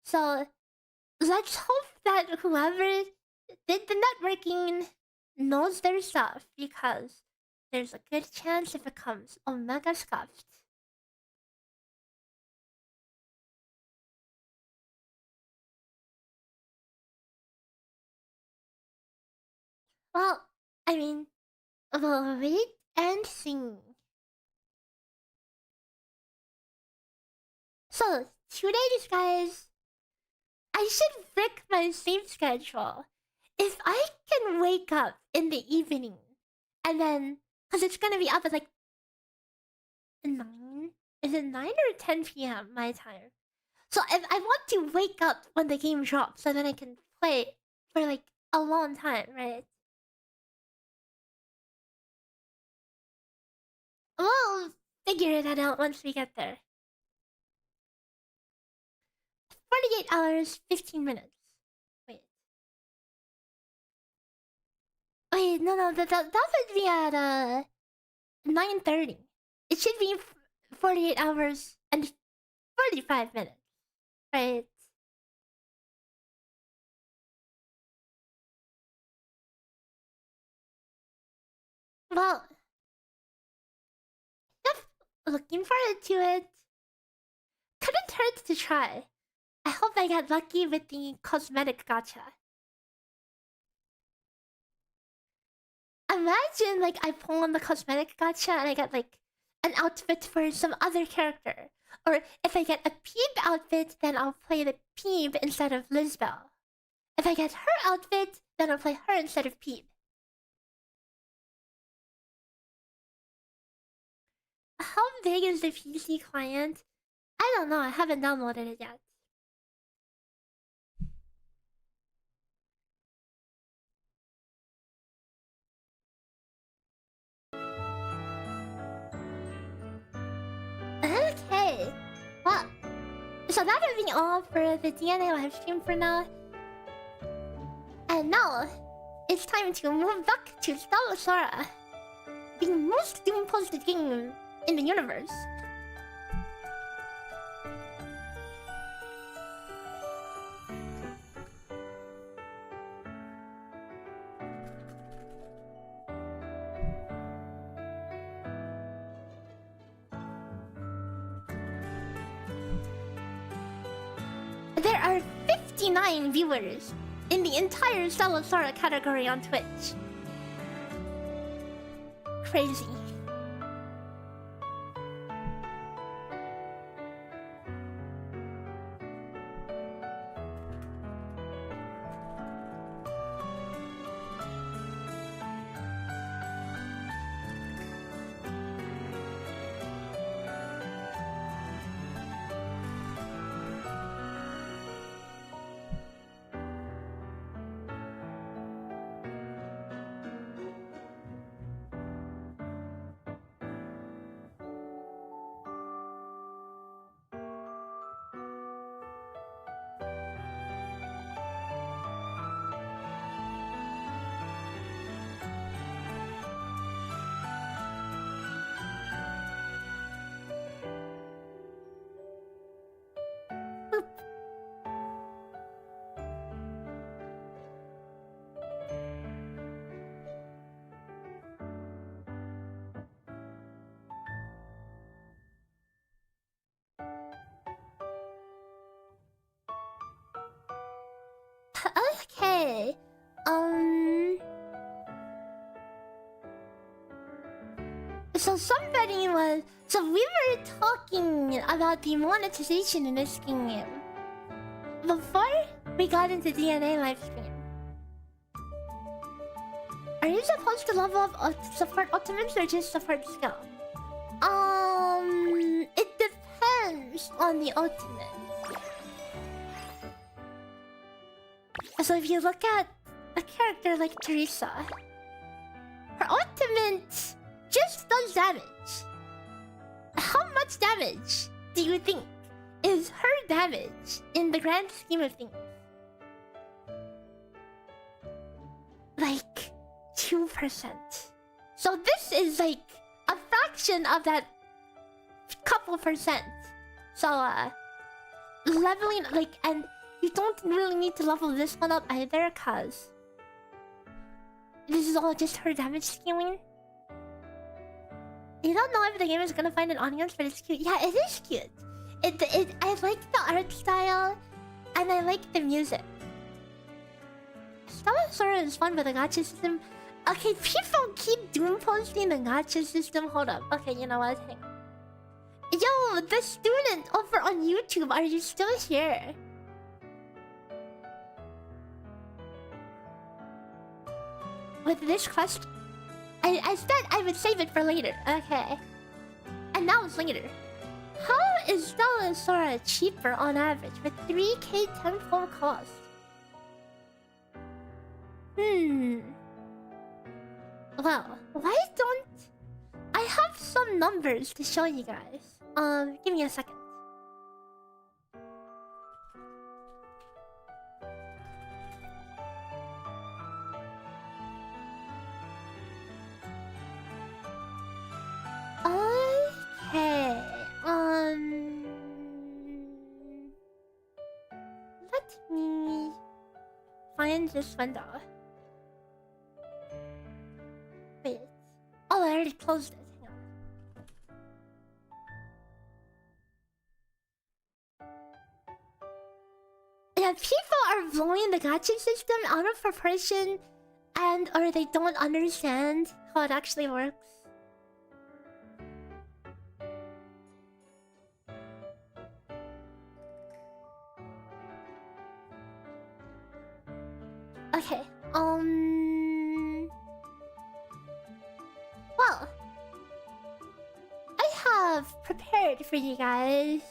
So let's hope that whoever did the networking knows their stuff, because there's a good chance it becomes omega scuffed. Well, I mean, we'll wait and see. So, 2 days, guys. I should break my sleep schedule. If I can wake up in the evening, and then, because it's gonna be up at like 9? Is it 9 or 10 p.m. my time? So if I want to wake up when the game drops, so then I can play for like a long time, right? Well, figure that out once we get there. 48 hours, 15 minutes. Wait, no, that would be at 9:30. It should be 48 hours and 45 minutes, right? Well, yep, looking forward to it. Couldn't hurt to try. I hope I get lucky with the cosmetic gacha. Imagine, like, I pull on the cosmetic gacha and I get, like, an outfit for some other character. Or if I get a Peeb outfit, then I'll play the Peeb instead of Lisbel. If I get her outfit, then I'll play her instead of Peeb. How big is the PC client? I don't know, I haven't downloaded it yet. Okay, well, so that'll be all for the DNA livestream for now. And now, it's time to move back to Stella Sora, the most doom-posted game in the universe. There are 59 viewers in the entire Stella Sora category on Twitch. Crazy. Okay. So we were talking about the monetization in this game before we got into DNA livestream. Are you supposed to level up support ultimates or just support skill? It depends on the ultimate. So if you look at a character like Teresa, her ultimate just does damage. How much damage do you think is her damage in the grand scheme of things? Like 2%. So this is like a fraction of that couple percent. So leveling, like, and you don't really need to level this one up either, cause this is all just her damage scaling. You don't know if the game is gonna find an audience, but it's cute. Yeah, it is cute. I like the art style, and I like the music. Stella Sora is fun with the gacha system. Okay, people keep doom posting the gacha system. Hold up. Okay, you know what? Hang on. Yo, the student over on YouTube, are you still here? With this question, I said I would save it for later. Okay. And now it's later. How is Stella Sora cheaper on average with 3k tenfold cost? Well, why don't I have some some numbers to show you guys. Give me a second. Okay. Let me find this window. Wait. Oh, I already closed it. Hang on. Yeah, people are blowing the gacha system out of proportion, or they don't understand how it actually works. Okay, well, I have prepared for you guys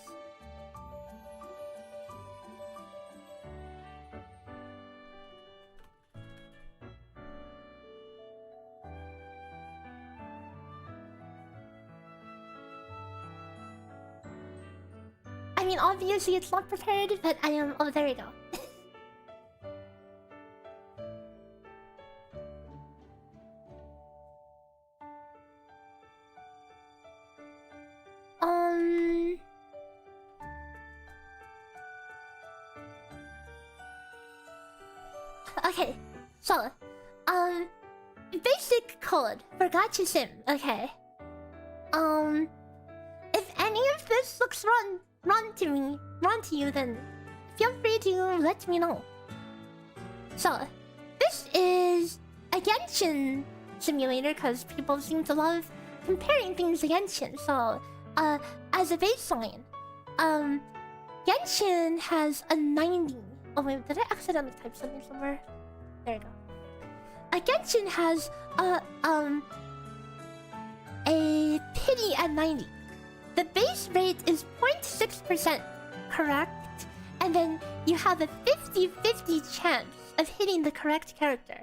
I mean, obviously it's not prepared, but I am. Oh, there we go. Okay, so, basic code for gacha sim. Okay, if any of this looks wrong to you, then feel free to let me know. So, this is a Genshin simulator because people seem to love comparing things to Genshin. So, as a baseline, Genshin has a 90. Oh wait, did I accidentally type something somewhere? There you go. Genshin has a pity at 90. The base rate is 0.6%, correct? And then you have a 50-50 chance of hitting the correct character.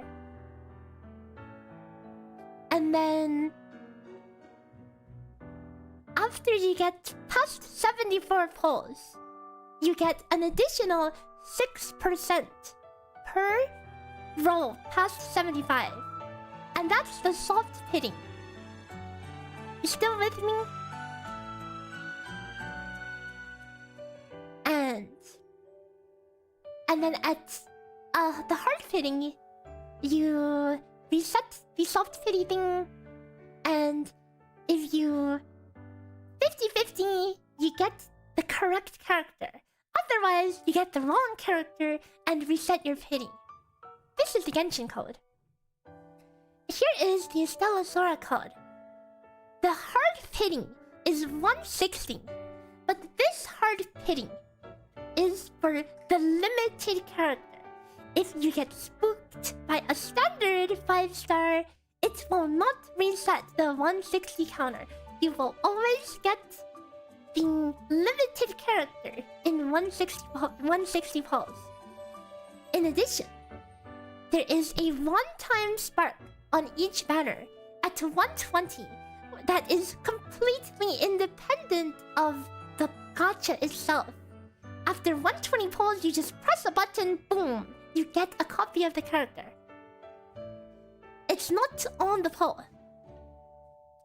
And then after you get past 74 pulls, you get an additional 6% per roll past 75. And that's the soft pitting. You still with me? And then at the hard pitting, you reset the soft pitty thing, and if you 50-50, you get the correct character. Otherwise, you get the wrong character and reset your pity. This is the Genshin code. Here is the Stella Sora code. The hard pitting is 160, but this hard pitting is for the limited character. If you get spooked by a standard 5-star, it will not reset the 160 counter. You will always get the limited character in 160 pulls. In addition, there is a one-time spark on each banner at 120 that is completely independent of the gacha itself. After 120 pulls, you just press a button, boom, you get a copy of the character. It's not on the pull.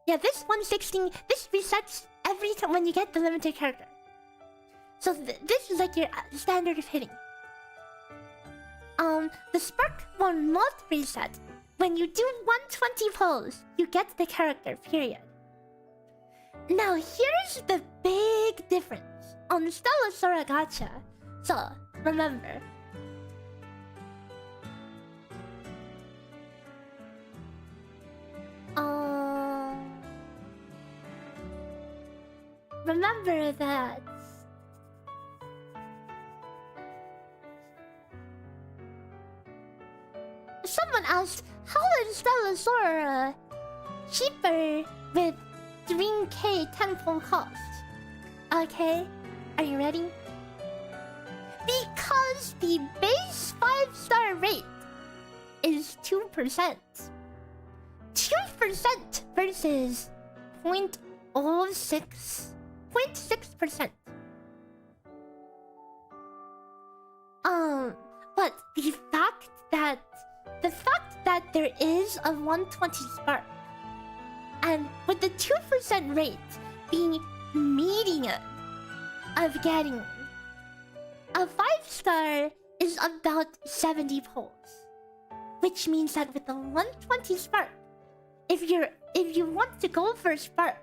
Yeah, this 160, this resets every time when you get the limited character. So this is like your standard of hitting. The spark will not reset. When you do 120 pulls, you get the character, period. Now here's the big difference on Stella Sora Gacha. So, remember. Remember that someone asked, how is Stella Sora cheaper with 3K tenfold cost? Okay, are you ready? Because the base 5-star rate is 2%. 2% versus 0.6%. But the fact that there is a 120 spark, and with the 2% rate being median of getting a 5-star is about 70 pulls, which means that with the 120 spark, if you want to go for spark,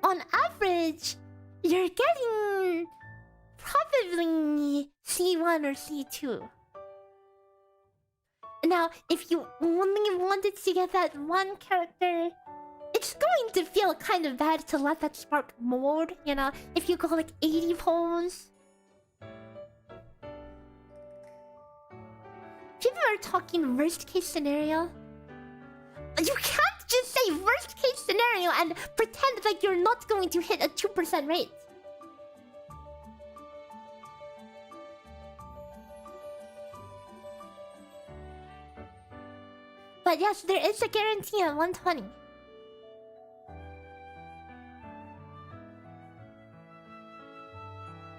on average, you're getting probably C1 or C2. Now, if you only wanted to get that one character, it's going to feel kind of bad to let that spark mold, you know, if you go like 80 pulls. People are talking worst case scenario. You can't just say worst case scenario and pretend like you're not going to hit a 2% rate. But yes, there is a guarantee of 120.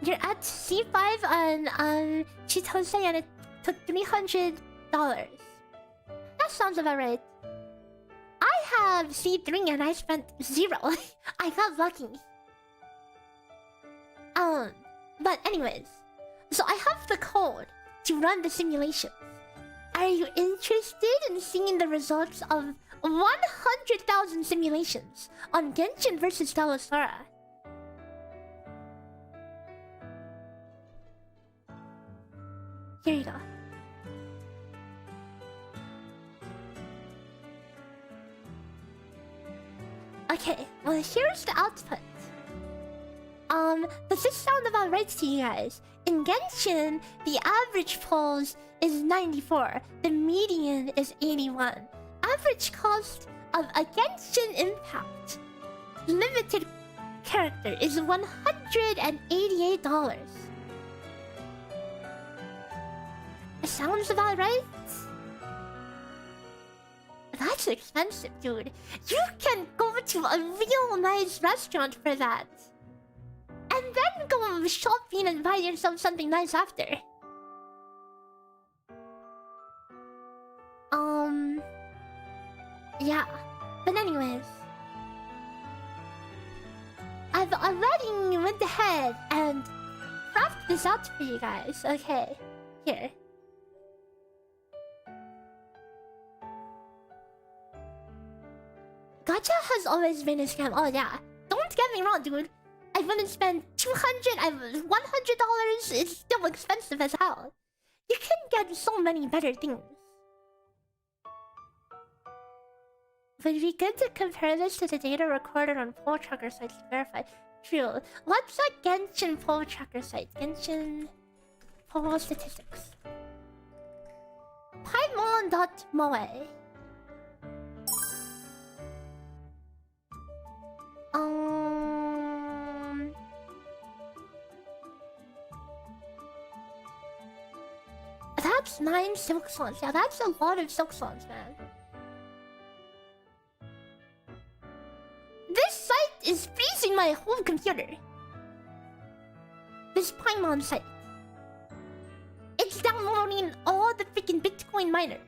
You're at C5 on Chitose and it took $300. That sounds about right. I have C3 and I spent 0. I got lucky. But anyways, so I have the code to run the simulation. Are you interested in seeing the results of 100,000 simulations on Genshin versus Stella Sora? Here you go. Okay, well here's the output. Does this sound about right to you guys? In Genshin, the average pulls is 94. The median is 81. Average cost of a Genshin Impact limited character is $188. Sounds about right? That's expensive, dude. You can go to a real nice restaurant for that. And then go shopping and buy yourself something nice after. Yeah. But anyways, I've already went ahead and crafted this out for you guys. Okay, here. Gacha has always been a scam. Oh yeah, don't get me wrong, dude. I wouldn't spend $100. It's still expensive as hell. You can get so many better things. Would it be good to compare this to the data recorded on poll tracker sites to verify? True. What's a Genshin poll tracker site? Genshin poll statistics. Paimon.moe. That's 9 silk swans. Yeah, that's a lot of silk swans, man. This site is freezing my whole computer. This Paimon site. It's downloading all the freaking Bitcoin miners.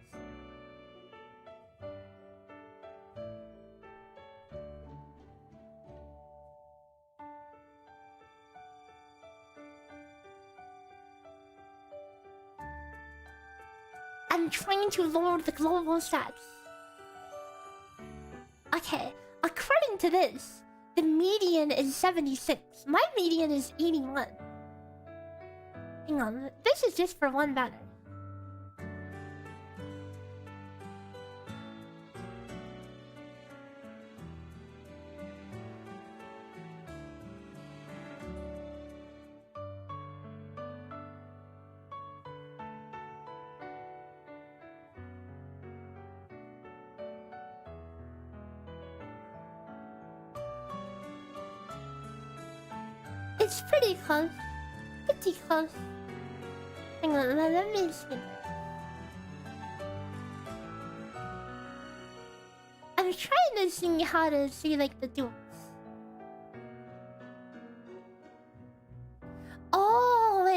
I'm trying to lower the global stats. Okay, according to this, the median is 76. My median is 81. Hang on, this is just for one banner. It's pretty close. Pretty close. Hang on, let me see. I'm trying to see how to see like the dupes.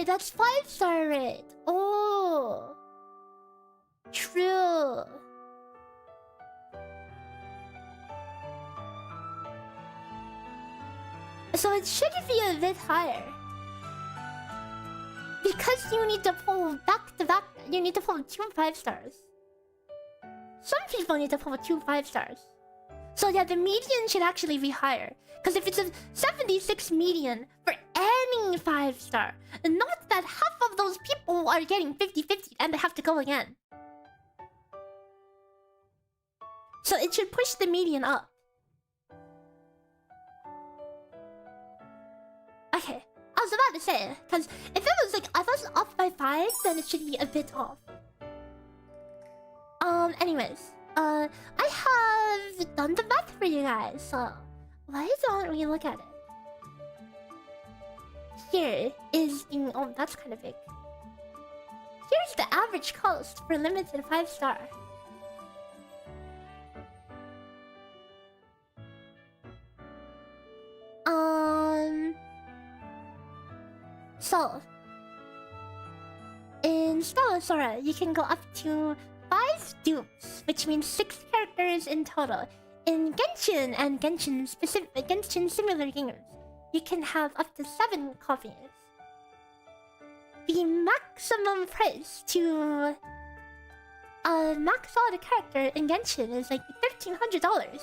right. That's 5-star rate. Oh. True. So it should be a bit higher. Because you need to pull back to back. You need to pull 2 5-stars. Some people need to pull 2 5-stars. So yeah, the median should actually be higher. Because if it's a 76 median for any 5-star, not that half of those people are getting 50-50 and they have to go again. So it should push the median up. Okay, I was about to say, because if it was like, if I was off by 5, then it should be a bit off. Anyways, I have done the math for you guys, so why don't we look at it? Here is the... Oh, that's kind of big. Here's the average cost for limited 5-star. So, in Stella Sora, you can go up to 5 dupes, which means 6 characters in total. In Genshin and Genshin similar games, you can have up to 7 copies. The maximum price to max out a character in Genshin is like $1,300.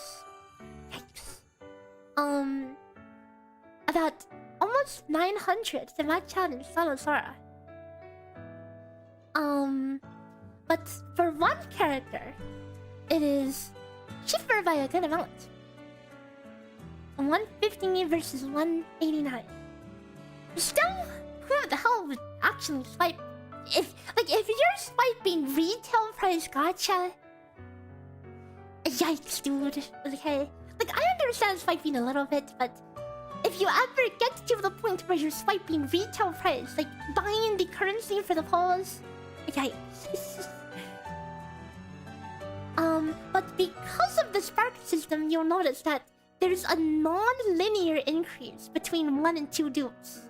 Yikes. About almost 900 to max out in Stella Sora. But for one character, it is cheaper by a good amount. 150 versus 189. Still, who the hell would actually swipe? If you're swiping retail price gacha, yikes, dude. Okay, like I understand swiping a little bit, but if you ever get to the point where you're swiping retail price, like buying the currency for the pause, yikes. But because of the spark system, you'll notice that there's a non-linear increase between 1 and 2 dupes.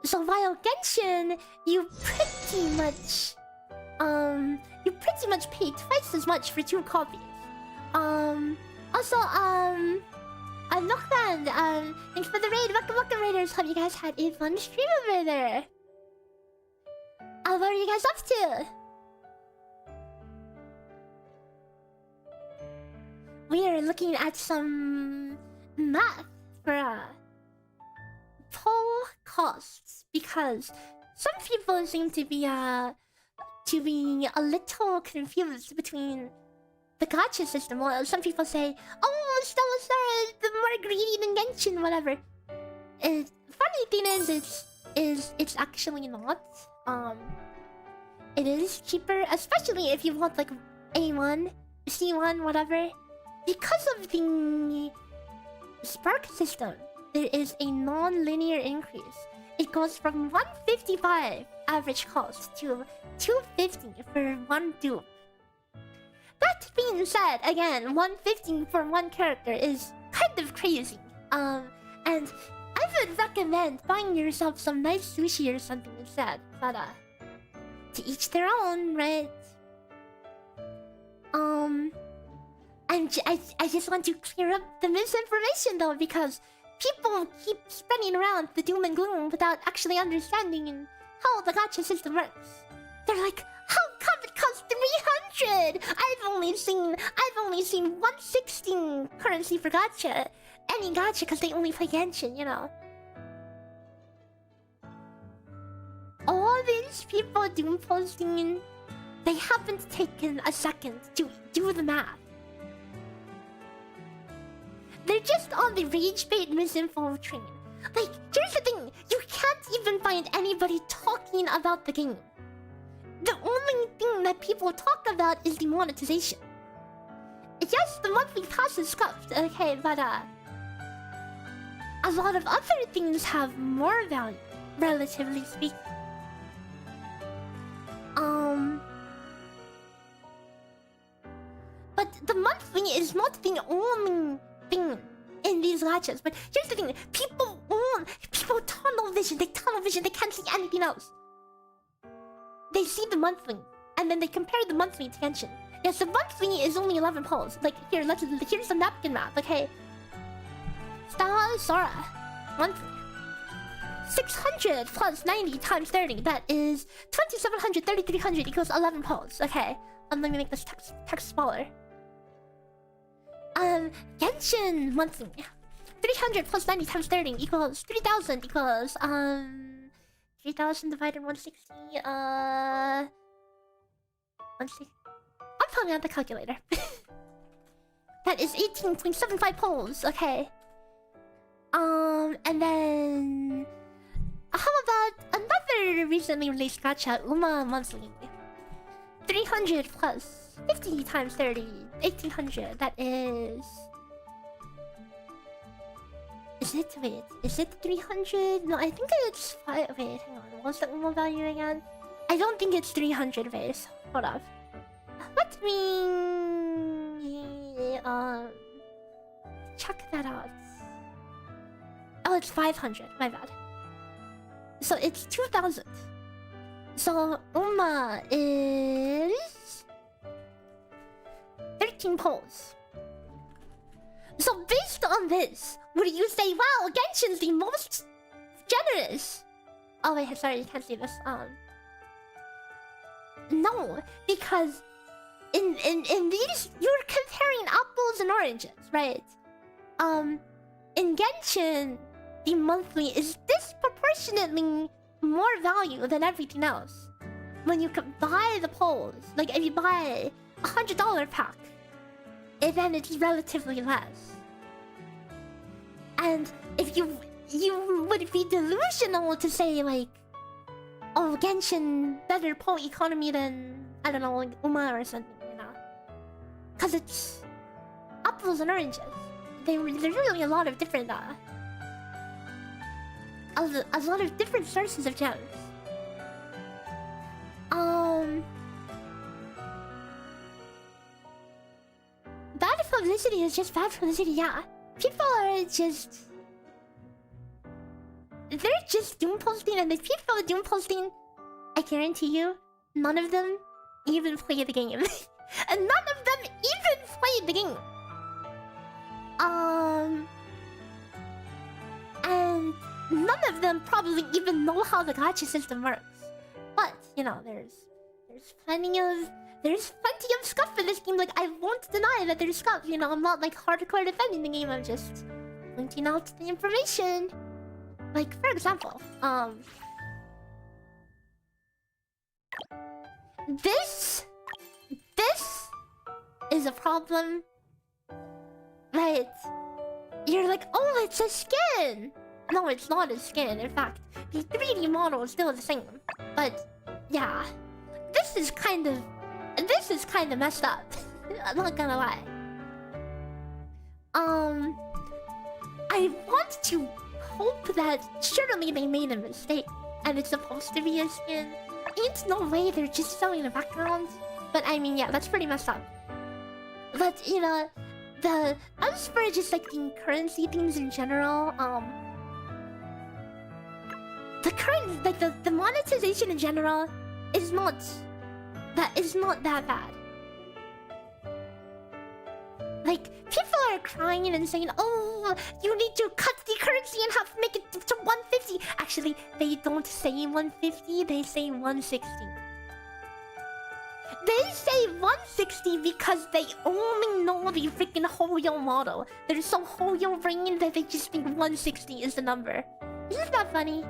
So while Genshin, you pretty much pay twice as much for 2 copies. Also, Nokman, thanks for the raid. Welcome, Raiders. Hope you guys had a fun stream over there. What are you guys up to? We are looking at some math for poll costs, because some people seem to be a little confused between the gacha system. Well, some people say, "Oh, Stella Sora is the more greedy than Genshin," whatever. Funny thing is it's actually not. It is cheaper, especially if you want like A1, C1, whatever. Because of the spark system, there is a non-linear increase. It goes from 155 average cost to 250 for 1 dupe. That being said, again, 150 for 1 character is kind of crazy. And I would recommend buying yourself some nice sushi or something instead. But to each their own, right? And I just want to clear up the misinformation though, because people keep spreading around the doom and gloom without actually understanding how the gacha system works. They're like, how come it costs 300? I've only seen 116 currency for gacha. Any gacha, because they only play Genshin, you know. All these people doom posting, they haven't taken a second to do the math. They're just on the rage bait misinfo train. Like, here's the thing, you can't even find anybody talking about the game. The only thing that people talk about is the monetization. Yes, the monthly pass is scuffed, okay, but a lot of other things have more value, relatively speaking. But the monthly is not the only thing in these gachas. But here's the thing: people tunnel vision. They tunnel vision. They can't see anything else. They see the monthly, and then they compare the monthly to Genshin. Yes, the monthly is only 11 polls. Like here's the napkin map. Okay, Stella Sora, monthly. 600 plus 90 times 30. That is 2700. 3300 equals 11 polls. Okay, let me make this text smaller. Genshin monthly. 300 plus 90 times 30 equals 3000 equals 3000 divided 160. 160. I'm pulling out the calculator. That is 18.75 polls. Okay. And then how about another recently released gacha, Uma monthly? 300 plus 50 times 30, 1800. That is. Is it 300? No, I think it's 5. Wait, hang on. What's the Uma value again? I don't think it's 300 base. Hold up. Let me check that out. Oh, it's 500. My bad. So it's 2000. So Uma is 13 polls. So based on this, would you say, wow, Genshin's the most generous? Oh wait, sorry, you can't see this. No, because in these you're comparing apples and oranges, right? In Genshin, the monthly is disproportionately more value than everything else. When you can buy the polls, like if you buy $100 pack, then it's relatively less. And if you would be delusional to say like, oh, Genshin better poll economy than, I don't know, like Uma or something, you know? Because it's apples and oranges. There's really a lot of different a lot of different sources of gems. Bad publicity is just bad publicity, yeah. People are just... They're just doom posting, and the people doom posting, I guarantee you, none of them even play the game. And none of them even play the game. And none of them probably even know how the gacha system works. But, you know, there's plenty of scuff in this game. Like, I won't deny that there's scuff. You know, I'm not like hardcore defending the game. I'm just pointing out the information. Like, for example, this is a problem. Right? You're like, oh, it's a skin. No, it's not a skin. In fact, the 3D model is still the same. But yeah, this is kind of messed up. I'm not gonna lie. I want to hope that surely they made a mistake and it's supposed to be a skin. Ain't no way they're just selling the background. But I mean, yeah, that's pretty messed up. But you know, as for just like the currency things in general, the current, like the monetization in general is not that bad. Like, people are crying and saying, oh, you need to cut the currency and have to make it to 150. Actually, they don't say 150, they say 160. They say 160 because they only know the freaking Hoyo model. They're so Hoyo brain that they just think 160 is the number. Isn't that funny?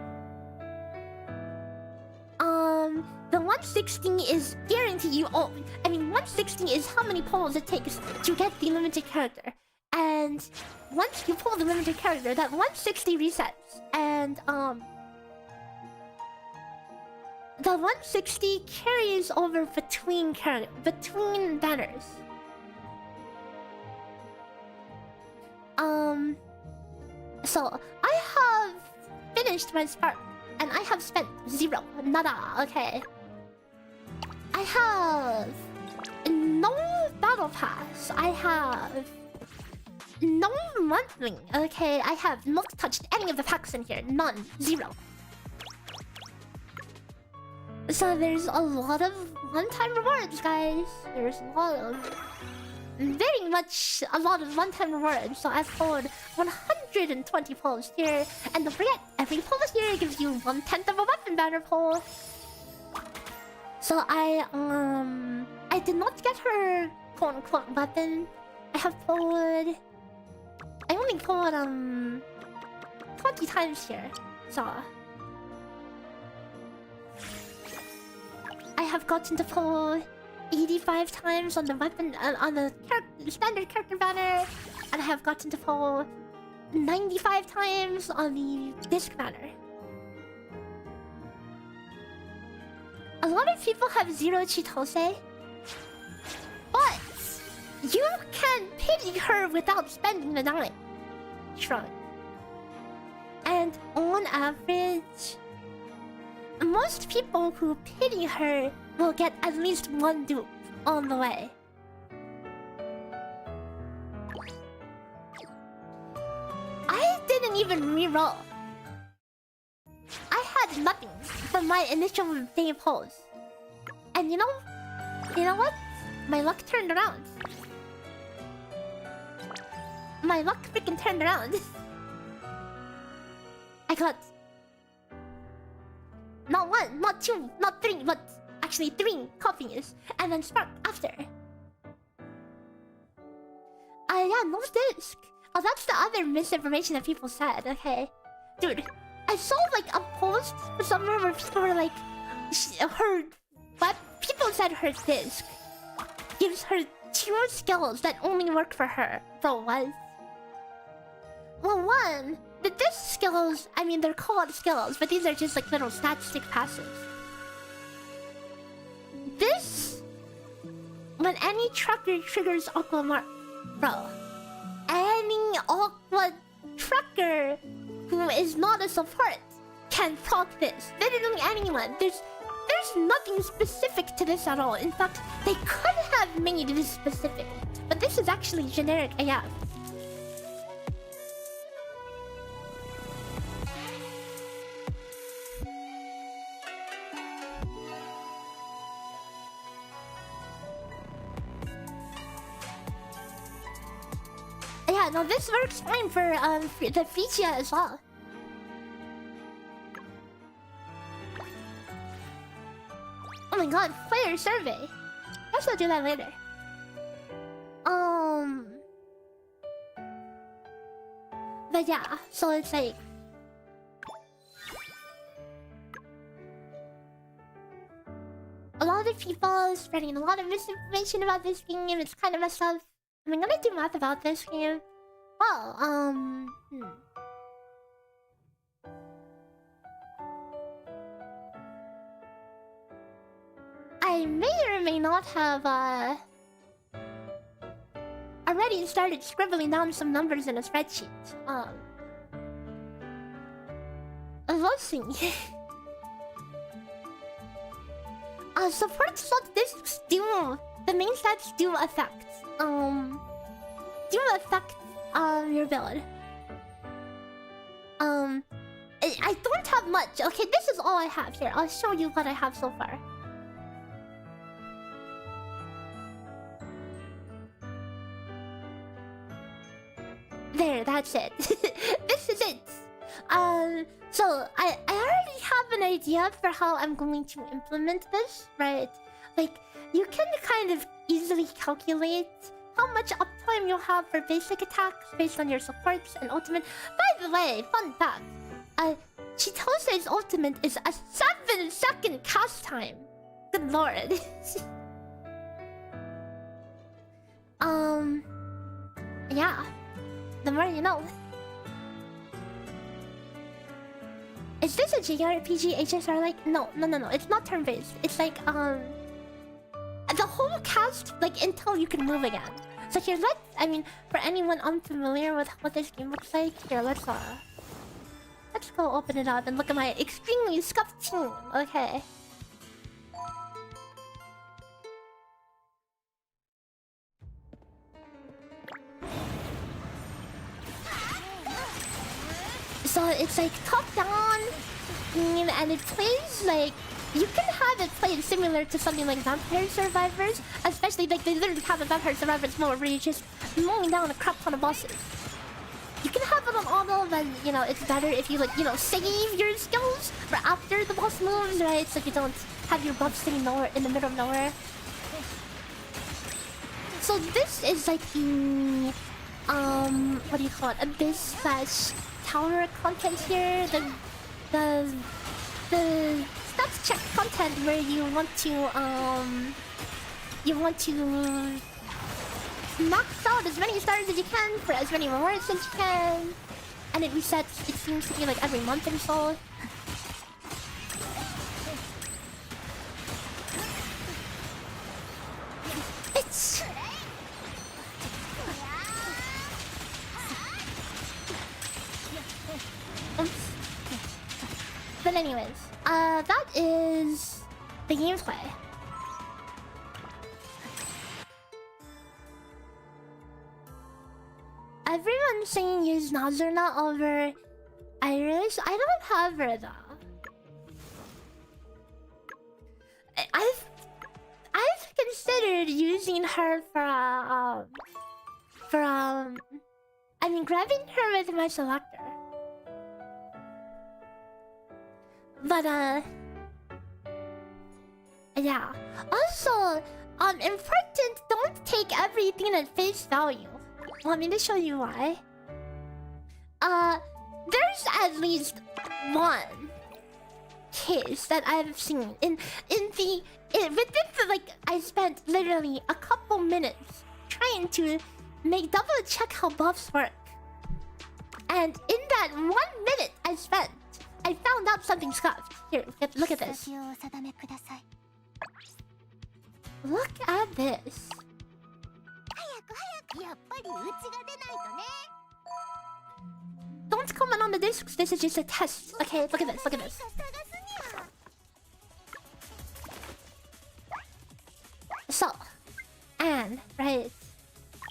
The 160 is guarantee you. Oh, I mean, 160 is how many polls it takes to get the limited character. And once you pull the limited character, that 160 resets. And the 160 carries over between banners. So I have finished my spark, and I have spent 0, nada. Okay. I have no battle pass. I have no monthly. Okay, I have not touched any of the packs in here. None. 0. So there's a lot of one-time rewards, guys. There's a lot of... very much a lot of one-time rewards. So I've pulled 120 pulls here. And don't forget, every pull here gives you 1/10 of a weapon banner pull. So I did not get her quote-unquote weapon. I have pulled... I only pulled 20 times here. So I have gotten to pull 85 times on the weapon on the standard character banner, and I have gotten to pull 95 times on the disc banner. A lot of people have 0 Chitose, but you can pity her without spending the dime. Shrug. And on average, most people who pity her will get at least 1 dupe on the way. I didn't even re-roll. I had nothing from my initial day pulls. And you know what? My luck turned around. My luck freaking turned around. I got not 1, not 2, not 3, but actually 3 copies, and then Spark after. Yeah, no disc. Oh, that's the other misinformation that people said. Okay, dude, I saw like a post somewhere where people were like, people said her disc gives her 2 skills that only work for her. Bro, what? Well, 1, the disc skills, I mean, they're called skills, but these are just like little statistic passives. This, when any trucker triggers Aqua Mark, bro, any Aqua trucker who is not a support can proc this. Literally anyone. There's nothing specific to this at all. In fact, they could have made this specific, but this is actually generic AF. Yeah, no, this works fine for the Fichia as well. Oh my god, player survey. I shall do that later. But yeah, so it's like a lot of people spreading a lot of misinformation about this game. It's kind of messed up. I'm gonna do math about this game. Well, I may or may not have already started scribbling down some numbers in a spreadsheet. Let's see. Support slot discs do, the main stats do affect your build. I don't have much. Okay, this is all I have here. I'll show you what I have so far. There, that's it. This is it. So I already have an idea for how I'm going to implement this, right? Like, you can kind of easily calculate how much uptime you'll have for basic attacks based on your supports and ultimate. By the way, fun fact, Chitose's ultimate is a 7-second cast time. Good lord. Yeah. The more you know. Is this a JRPG HSR like? No. It's not turn-based. It's like, the whole cast, like, until you can move again. So here, for anyone unfamiliar with what this game looks like, here, let's go open it up and look at my extremely scuffed team. Okay. it's like top down, and it plays like you can have it played similar to something like Vampire Survivors, especially like they literally have a Vampire Survivors mode where you're just mowing down a crap ton of bosses. You can have it on auto, but you know it's better if you like save your skills for after the boss moves, right? So you don't have your buff sitting nowhere in the middle of nowhere. So this is like the what do you call it? Abyss / tower content here. The stats check content where you want to max out as many stars as you can for as many rewards as you can, and it resets. It seems to be like every month or so. It's but anyways, that is the gameplay. Everyone's saying use Nazuna over Iris. I don't have her though. I've considered using her for I mean grabbing her with my selector. But yeah. Also, important, don't take everything at face value. Want me to show you why? There's at least one case that I've seen within the like I spent literally a couple minutes trying to double check how buffs work. And in that 1 minute I spent, I found out something scuffed. Here, look at this. Look at this. Don't comment on the discs, this is just a test. Okay, look at this, look at this. So, Anne, right?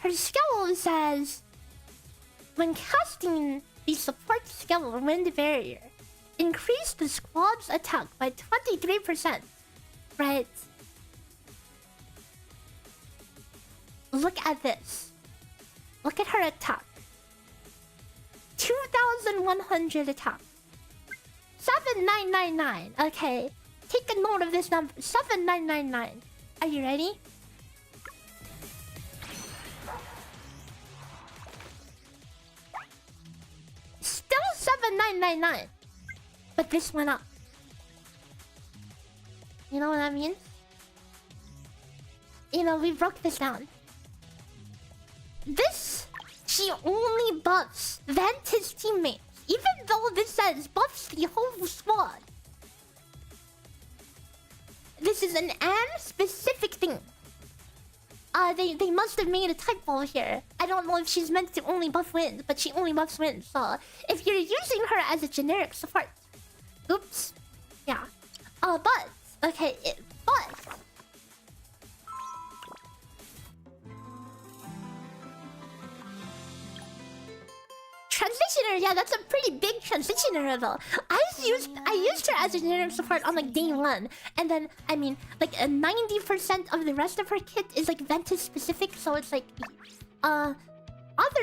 Her skill says, when casting the support skill Wind Barrier, increase the squad's attack by 23%, right? Look at this. Look at her attack. 2,100 attack. 7,999. Okay. Take a note of this number. 7,999. Are you ready? Still 7,999. But this went up. You know what I mean? You know, we broke this down. This, she only buffs Ventus teammates. Even though this says buffs the whole squad. This is an Anne specific thing. They must have made a typo here. I don't know if she's meant to only buff wins, but she only buffs wins. So if you're using her as a generic support, oops, yeah. But okay, but. Transitioner, yeah, that's a pretty big transitioner though. I used her as a generic support on like day 1, and then I mean like 90% of the rest of her kit is like Ventus specific, so it's like other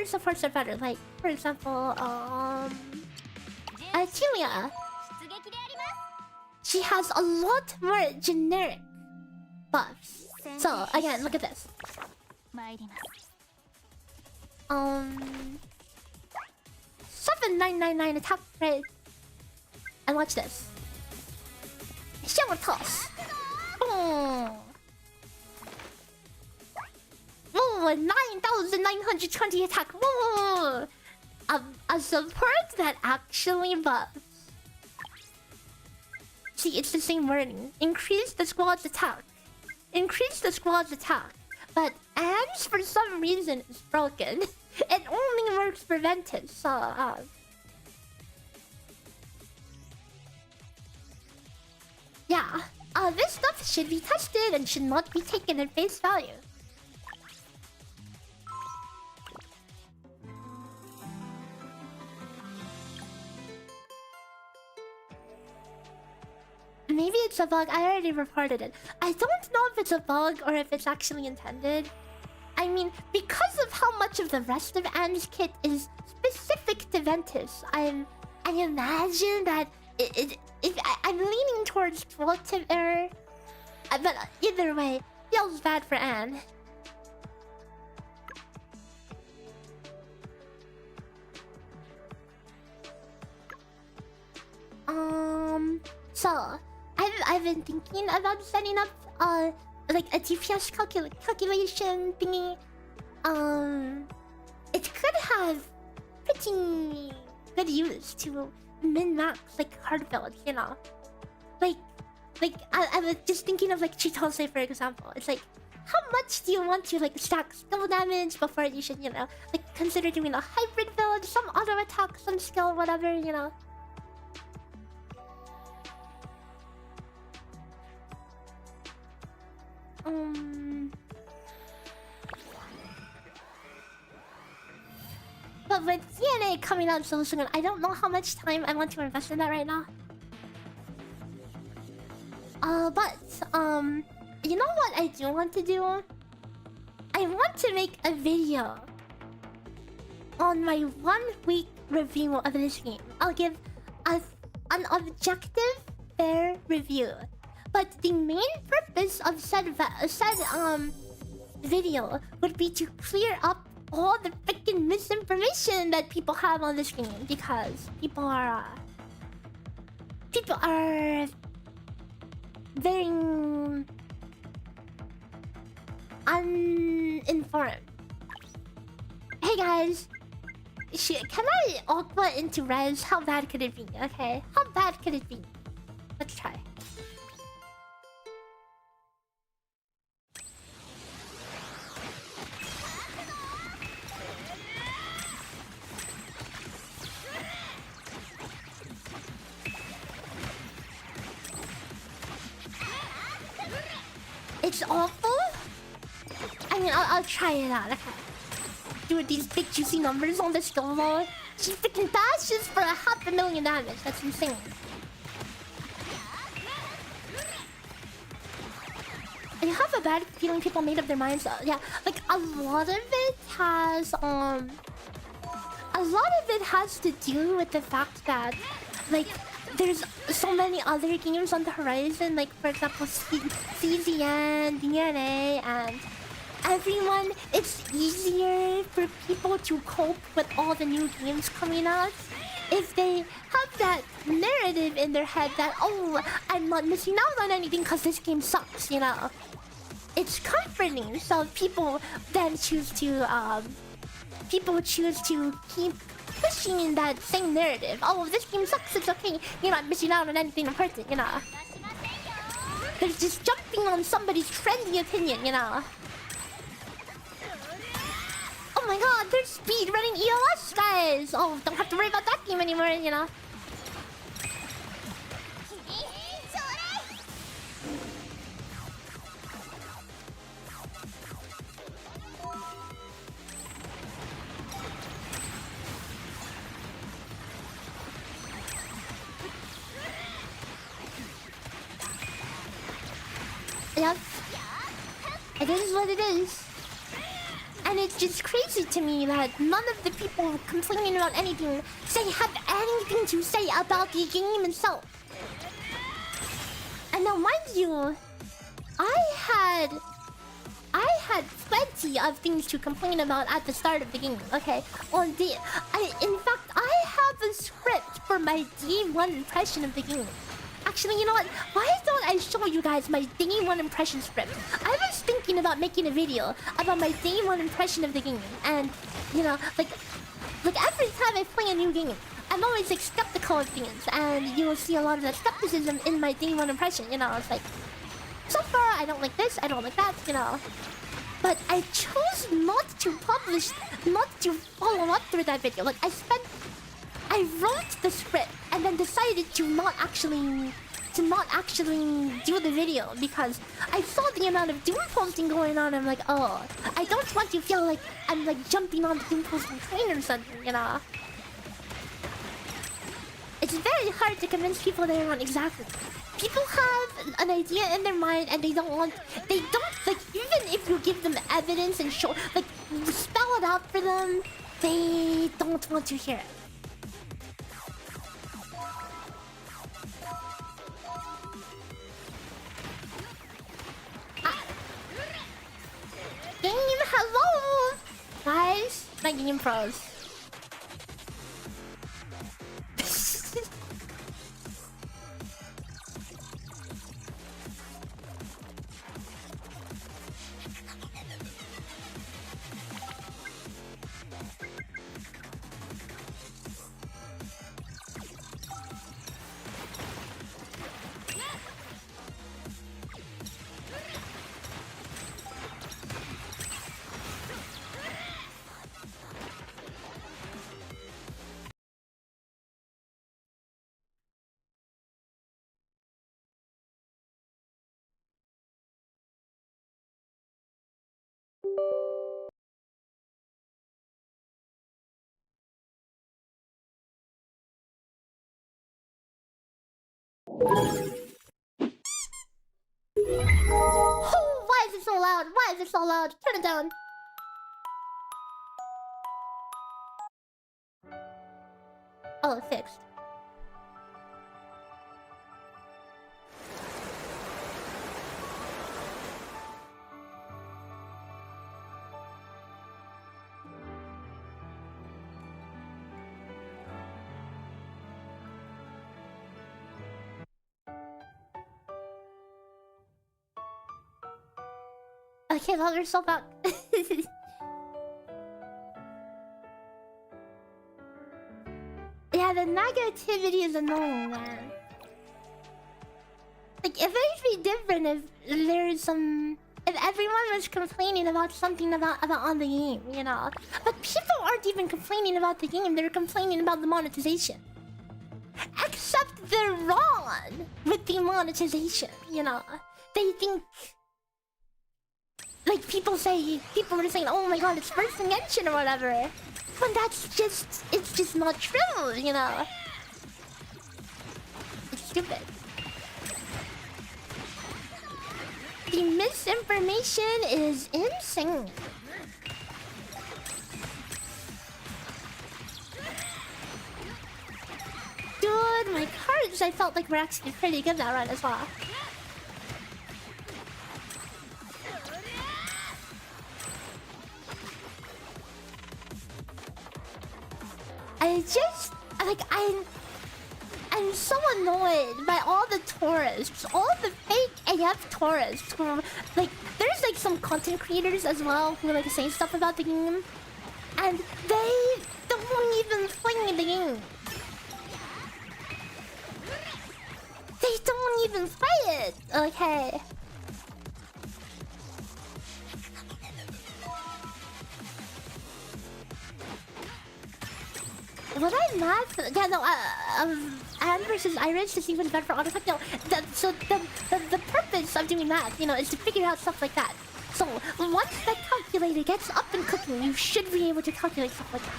supports are better. Like for example, Tilia. She has a lot more generic buffs. So again, look at this. 7,999 attack rate. And watch this. Shower toss. Oh, 9,920 attack. Whoa. A support that actually buffs. See, it's the same wording. Increase the squad's attack. Increase the squad's attack. But Anne's for some reason is broken. It only works for Ventus, so yeah. This stuff should be tested and should not be taken at face value. Maybe it's a bug. I already reported it. I don't know if it's a bug or if it's actually intended. I mean, because of how much of the rest of Anne's kit is specific to Ventus, I imagine that I'm leaning towards relative error. But either way, feels bad for Anne. So I've been thinking about setting up like a DPS calculation thingy. It could have pretty good use to min-max like hard build, you know. Like I was just thinking of like Chitose for example. It's like, how much do you want to like stack skill damage before you should, you know, like consider doing a hybrid build, some auto attack, some skill, whatever, you know. But with DNA coming out so soon, I don't know how much time I want to invest in that right now. But you know what I do want to do? I want to make a video on my 1 week review of this game. I'll give an objective, fair review. But the main purpose of said video would be to clear up all the freaking misinformation that people have on this game, because people are very uninformed. Hey guys, can I aqua into res? How bad could it be? Okay, how bad could it be? Let's try. It's awful. I mean, I'll try it out. Okay. Dude, these big juicy numbers on the skill mode. She freaking dashes for 500,000 damage. That's insane. I have a bad feeling people made up their minds. Yeah, like a lot of it has to do with the fact that like there's so many other games on the horizon, like for example CZN, DNA, and everyone. It's easier for people to cope with all the new games coming out if they have that narrative in their head that, oh, I'm not missing out on anything because this game sucks, you know. It's comforting, so people then choose to keep pushing that same narrative. Oh, this game sucks, it's okay, you're not missing out on anything important, you know. They're just jumping on somebody's trendy opinion, you know. Oh my god, they're speed running EOS, guys! Oh, don't have to worry about that game anymore, you know. Yep. It is what it is. And it's just crazy to me that none of the people complaining about anything have anything to say about the game itself. And now, mind you, I had plenty of things to complain about at the start of the game. Okay, in fact, I have a script for my D1 impression of the game. Actually, you know what? Why don't I show you guys my day 1 impression script? I was thinking about making a video about my day 1 impression of the game. And, you know, like every time I play a new game, I'm always like skeptical of things. And you will see a lot of that skepticism in my day 1 impression. You know, it's like, so far I don't like this, I don't like that, you know. But I chose not to publish, not to follow up through that video. Like, I wrote the script and then decided to not actually do the video because I saw the amount of doom posting going on. I'm like, oh, I don't want to feel like I'm like jumping on the doom posting train or something, you know. It's very hard to convince people they're wrong. Exactly. People have an idea in their mind and they don't like, even if you give them evidence and show, like, spell it out for them, they don't want to hear it. Game, hello! Guys, my game pros. Oh, why is it so loud? Why is it so loud? Turn it down. Oh, it's fixed. Okay, log yourself out. Yeah, the negativity is annoying, man. Like, if it would be different if there's some... If everyone was complaining about something about on the game, you know? But people aren't even complaining about the game, they're complaining about the monetization. Except they're wrong with the monetization, you know? They think... Like, people are saying, oh my god, it's first engine or whatever. When it's just not true, you know? It's stupid. The misinformation is insane. Dude, my cards, I felt like were actually pretty good that run as well. I'm so annoyed by all the tourists, all the fake AF tourists who, like, there's like some content creators as well who like say stuff about the game, and they don't even play the game. They don't even play it, okay? Would I not? Yeah, no, Anne versus Irish is even better for autocorrect. No, so the purpose of doing that, you know, is to figure out stuff like that. So, once that calculator gets up and cooking, you should be able to calculate stuff like that.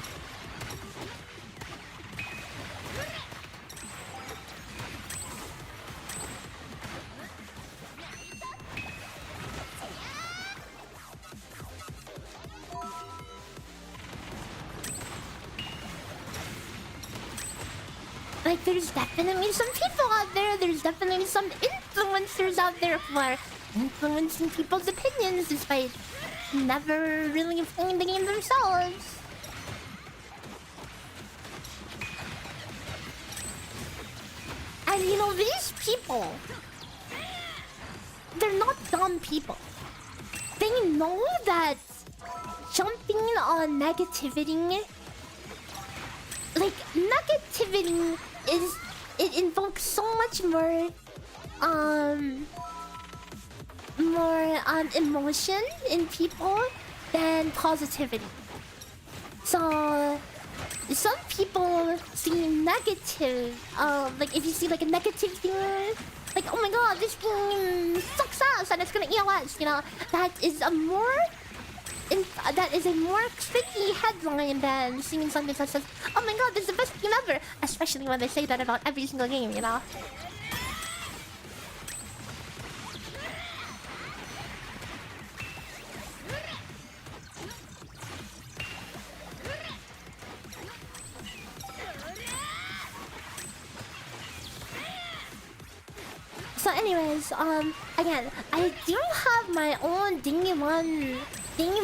Like, there's definitely some people out there, there's definitely some influencers out there who are influencing people's opinions despite never really playing the game themselves. And you know, these people, they're not dumb people. They know that jumping on negativity, like, negativity it invokes so much more emotion in people than positivity. So some people see negative, like if you see like a negative thing, like, oh my god, this game sucks ass and it's gonna EOS, you know, that is a more that is a more sticky headline than seeing something that says, "Oh my god, this is the best game ever," especially when they say that about every single game, you know. So anyways, again, I do have my own Game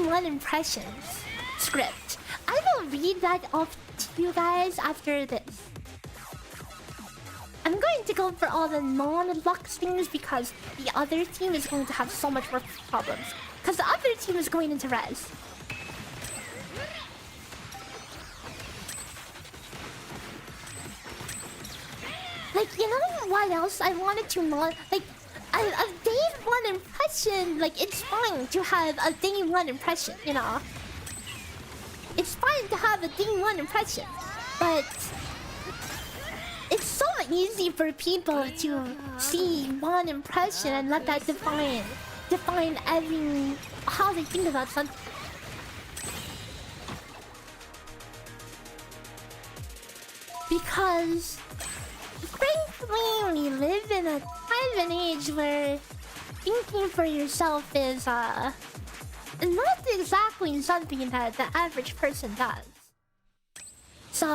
1 impressions script. I will read that off to you guys after this. I'm going to go for all the non-Lux things because the other team is going to have so much more problems. Because the other team is going into res. Like, you know what else I wanted to not... Like, a day 1 impression, like, it's fine to have a day 1 impression, you know? It's fine to have a day 1 impression, but... It's so easy for people to see one impression and let that define every... how they think about something. Because... frankly, we live in a time and age where thinking for yourself is not exactly something that the average person does. So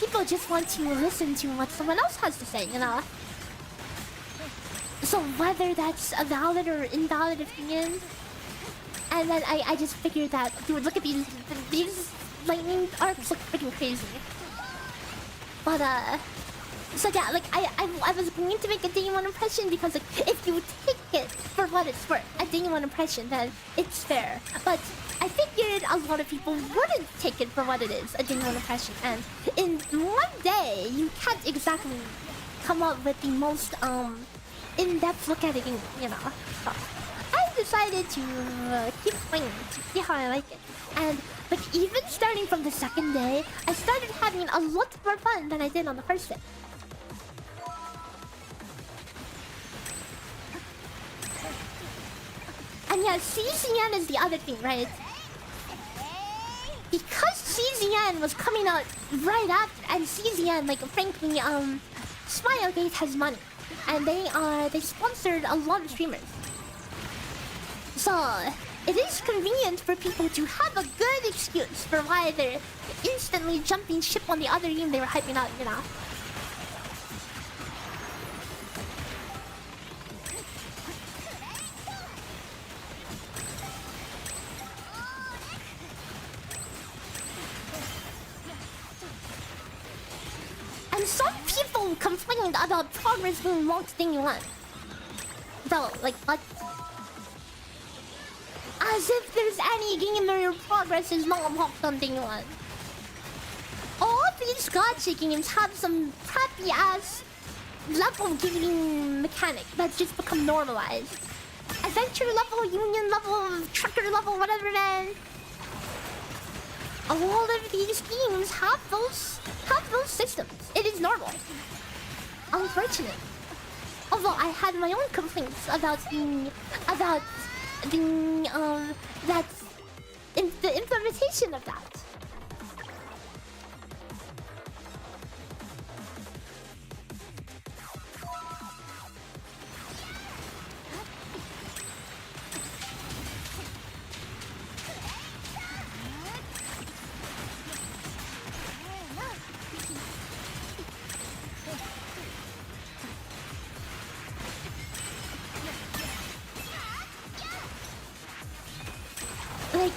people just want to listen to what someone else has to say, you know. So whether that's a valid or invalid opinion, and then I just figured that, dude, look at these lightning arcs look freaking crazy. But so yeah, like I was going to make a day 1 impression because like if you take it for what it's worth, a day 1 impression, then it's fair. But I figured a lot of people wouldn't take it for what it is, a day 1 impression, and in one day you can't exactly come up with the most in-depth look at a game, you know. So I decided to keep playing to see how I like it, and like even starting from the second day, I started having a lot more fun than I did on the first day. And yeah, CZN is the other thing, right? Because CZN was coming out right after, and CZN, like frankly, Smilegate has money, and they sponsored a lot of streamers. So it is convenient for people to have a good excuse for why they're instantly jumping ship on the other game they were hyping up, you know. And some people complained about progress being locked thing you want. Bro, like what? As if there's any game where your progress is not locked on thing you want. All these gacha games have some crappy ass level giving mechanic that's just become normalized. Adventure level, union level, trucker level, whatever, man. All of these games have those systems. It is normal. Unfortunate. Although I had my own complaints about the implementation of that. Like,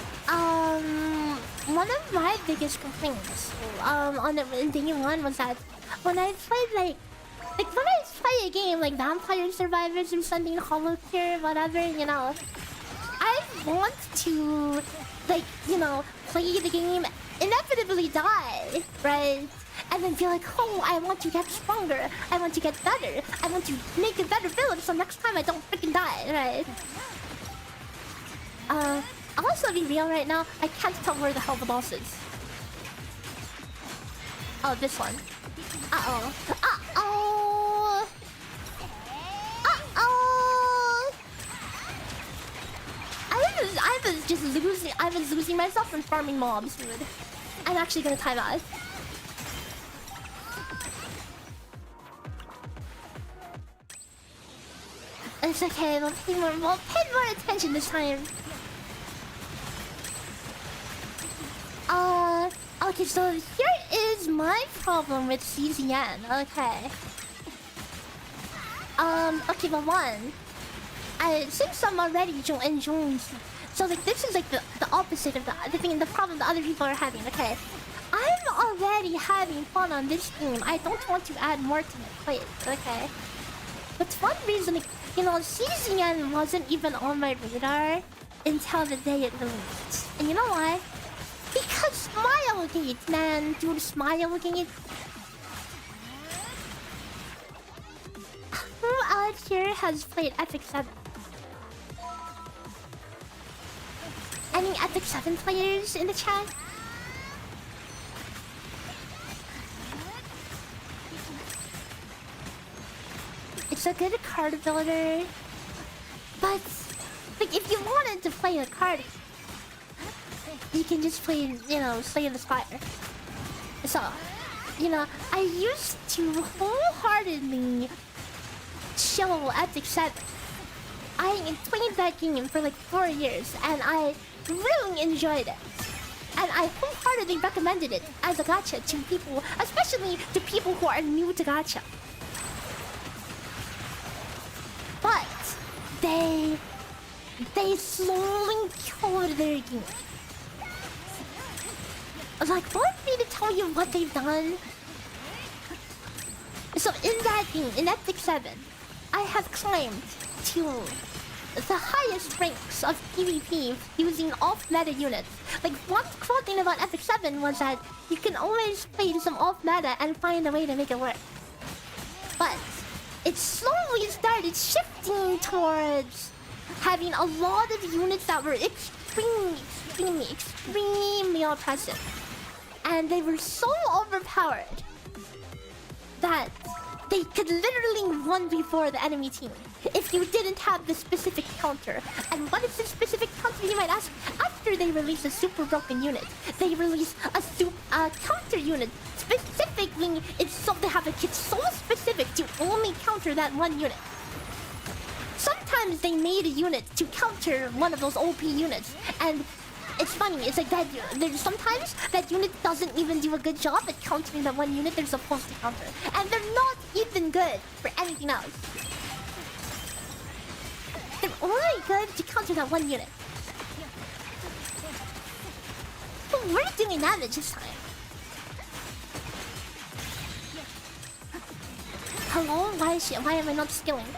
one of my biggest complaints on Day 1 was that when I played when I play a game like Vampire Survivors or something, Hollow Cure, whatever, you know, I want to, like, you know, play the game, inevitably die, right? And then be like, oh, I want to get stronger, I want to get better, I want to make a better build so next time I don't freaking die, right? I'll also be real right now, I can't tell where the hell the boss is. Oh, this one. Uh-oh. Uh-oh! Uh-oh! I was was just losing. I was losing myself and farming mobs, dude. I'm actually gonna time out. It's okay. We'll pay more attention this time. Okay, so here is my problem with CZN. Okay. Okay, but one, since I'm already enjoying, so like this is like the opposite of the problem the other people are having. Okay, I'm already having fun on this game. I don't want to add more to it, please. Okay, but one reason, you know, CZN wasn't even on my radar until the day it released, and you know why? Because Smilegate, man, dude, Smilegate. Who out here has played Epic 7? Any Epic 7 players in the chat? It's a good card builder, but like if you wanted to play a card, you can just play, you know, Slay the Spire. So, you know, I used to wholeheartedly show Epic 7. I played that game for like 4 years, and I really enjoyed it. And I wholeheartedly recommended it as a gacha to people, especially to people who are new to gacha. But they slowly killed their game. Like, want me to tell you what they've done? So in that game, in Epic 7, I have climbed to the highest ranks of PvP using off-meta units. Like, one cool thing about Epic 7 was that you can always play some off-meta and find a way to make it work. But it slowly started shifting towards having a lot of units that were extremely oppressive. And they were so overpowered that they could literally 1v4 the enemy team if you didn't have the specific counter. And what is the specific counter, you might ask? After they release a super broken unit, they release a counter unit. Specifically, they have a kit so specific to only counter that one unit. Sometimes they made a unit to counter one of those OP units, and it's funny, it's like that. Sometimes that unit doesn't even do a good job at countering that one unit they're supposed to counter. And they're not even good for anything else. They're only good to counter that one unit. But we're doing damage this time. Hello? Why am I not skilling?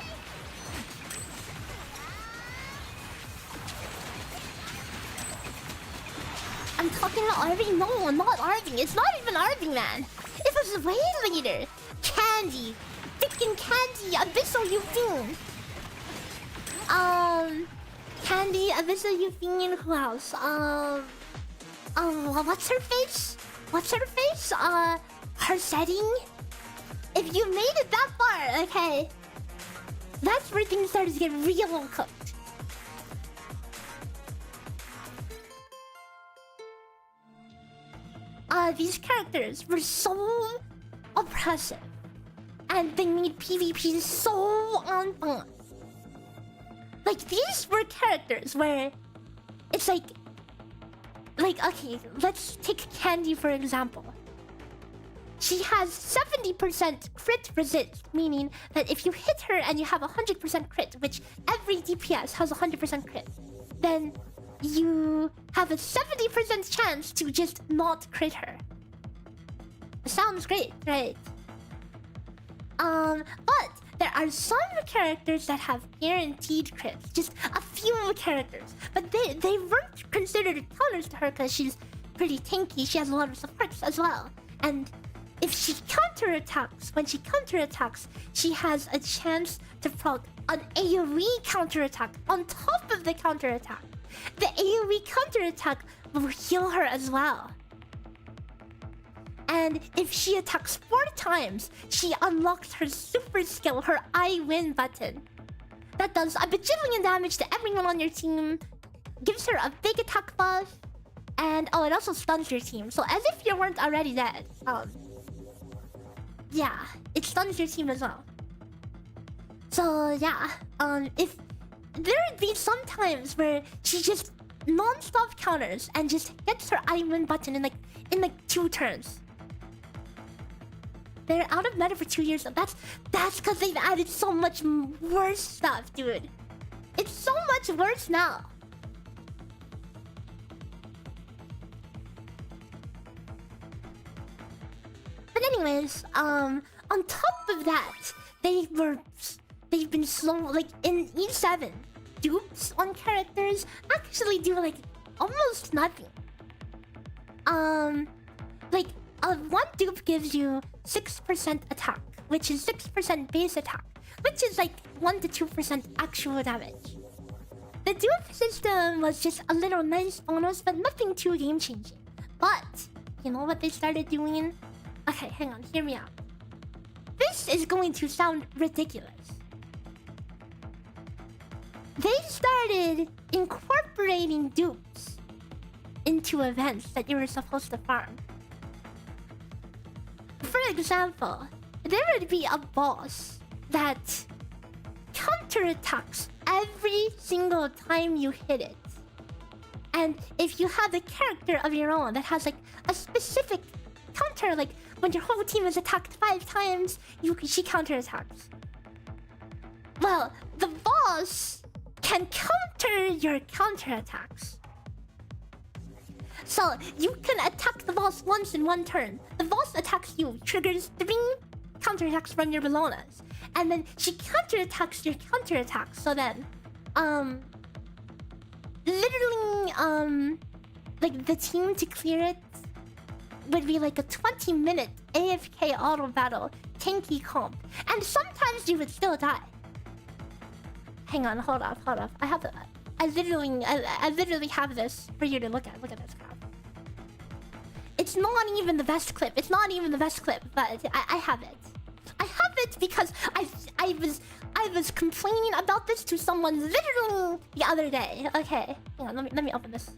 I'm talking about Arving? No, I'm not Arving. It's not even Arving, man. It was way later. Candy. Freaking Candy. Abyssal Yufine. Candy, Abyssal Yufine. Who else? What's her face? Her setting? If you made it that far, okay. That's where things started to get real cooked. These characters were so oppressive, and they made PvP so on point. Like, these were characters where it's like okay, let's take Candy for example. She has 70% crit resist, meaning that if you hit her and you have 100% crit, which every DPS has 100% crit, then you have a 70% chance to just not crit her. Sounds great, right? But there are some characters that have guaranteed crits. Just a few characters. But they weren't considered counters to her because she's pretty tanky. She has a lot of supports as well. And if she counterattacks, when she counterattacks, she has a chance to proc an AoE counterattack on top of the counterattack. The AoE counterattack will heal her as well. And if she attacks 4 times, she unlocks her super skill, her I win button. That does a bajillion damage to everyone on your team. gives her a big attack buff, and oh, it also stuns your team. So as if you weren't already dead. Yeah, it stuns your team as well. So yeah, if there would be some times where she just non-stop counters and just hits her I-win button in like 2 turns. They're out of meta for 2 years. That's because they've added so much worse stuff, dude. It's so much worse now. But anyways, on top of that, they've been slow. Like in E7, dupes on characters actually do like almost nothing. Like one dupe gives you 6% attack, which is 6% base attack, which is like 1 to 2% actual damage. The dupe system was just a little nice bonus, but nothing too game changing. But you know what they started doing? Okay, hang on, hear me out. This is going to sound ridiculous. They started incorporating dupes into events that you were supposed to farm. For example, there would be a boss that counterattacks every single time you hit it. And if you have a character of your own that has like a specific counter, like when your whole team is attacked 5 times, she counterattacks. Well, the boss can counter your counterattacks. So you can attack the boss once in 1 turn. The boss attacks you, triggers 3 counterattacks from your Bellonas, and then she counterattacks your counterattacks. So then, literally, like the team to clear it would be like a 20-minute AFK auto battle, tanky comp, and sometimes you would still die. Hang on, hold up. I have the, I literally have this for you to look at. Look at this crap. It's not even the best clip. It's not even the best clip, but I have it. I have it because I was complaining about this to someone literally the other day. Okay, hang on, let me open this.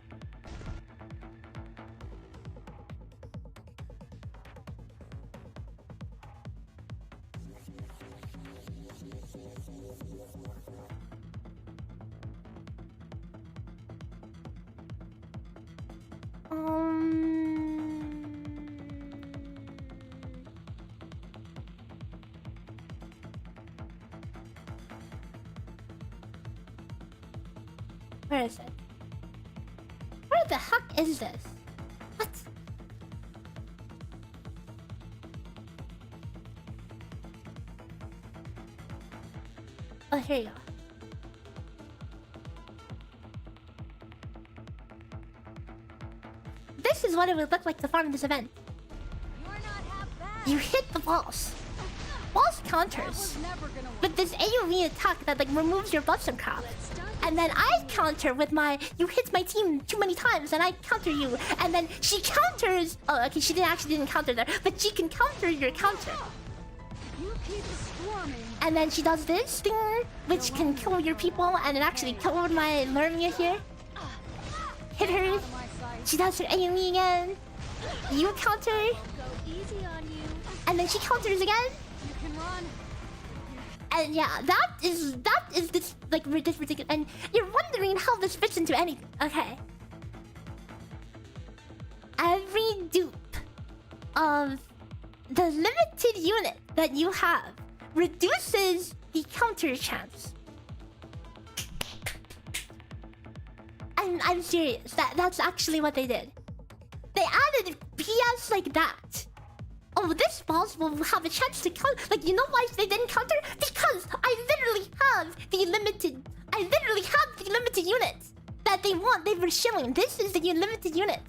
Where is it? Where the heck is this? What? Oh, here you go. This is what it would look like to farm this event. You hit the boss. Boss counters with this AoE attack that like removes your button crap. And then I counter with my, you hit my team too many times and I counter you. And then she counters, oh okay, she didn't counter there, but she can counter your counter. And then she does this thing, which can kill your people, and it actually killed my Lermia here. Hit her. She does her AoE again. You counter. And then she counters again. And yeah, that is this like this ridiculous. And you're wondering how this fits into anything. Okay. Every dupe of the limited unit that you have reduces the counter chance. I'm serious. That's actually what they did. They added PS like that. Oh, this boss will have a chance to counter. Like, you know why they didn't counter? Because I literally have the limited unit that they want. They were shilling. This is the limited unit.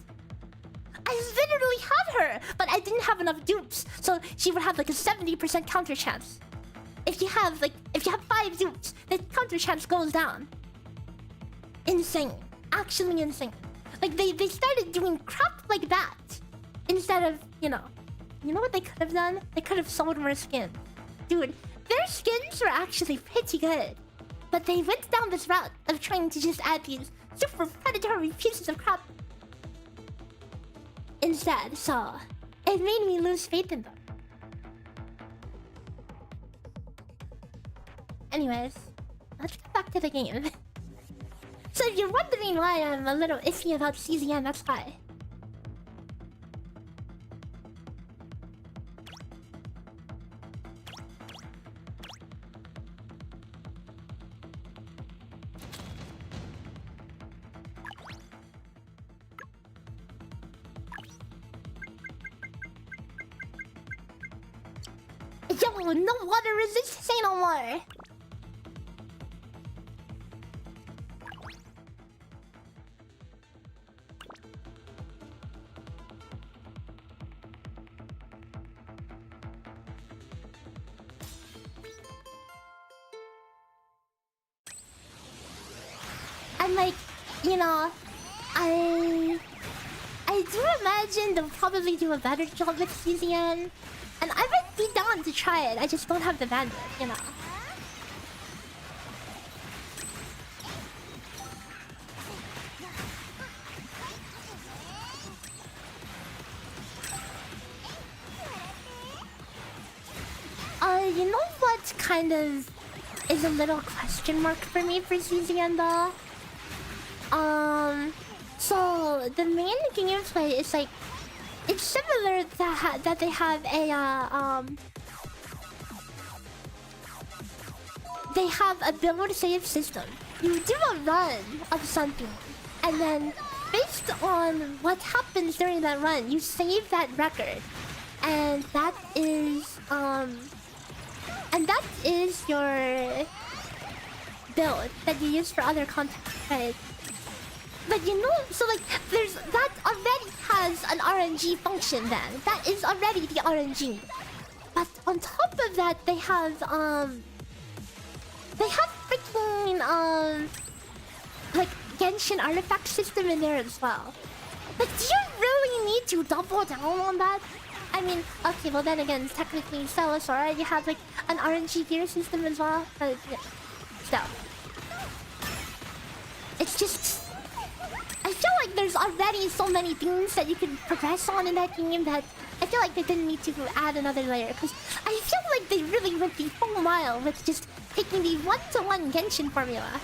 I literally have her, but I didn't have enough dupes, so she would have like a 70% counter chance. If you have 5 dupes, the counter chance goes down. Insane. Actually insane. Like they started doing crap like that instead of, you know what they could have done? They could have sold more skins. Dude, their skins were actually pretty good. But they went down this route of trying to just add these super predatory pieces of crap instead, so it made me lose faith in them. Anyways, let's get back to the game. So if you're wondering why I'm a little iffy about CZN, that's why. Yo, no water resist, say no more. And like, you know, I do imagine they'll probably do a better job with CZN. And I might be down to try it, I just don't have the bandwidth, you know. You know what kind of is a little question mark for me for CZN though? So the main gameplay is like, it's similar that they have a build save system. You do a run of something, and then based on what happens during that run, you save that record, and that is your build that you use for other content, right? But you know, so like, there's that already has an RNG function then. That is already the RNG. But on top of that, they have freaking, like, Genshin artifact system in there as well. Like, do you really need to double down on that? I mean, okay, well then again, technically, Stella Sora, you have like an RNG gear system as well. But yeah, still. It's just, I feel like there's already so many things that you can progress on in that game that I feel like they didn't need to add another layer. Because I feel like they really went the full mile with just taking the one-to-one Genshin formula.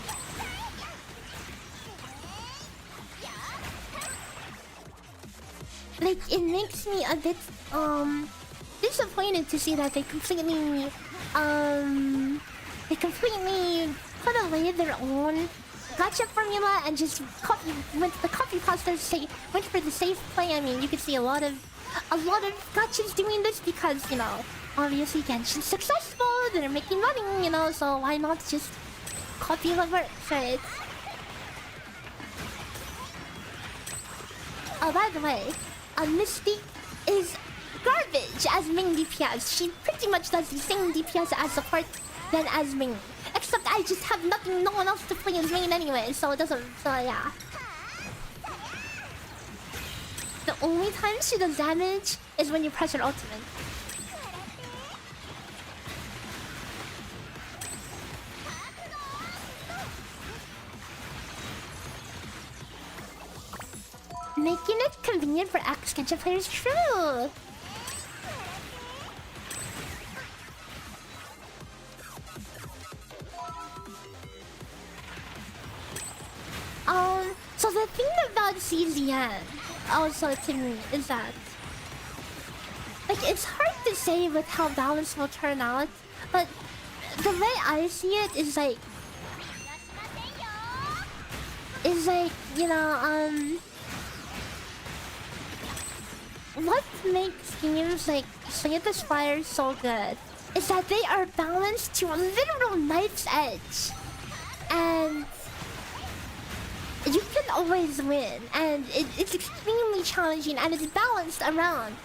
Like, it makes me a bit disappointed to see that they completely put away their own gacha formula and just went for the safe play. I mean, you could see a lot of gachas doing this because, you know, obviously Genshin's successful, they're making money, you know, so why not just copy what works, right? Oh, by the way, Mystique is garbage as main DPS. She pretty much does the same DPS as support than as main. Except I just have no one else to play as main anyway, so it doesn't, so yeah. The only time she does damage is when you press her ultimate. Making it convenient for ex-Genshin players, true! So the thing about CZN, also to me, is that, like, it's hard to say with how balance will turn out, but the way I see it is like, you know, what makes games like Slay the Spire so good is that they are balanced to a literal knife's edge. And you can always win, and it's extremely challenging, and it's balanced around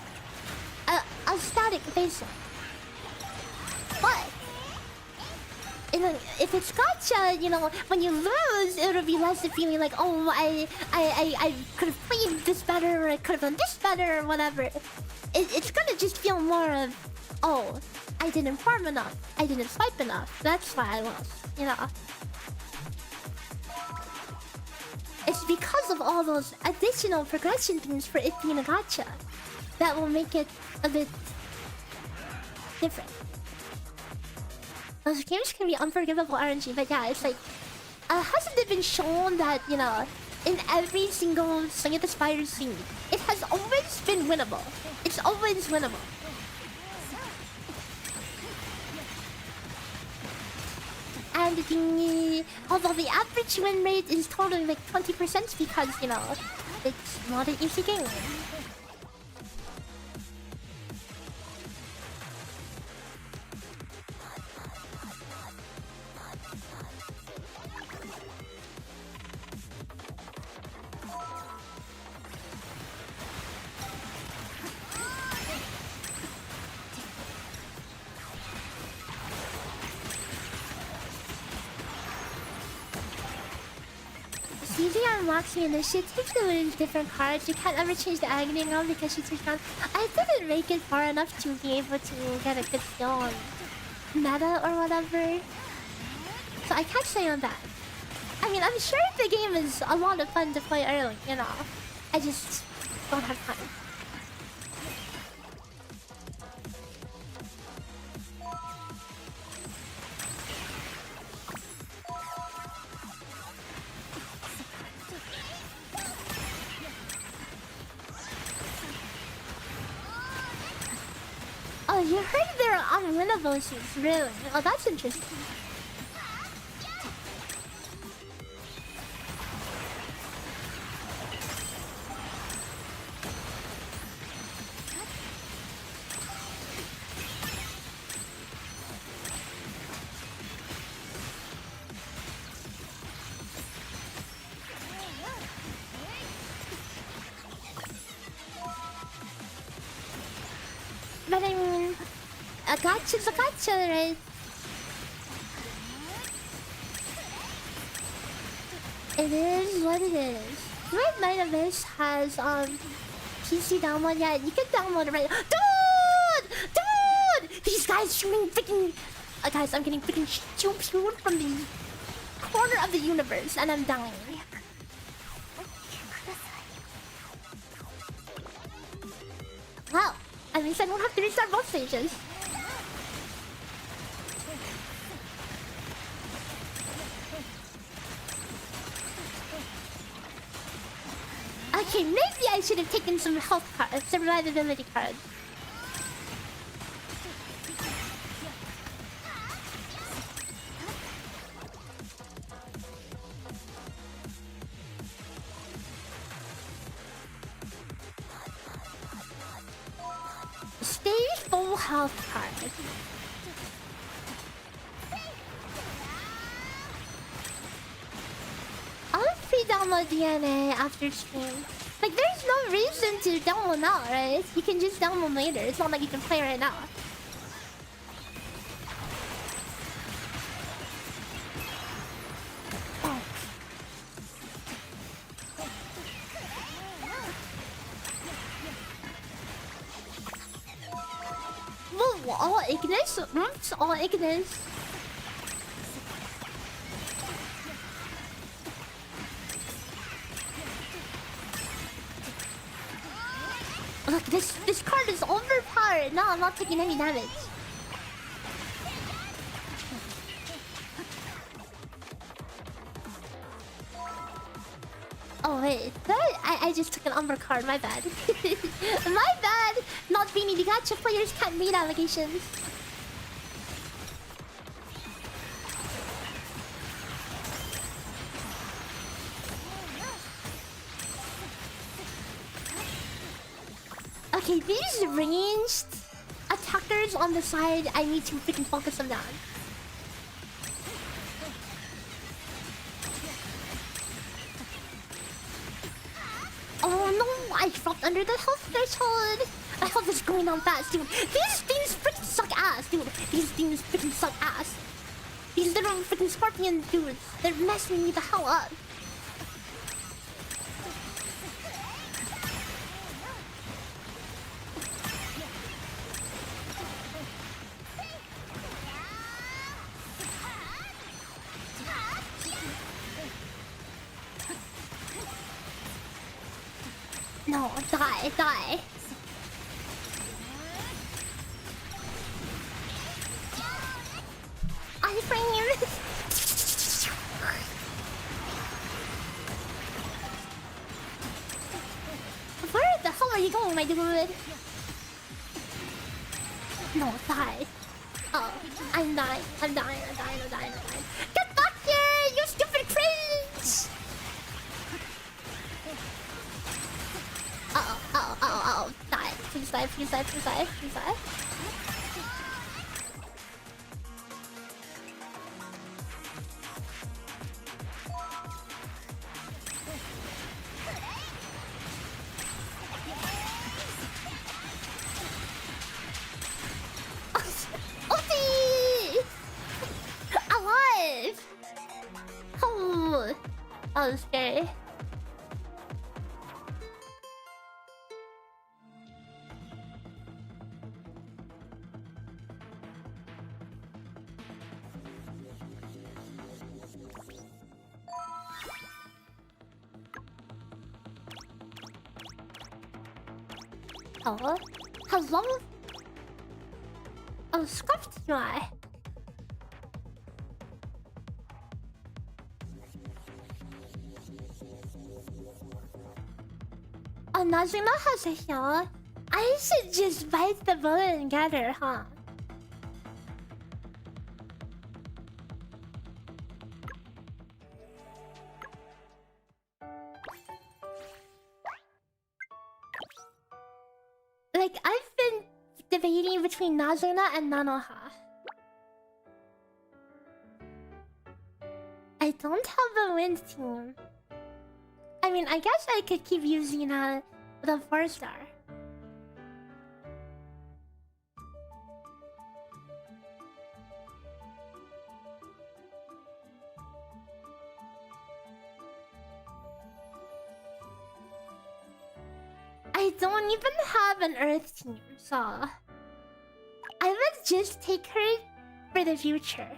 a static baseline. But if it's gacha, you know, when you lose, it'll be less of feeling like, oh, I could have played this better, or I could have done this better, or whatever. It's gonna just feel more of, oh, I didn't farm enough, I didn't swipe enough, that's why I lost, you know. it's because of all those additional progression things for it being a gacha that will make it a bit different. Those games can be unforgivable RNG, but yeah, it's like, hasn't it been shown that, you know, in every single Sing of the Spider scene, it has always been winnable. It's always winnable. And although the average win rate is totally like 20% because, you know, it's not an easy game. CDR Moxie initiative to lose different cards. You can't ever change the agony round because she took down. I didn't make it far enough to be able to get a good skill on meta or whatever. So I can't say on that. I mean, I'm sure the game is a lot of fun to play early, you know. I just don't have time. Oh, you heard there are unwinnable suits, really? Oh, that's interesting. But I mean, a gacha's a gacha, right? It is what it is. Right, Metaverse has PC download. Yeah, you can download it right. Dude! These guys shooting freaking. Guys, I'm getting freaking shoot from the corner of the universe, and I'm dying. Wow. At least I don't have to restart both stages. Okay, maybe I should have taken some health cards, survivability cards. Stay full health card. I'll pre-download DNA after stream. Like, there's no reason to download now, right? You can just download later. It's not like you can play right now. Whoa, all Ignis? Oops, all Ignis. Look, this card is overpowered. No, I'm not taking any damage. Oh wait, I just took an Umber card, my bad. My bad! Not being the gacha players can't meet allegations. Okay, these ranged attackers on the side, I need to freaking focus them down. Oh no, I dropped under the health threshold. My health is going down fast, dude. These things freaking suck ass, dude. These things freaking suck ass. These little freaking scorpion dudes, they're messing me the hell up. No, die, die. I frame. Where the hell are you going, my dude? No, die. Oh, I'm dying. I'm dying. Get back here, you stupid cringe! Uh-oh. Die. Please die. Ulti! Alive! Oh, that was scary. Oh, hello? Oh, scuffed UI. Oh, Nazima has a heal. I should just bite the bullet and get her, huh? Like, I've been debating between Nazuna and Nanoha. I don't have a wind team. I mean, I guess I could keep using the 4-star. I don't even have an Earth team, so I would just take her for the future.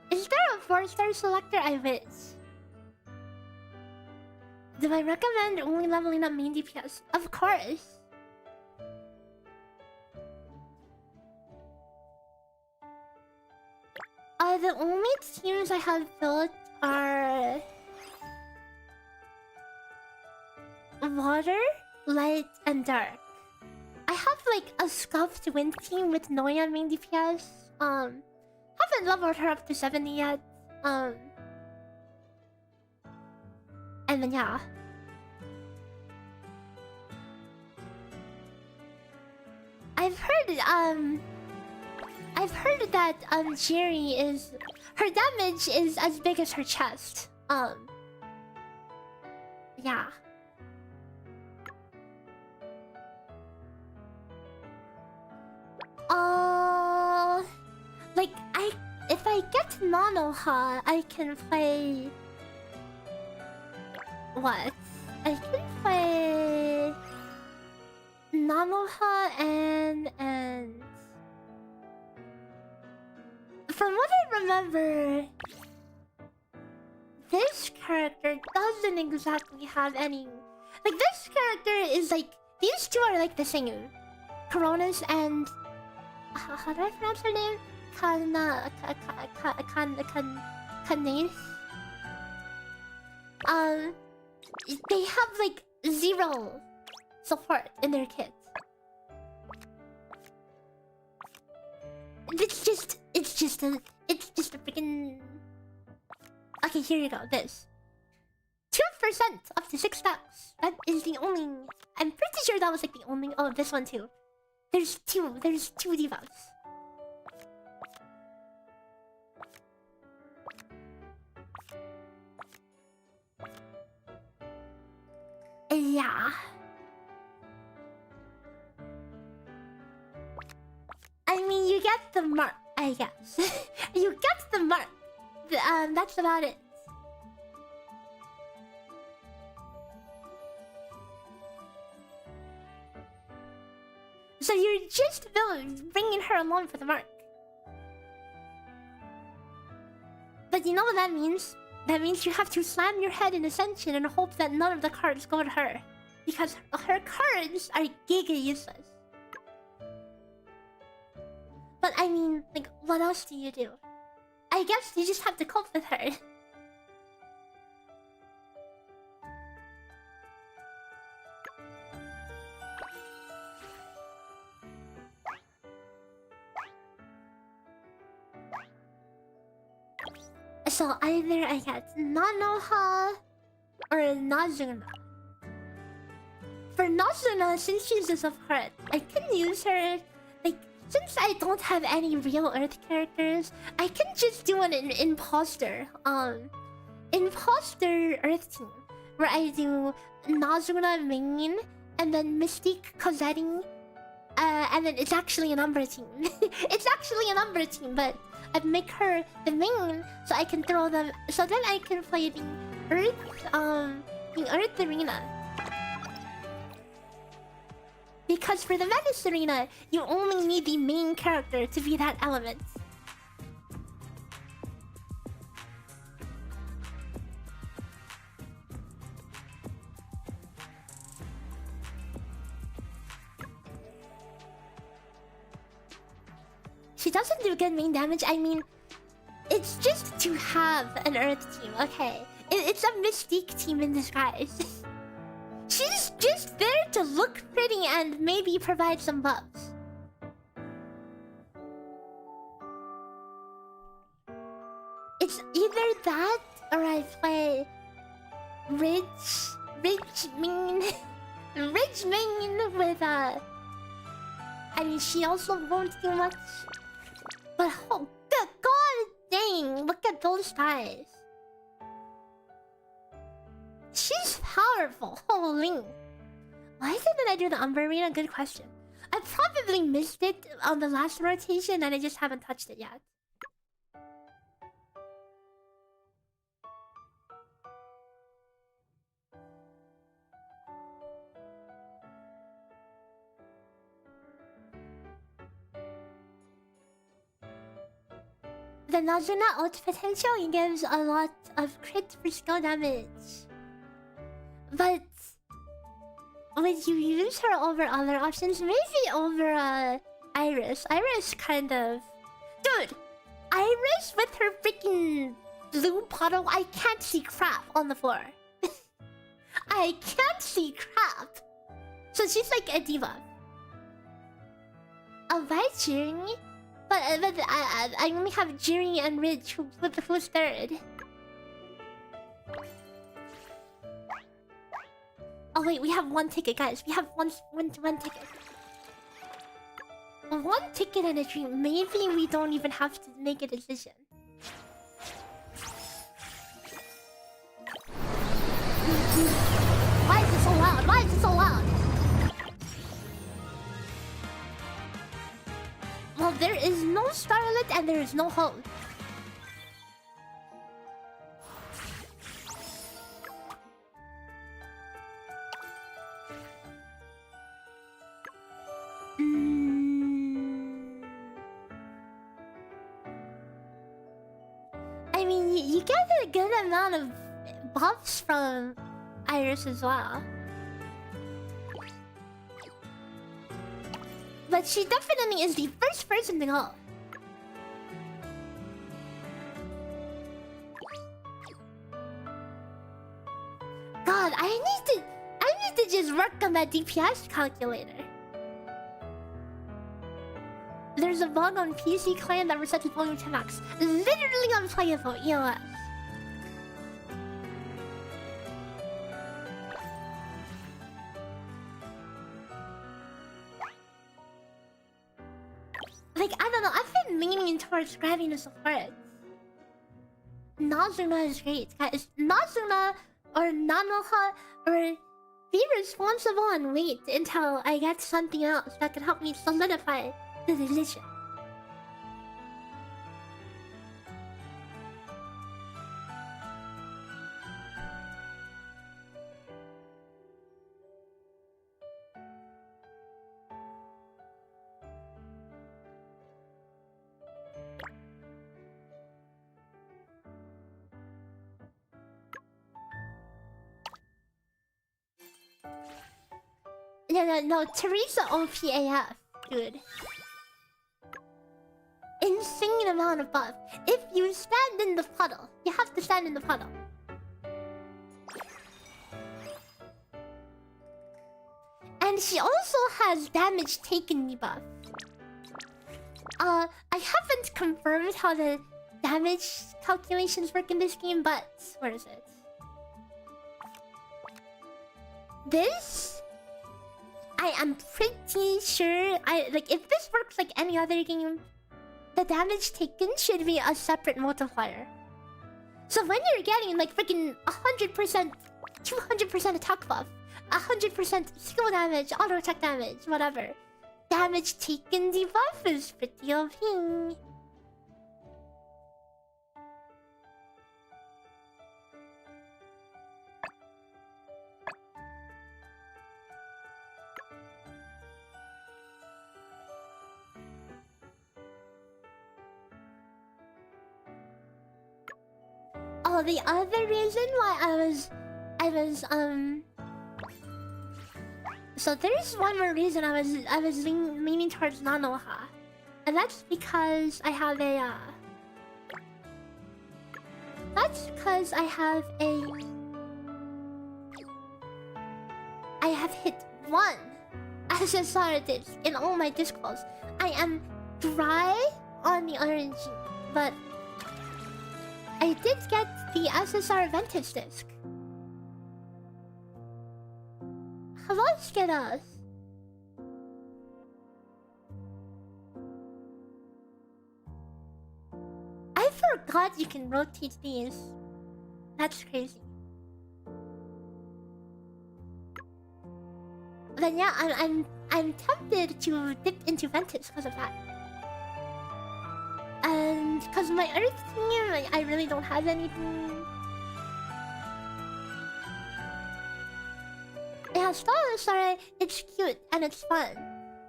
Is there a 4-star selector? I wish. Do I recommend only leveling up main DPS? Of course. The only teams I have built are Water, Light, and Dark. I have like a scuffed wind team with Noya main DPS. Haven't leveled her up to 70 yet. And then yeah. I've heard that Jerry is, her damage is as big as her chest. Yeah. Like if I get Nanoha, I can play what? I can play Nanoha and from what I remember, this character doesn't exactly have any. Like this character is like, these two are like the same. Coronas and how do I pronounce her name? Kanais. They have like 0 support in their kit. It's just a freaking. Okay, here you go. This 2% up to 6 stacks. That is the only. I'm pretty sure that was like the only. Oh, this one too. There's two debuffs. Yeah. I mean, you get the mark, I guess. You get the mark. That's about it. So you're just bringing her along for the mark. But you know what that means? That means you have to slam your head in Ascension and hope that none of the cards go to her. because her cards are giga useless. But I mean, like, what else do you do? I guess you just have to cope with her. So either I get Nanoha or Nazuna. For Nazuna, since she's a sub-card, I can use her. Like, since I don't have any real Earth characters, I can just do an imposter. Imposter Earth team, where I do Nazuna main and then Mystique Cosetti, and then it's actually an Umbra team. It's actually an Umbra team, but I make her the main so I can throw them. So then I can play the Earth Arena. Because for the Menace Arena, you only need the main character to be that element. She doesn't do good main damage. I mean, it's just to have an Earth team, okay? It's a Mystique team in disguise. She's just there to look pretty and maybe provide some buffs. It's either that or I play Ridge main with I mean, she also won't do much. But oh god dang, look at those guys. She's powerful, holy. Why didn't I do the Umbra Arena? Good question. I probably missed it on the last rotation and I just haven't touched it yet. The Nazuna ult potential gives a lot of crit for skill damage. But would you use her over other options? Maybe over Iris. Iris kind of... Dude! Iris with her freaking blue puddle, I can't see crap on the floor. I can't see crap. So she's like a diva. I'll buy Jiri, but I only have Jiri and Ridge. Who's third? Oh wait, we have one ticket, guys. We have one ticket. One ticket and a dream. Maybe we don't even have to make a decision. Why is it so loud? Why is it so loud? Well, there is no Starlet and there is no hope. I mean, you get a good amount of buffs from Iris as well. But she definitely is the first person to go. God, I need to just work on that DPS calculator. There's a bug on PC Clan that resets volume 10 max. Literally unplayable, EOS. Like, I don't know, I've been leaning towards grabbing the support. Nazuna is great, guys. Nazuna or Nanoha or be responsible and wait until I get something else that can help me solidify the decision. No, Teresa OPAF, dude. Insane amount of buff. If you stand in the puddle, you have to stand in the puddle. And she also has damage taken debuff. I haven't confirmed how the damage calculations work in this game, but where is it? This, I am pretty sure. If this works like any other game, the damage taken should be a separate multiplier. So when you're getting like freaking 100%, 200% attack buff, 100% skill damage, auto attack damage, whatever, damage taken debuff is pretty OP. Oh, the other reason why I was so there's one more reason I was leaning towards Nanoha, and that's because I have a I have hit 1 SSR disc in all my disc balls. I am dry on the RNG, but I did get the SSR Ventus disc. Hello, Skittles. I forgot you can rotate these. That's crazy. But yeah, I'm tempted to dip into Ventus because of that. And because my Earth team, I really don't have anything. Yeah, Stella Sora, it's cute and it's fun,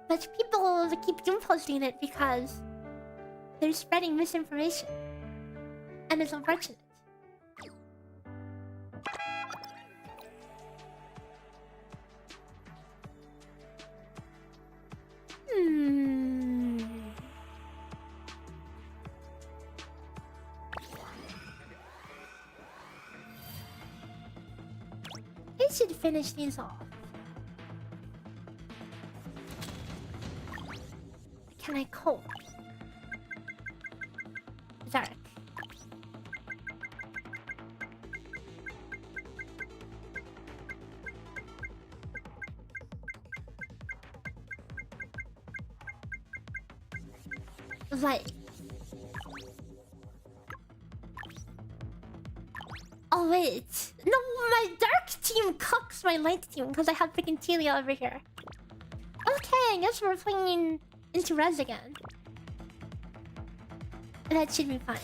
but people keep doom posting it because they're spreading misinformation, and it's unfortunate. I should finish these off. Can I cope? Dark. Light. Oh wait, no, my dark team cucks my light team because I have freaking Telia over here. Okay, I guess we're playing into res again. That should be fine.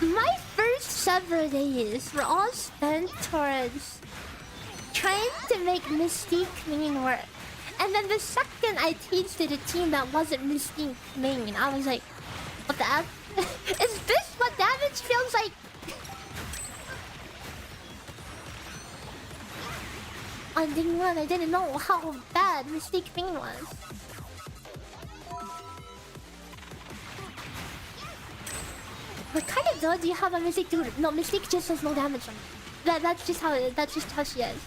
My first several days were all spent towards trying to make Mystique main work. And then the second I tasted a team that wasn't Mystique main, I was like, what the F? Is this what damage feels like? On day 1, I didn't know how bad Mystique main was. What kind of build do you have on Mystique? Dude, no, Mystique just does no damage on me. That's just how she is.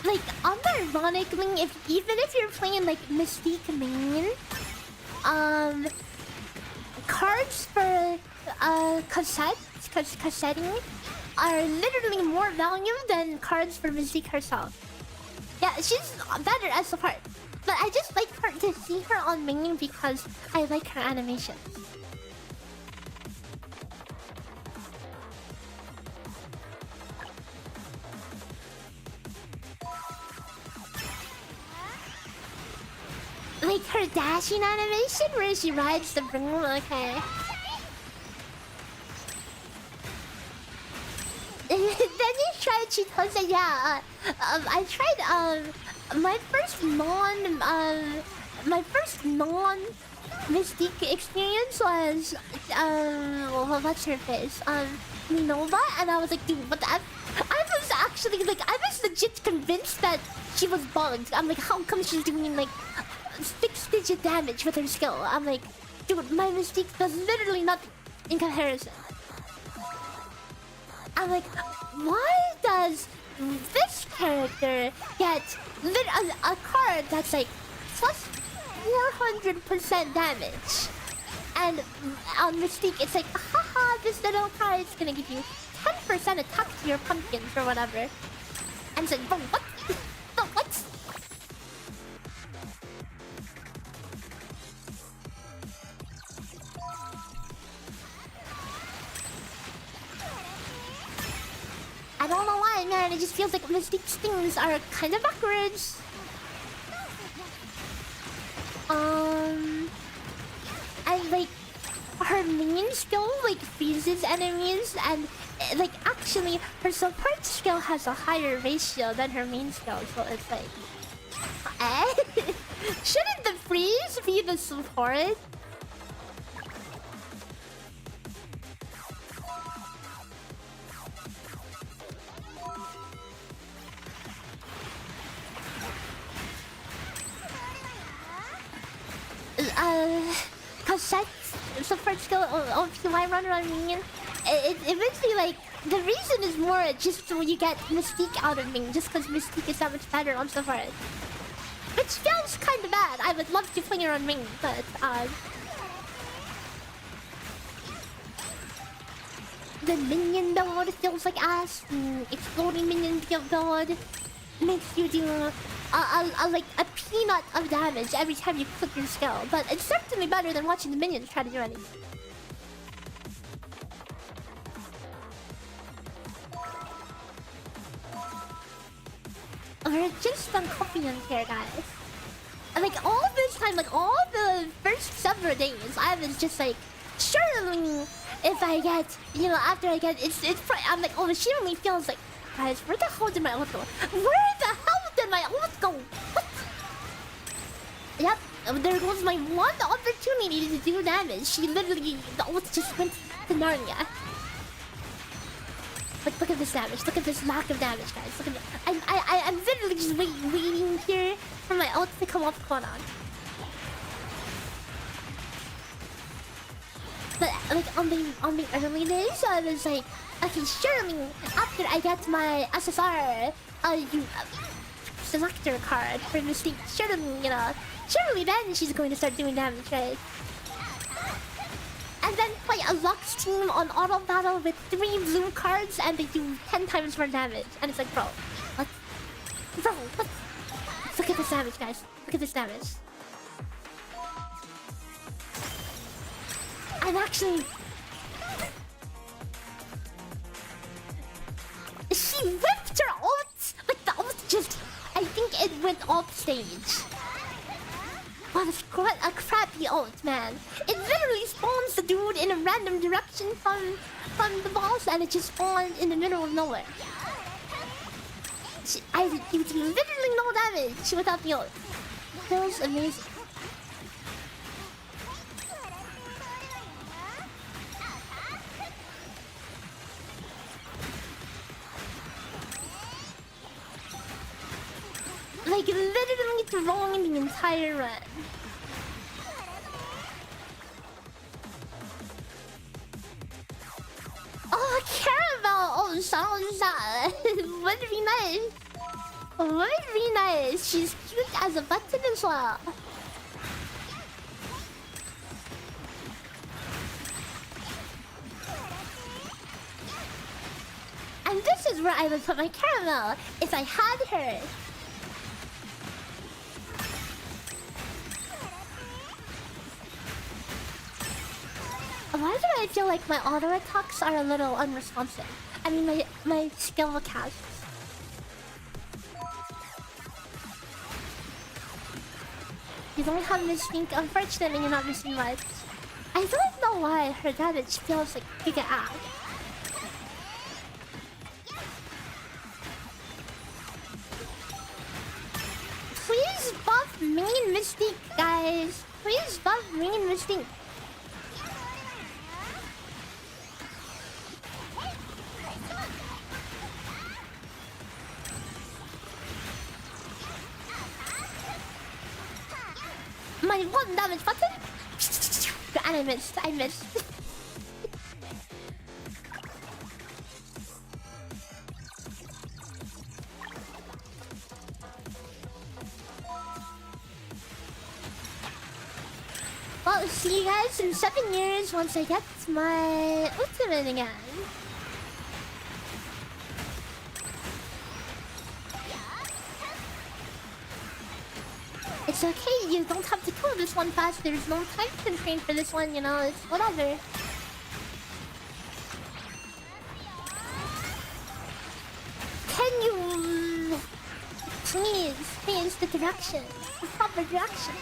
Like, unironically, even if you're playing like Mystique main, cards for cassetting are literally more value than cards for Mystique herself. Yeah, she's better as a part. But I just like her to see her on main because I like her animation. Like her dashing animation where she rides the broom. Okay. Then you tried Chitose, yeah. I tried my first non Mystique experience was well, what's her face? Nova, and I was like, dude, what the F? I was actually like, I was legit convinced that she was bugged. I'm like, how come she's doing like 6-digit damage with her skill? I'm like, dude, my Mystique does literally nothing in comparison. I'm like, why does this character get a card that's like plus 400% damage? And on Mystique, it's like, haha, this little card is gonna give you 10% attack to your pumpkins or whatever. And it's like, bro, what? Bro, what? I don't know why, man. It just feels like Mystique's things are kind of backwards. And like her main skill like freezes enemies, and like actually her support skill has a higher ratio than her main skill, so it's like shouldn't the freeze be the support? Cause support skill OPY runner, I mean, it eventually like the reason is more just so you get Mystique out of me, just cause Mystique is that much better on support. Which feels kinda bad. I would love to play her on Ming, but the minion build feels like ass. Exploding minion build makes you do like a peanut of damage every time you click your skill, but it's certainly better than watching the minions try to do anything. We're just on copying here, guys. And like all this time, like all the first several days, I was just like, surely if I get, you know, after I get, I'm like, oh, it surely feels like, guys, where the hell did my ult go? Where the hell did my ult go? What? Yep, there goes my one opportunity to do damage. She literally, the ult just went to Narnia. But look at this damage. Look at this lack of damage, guys. Look at it. I'm literally just waiting here for my ult to come off the cooldown. But like on the early days, I was like, okay, surely after I get my SSR selector card for Mystique, surely then she's going to start doing damage, right? And then play a Lux team on auto battle with 3 blue cards and they do 10 times more damage. And it's like, bro, what? Bro, what? Look at this damage, guys. Look at this damage. I'm actually... She whipped her ult! Like the ult just... I think it went off stage. What a crappy ult, man. It literally spawns the dude in a random direction from the boss, and it just spawned in the middle of nowhere. You do literally no damage without the ult. That was amazing. Like literally throwing the entire run. Oh, caramel! Oh, salsa! Would be nice. Would be nice. She's cute as a button as well. And this is where I would put my caramel if I had her. Why do I feel like my auto attacks are a little unresponsive? I mean, my skill casts. you don't have Mystique, unfortunately you're not missing much. I don't know why her damage feels like bigger out. Please buff main Mystique, guys. Please buff main Mystique. My one damage button. And I missed. I missed. Well, see you guys in 7 years once I get my ultimate again. It's okay, you don't have to kill this one fast. There's no time constraint for this one, you know, it's whatever. Can you please change the direction? The proper direction.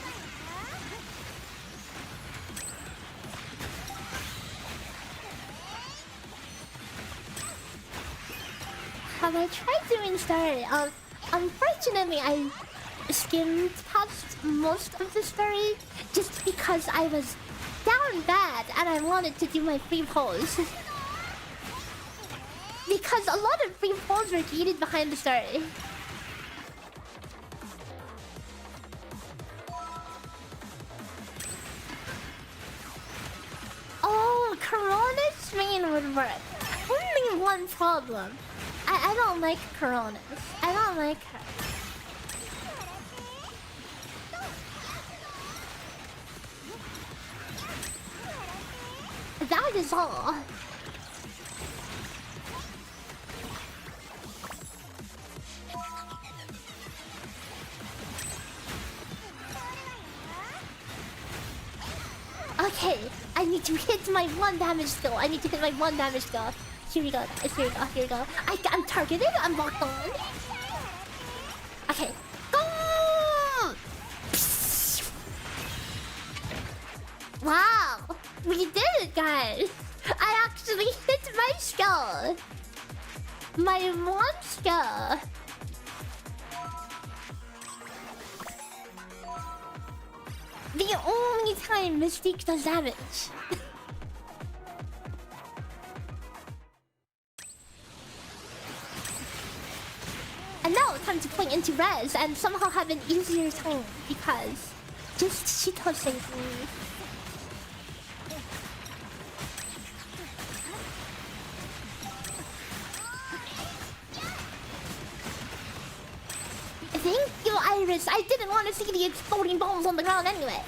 Have I tried doing story? Unfortunately, I skimmed past most of the story just because I was down bad and I wanted to do my free pulls. Because a lot of free pulls were gated behind the story. Oh, Corona's main would work. Only one problem. I don't like Coronas. I don't like her. That is all. Okay, I need to hit my one damage skill. I need to hit my one damage skill. Here we go. Here we go. Here we go. I'm targeted. I'm locked on. Okay. Go! Wow. We did it, guys. I actually hit my skill. My one skill. The only time Mystique does damage. And now time to play into res and somehow have an easier time because just shitosing me. Thank you, Iris. I didn't want to see the exploding bombs on the ground anyway.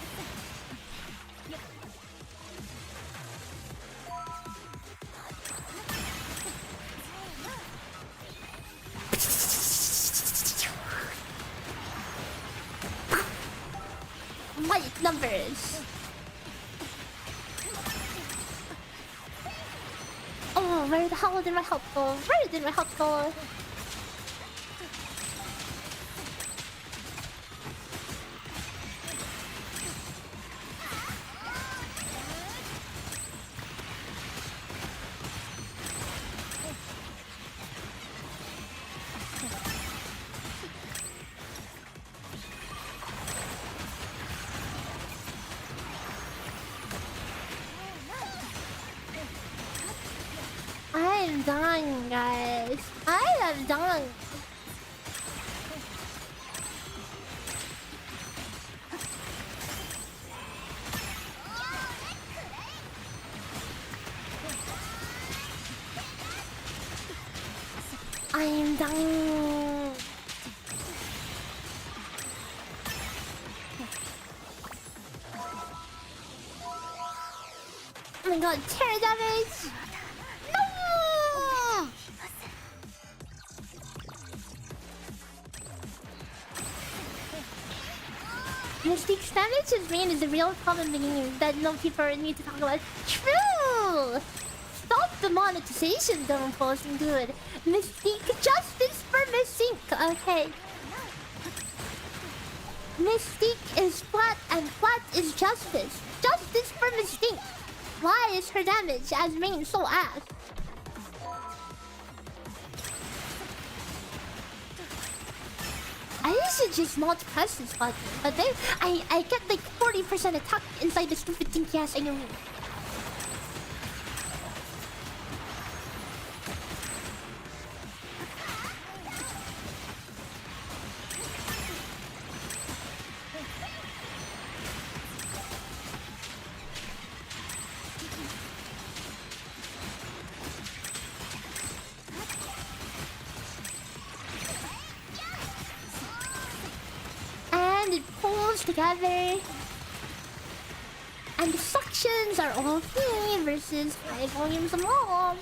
White numbers. Oh, where the hell did my help go? Where did my help go? I'm done, guys. I am done. I am done. Oh my god, terror damage! No! Mystique's damage is main is a real problem in the game that no people need to talk about. True! Stop the monetization don't posting, dude. Mystique justice for Mystique. Okay. Mystique is flat and flat is justice. Justice for Mystique. Why is her damage as main so ass? I used to just not press this button, but then I get like 40% attack inside the stupid tinky ass enemy. And it pulls together. And the suctions are all here versus high volumes of mobs.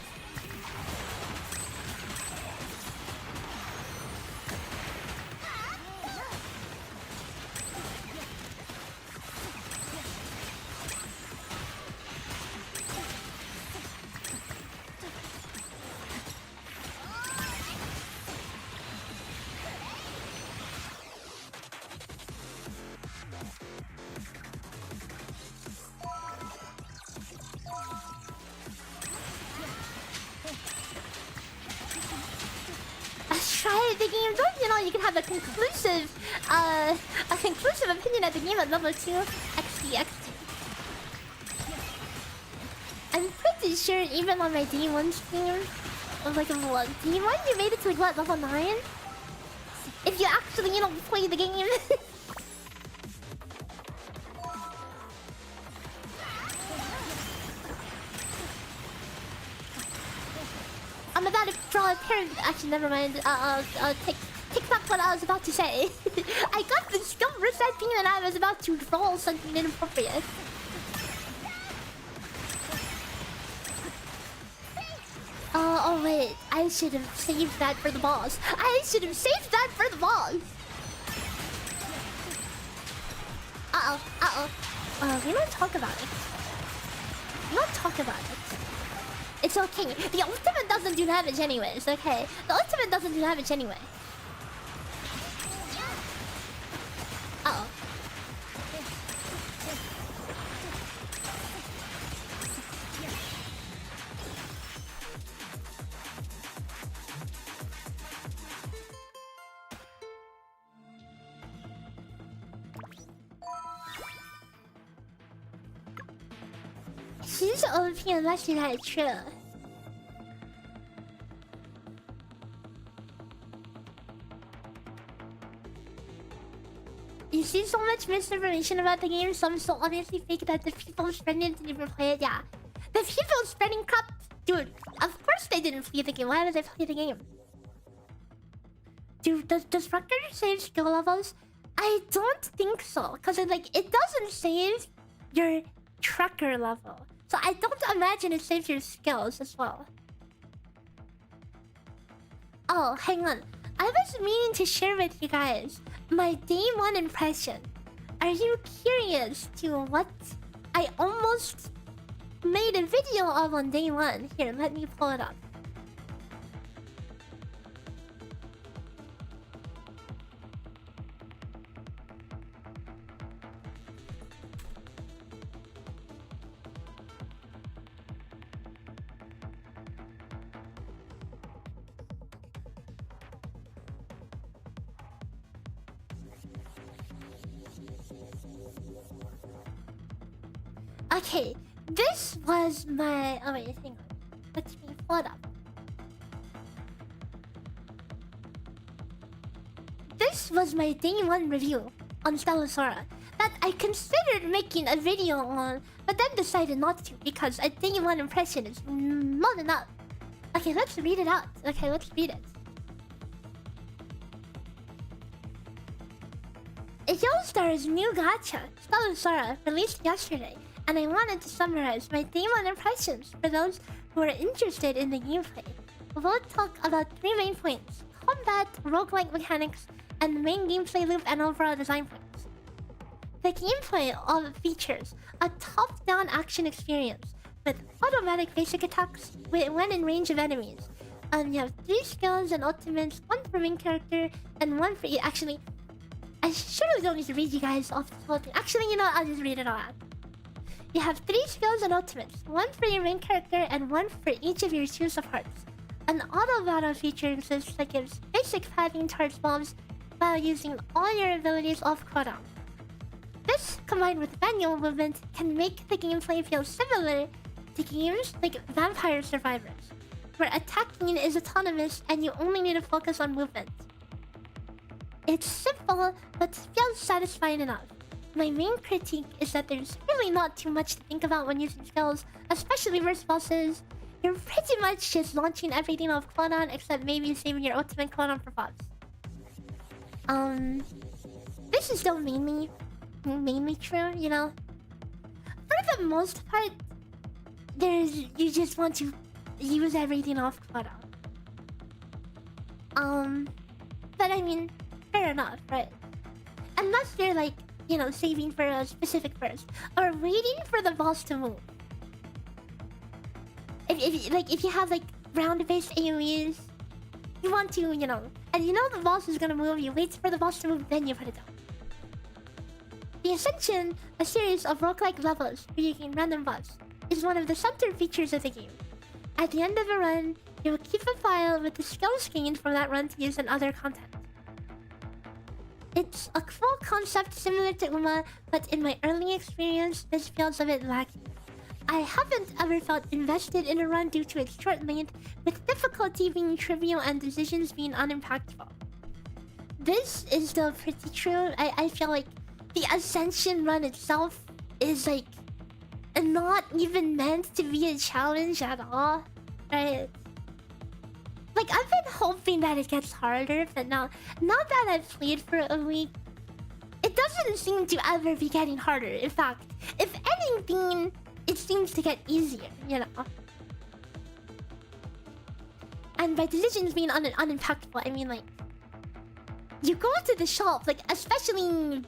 Try the game, don't you know you can have a conclusive opinion of the game at level 2 XD. I'm pretty sure even on my D1 stream, of like what D1 you made it to like what, level 9? If you actually, you know, play the game. I'm about to draw a pair of... Actually, never mind. Take back what I was about to say. I got the skill reset thing and I was about to roll something inappropriate. Oh wait. I should have saved that for the boss. We don't talk about it. It's okay. The ultimate doesn't do damage anyways, okay? The ultimate doesn't do damage anyway. Uh-oh. She's OP unless she had true. You see so much misinformation about the game, some so obviously fake that the people spreading it didn't even play it, yeah. The people spreading crap, dude, of course they didn't play the game. Why would they play the game? Dude, does Rucker save skill levels? I don't think so, because it doesn't save your trucker level. So I don't imagine it saves your skills as well. Oh, hang on. I was meaning to share with you guys my day 1 impression. Are you curious to what I almost made a video of on day 1? Here, let me pull it up. Okay, this was my... Oh wait, hang on. Let me pull it up. This was my day 1 review on Stella Sora that I considered making a video on, but then decided not to because a day 1 impression is not enough. Okay, let's read it out. Okay, let's read it. Yellowstar's new gacha, Stella Sora, released yesterday. And I wanted to summarize my day 1 impressions for those who are interested in the gameplay. We'll talk about 3 main points: combat, roguelike mechanics, and the main gameplay loop and overall design points. The gameplay features a top-down action experience with automatic basic attacks when in range of enemies. You have 3 skills and ultimates, 1 for main character and 1 for... Actually, I surely don't need to read you guys off the whole thing. Actually, you know what? I'll just read it all out. You have 3 skills and ultimates, 1 for your main character and 1 for each of your Twos of Hearts. An auto battle feature exists that gives basic padding towards mobs while using all your abilities off cooldown. This, combined with manual movement, can make the gameplay feel similar to games like Vampire Survivors, where attacking is autonomous and you only need to focus on movement. It's simple, but feels satisfying enough. My main critique is that there's really not too much to think about when using skills, especially versus bosses. You're pretty much just launching everything off cooldown except maybe saving your ultimate cooldown for boss. This is still mainly true, you know. For the most part, you just want to use everything off cooldown. But I mean, fair enough, right? Unless you're like, you know, saving for a specific burst or waiting for the boss to move. If you have like round-based AoEs, you want to, you know, and you know the boss is gonna move, you wait for the boss to move, then you put it down. The Ascension, a series of roguelike levels where you gain random buffs, is one of the center features of the game. At the end of a run, you will keep a file with the skills gained from that run to use in other content. It's a cool concept similar to Uma, but in my early experience, this feels a bit lacking. I haven't ever felt invested in a run due to its short length, with difficulty being trivial and decisions being unimpactful. This is still pretty true. I feel like the Ascension run itself is like not even meant to be a challenge at all, right? Like, I've been hoping that it gets harder, but now that I've played for a week, it doesn't seem to ever be getting harder. In fact, if anything, it seems to get easier, you know? And by decisions being unimpactful, I mean, like, you go to the shop, like, especially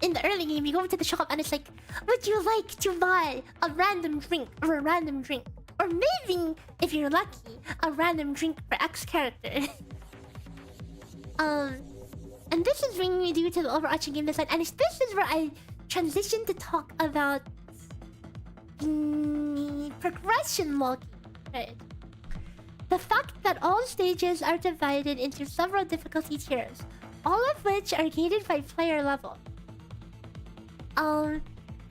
in the early game, you go to the shop and it's like, would you like to buy a random drink or a random drink? Or maybe, if you're lucky, a random drink for X character. And this is mainly due to the overarching game design, and this is where I transition to talk about the progression logging, right? The fact that all stages are divided into several difficulty tiers, all of which are gated by player level.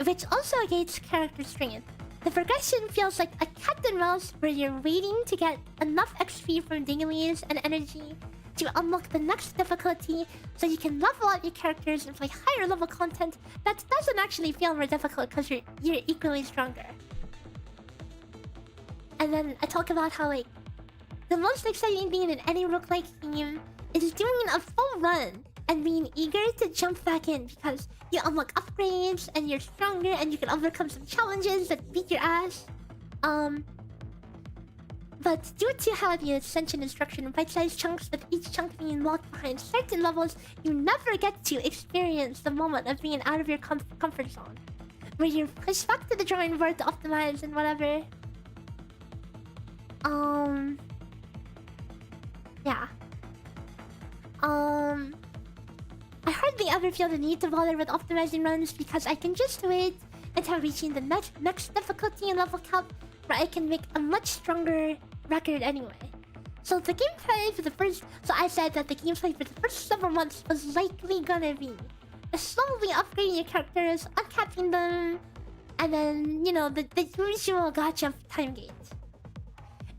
Which also gates character strength. The progression feels like a cat and mouse where you're waiting to get enough XP from dailies and energy to unlock the next difficulty so you can level up your characters and play higher level content that doesn't actually feel more difficult because you're equally stronger. And then I talk about how, like, the most exciting thing in any roguelike game is doing a full run and being eager to jump back in because you unlock upgrades and you're stronger and you can overcome some challenges that beat your ass. But due to how the Ascension is structured in bite-sized chunks, with each chunk being locked behind certain levels, you never get to experience the moment of being out of your comfort zone, where you're pushed back to the drawing board to optimize and whatever. Yeah. I hardly ever feel the need to bother with optimizing runs because I can just wait until reaching the next difficulty and level cap where I can make a much stronger record anyway. So the gameplay for the first... So I said that the gameplay for the first several months was likely gonna be slowly upgrading your characters, uncapping them, and then, you know, the usual gacha time gate.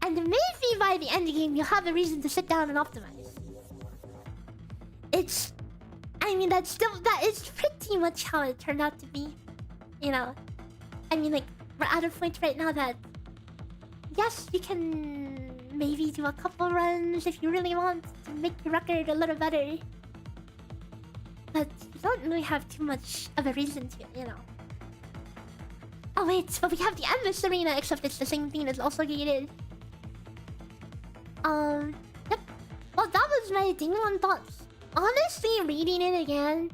And maybe by the end game, you'll have a reason to sit down and optimize. It's... I mean, that is pretty much how it turned out to be. You know? I mean, like, we're at a point right now that... Yes, you can maybe do a couple runs if you really want to make your record a little better. But you don't really have too much of a reason to, you know? Oh wait, but we have the Endless Arena, except it's the same thing, it's also gated. Yep. Well, that was my Ding One thoughts. Honestly, reading it again,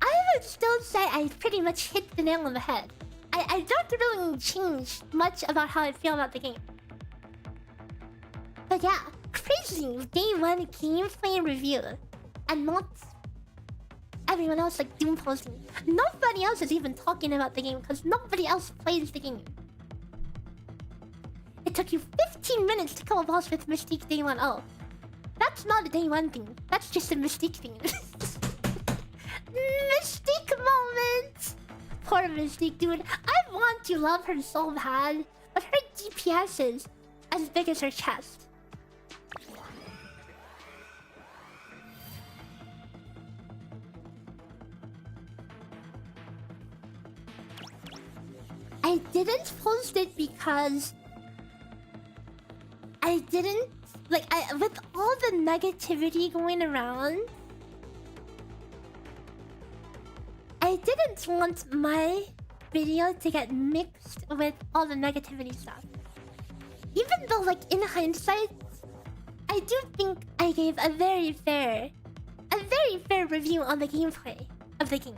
I would still say I pretty much hit the nail on the head. I don't really change much about how I feel about the game. But yeah, crazy day one gameplay review. And not everyone else like doom posting. Nobody else is even talking about the game because nobody else plays the game. It took you 15 minutes to kill a boss with Mystique Day 1. Oh, that's not a Day 1 thing. That's just a Mystique thing. Mystique moment! Poor Mystique, dude. I want to love her so bad, but her DPS is as big as her chest. I didn't post it because I didn't like with all the negativity going around. I didn't want my video to get mixed with all the negativity stuff. Even though, like, in hindsight, I do think I gave a very fair review on the gameplay of the game.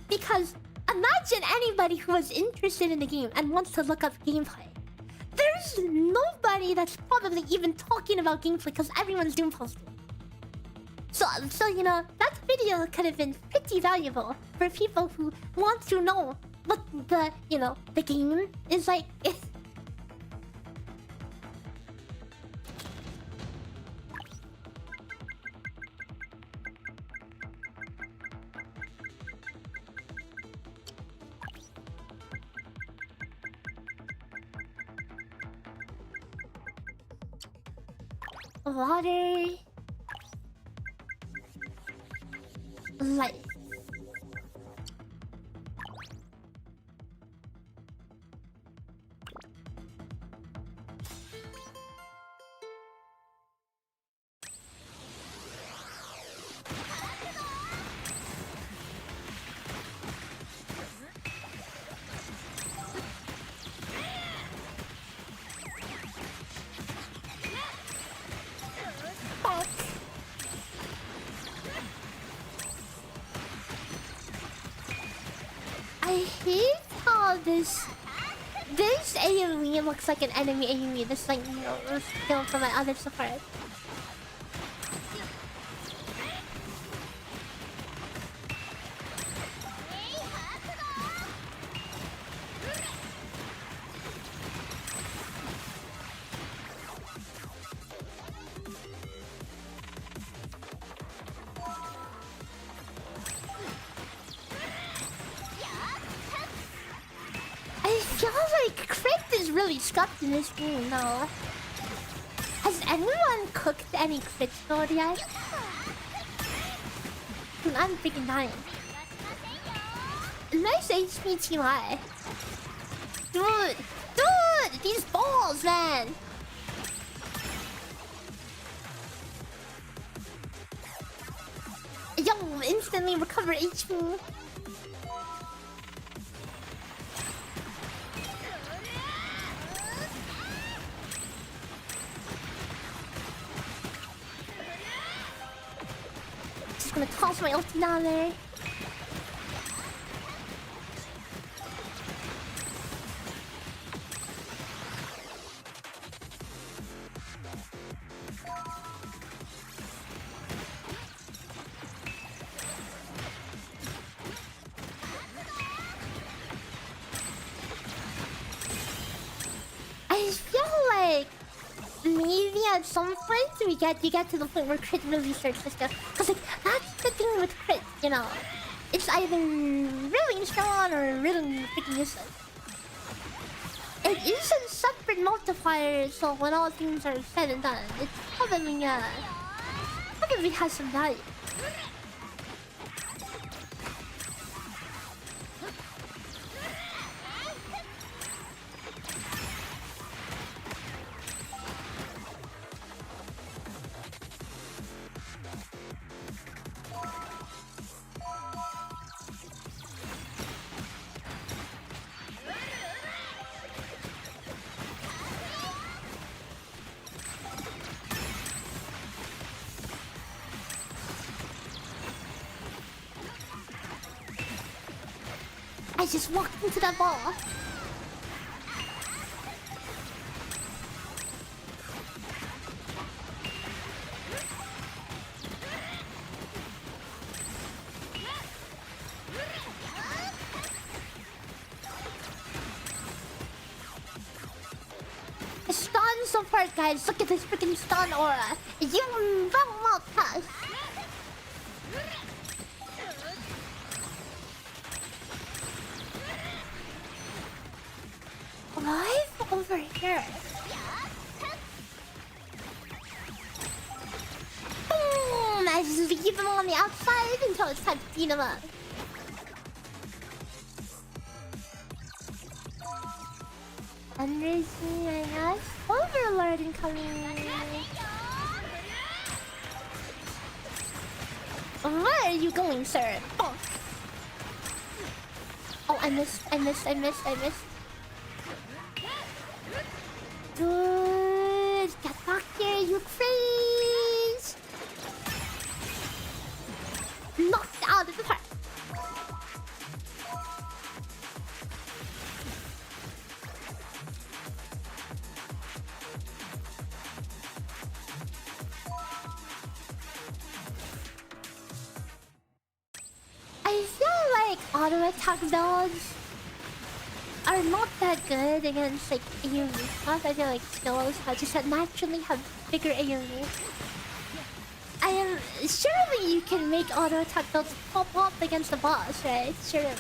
Because imagine anybody who was interested in the game and wants to look up gameplay. There's nobody that's probably even talking about gameplay because everyone's doom posting. So you know, that video could have been pretty valuable for people who want to know what the, you know, the game is like. Water. Light. I hate how this AoE looks like an enemy AoE. This, like, you know, skill from my other support. I feel like crit is really scuffed in this game now. Has anyone cooked any crit sword yet? Dude, I'm freaking dying. Nice HP TY. Dude, these balls, man. Yo, instantly recover HP. Just gonna toss my ulti down there. I feel like maybe at some point we get to the point where crit really starts to stuff. Cause like that's the thing with crit, you know. It's either really strong or really freaking useless. It is a separate multiplier, so when all things are said and done, it's probably has some value. I just walked into that ball. so far, guys. Look at this freaking stun aura. You will not pass. Live over here. Boom! I just leave them on the outside until it's time to beat them up. Undersea, I guess. Overlord incoming. Where are you going, sir? Oh, I missed. Good. Get back here, you freeze. Knocked out of the park. I feel like auto attack builds are not that good against like AoE stuff. I feel like skills just naturally have bigger AoE. Surely you can make auto attack builds pop up against the boss, right? Surely.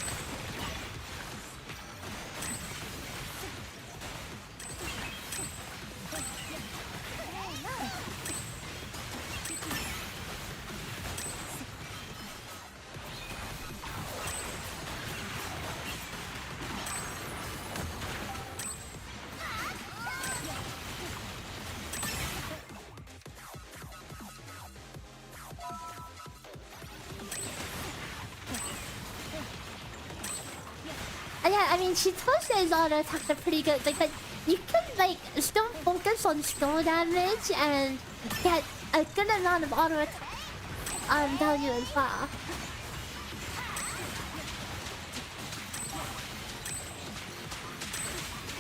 Yeah, I mean, Chitose's auto attacks are pretty good. Like, but you can like still focus on skill damage and get a good amount of auto attack value as well.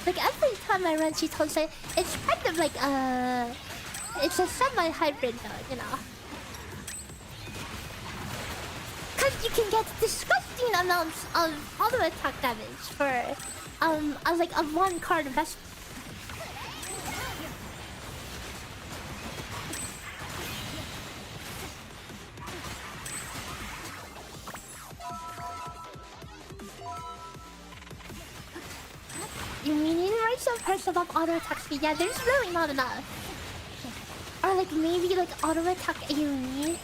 Like every time I run Chitose, it's kind of like it's a semi-hybrid though, you know. Because you can get disgusting amounts of auto attack damage for like a one card investment. You mean universal perks above auto attack speed? Yeah, there's really not enough. Or like maybe like auto attack AoE.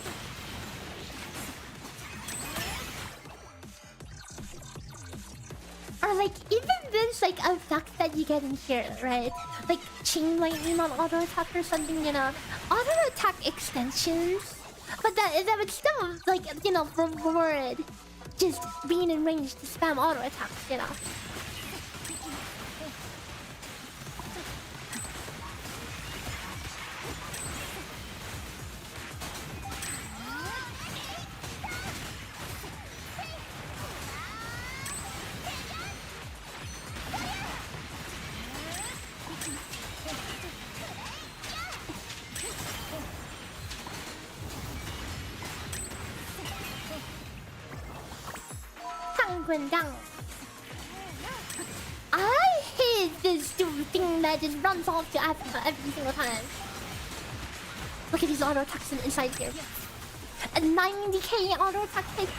Or like even this like effect that you get in here, right? Like chain lightning on auto attack or something, you know. Auto attack extensions. But that would still like, you know, reward just being in range to spam auto attacks, you know. Down. I hate this stupid thing that just runs off to Africa every single time. Look at these auto attacks inside here. A 90k auto attack hit.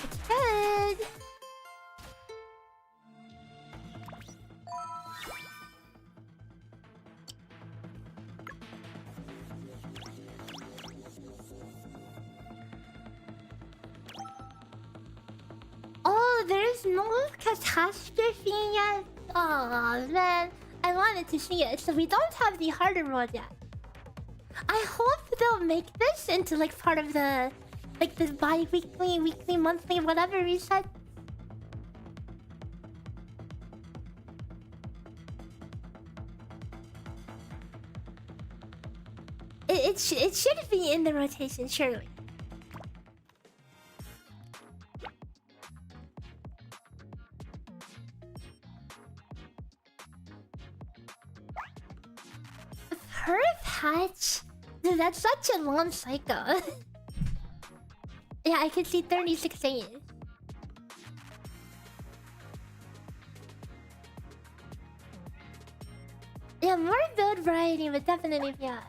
It's good. There's no catastrophe yet. Oh man, I wanted to see it. So we don't have the harder mode yet. I hope they'll make this into like part of the like the bi-weekly, weekly, monthly, whatever reset. It should be in the rotation, surely. Perf hatch? Dude, that's such a long cycle. Yeah, I can see 36 days. Yeah, more build variety, but definitely, yeah.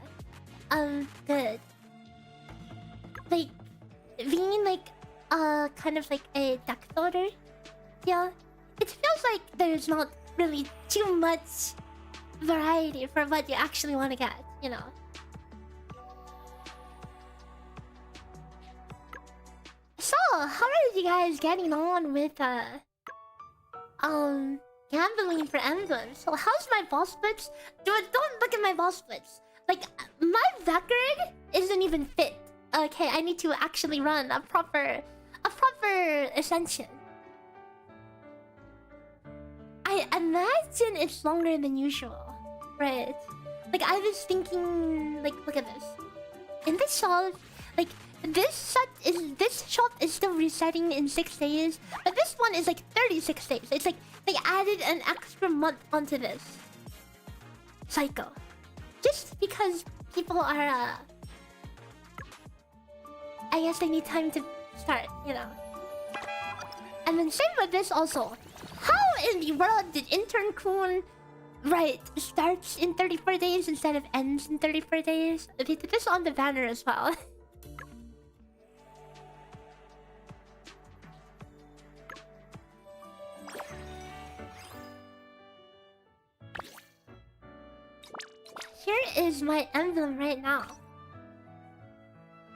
Good. Like, being like, kind of like a duck builder. Yeah, it feels like there's not really too much variety for what you actually want to get, you know. So, how are you guys getting on with gambling for emblems? So, how's my boss splits? Dude, don't look at my boss splits. Like, my record isn't even fit. Okay, I need to actually run a proper ascension. I imagine it's longer than usual, right? Like, I was thinking, like, look at this. In this shop, like, this shop is still resetting in 6 days, but this one is like 36 days. It's like they added an extra month onto this cycle, just because people are, I guess they need time to start, you know. And then same with this also. How in the world did Intern Kun starts in 34 days instead of ends in 34 days? They did this on the banner as well. Here is my emblem right now.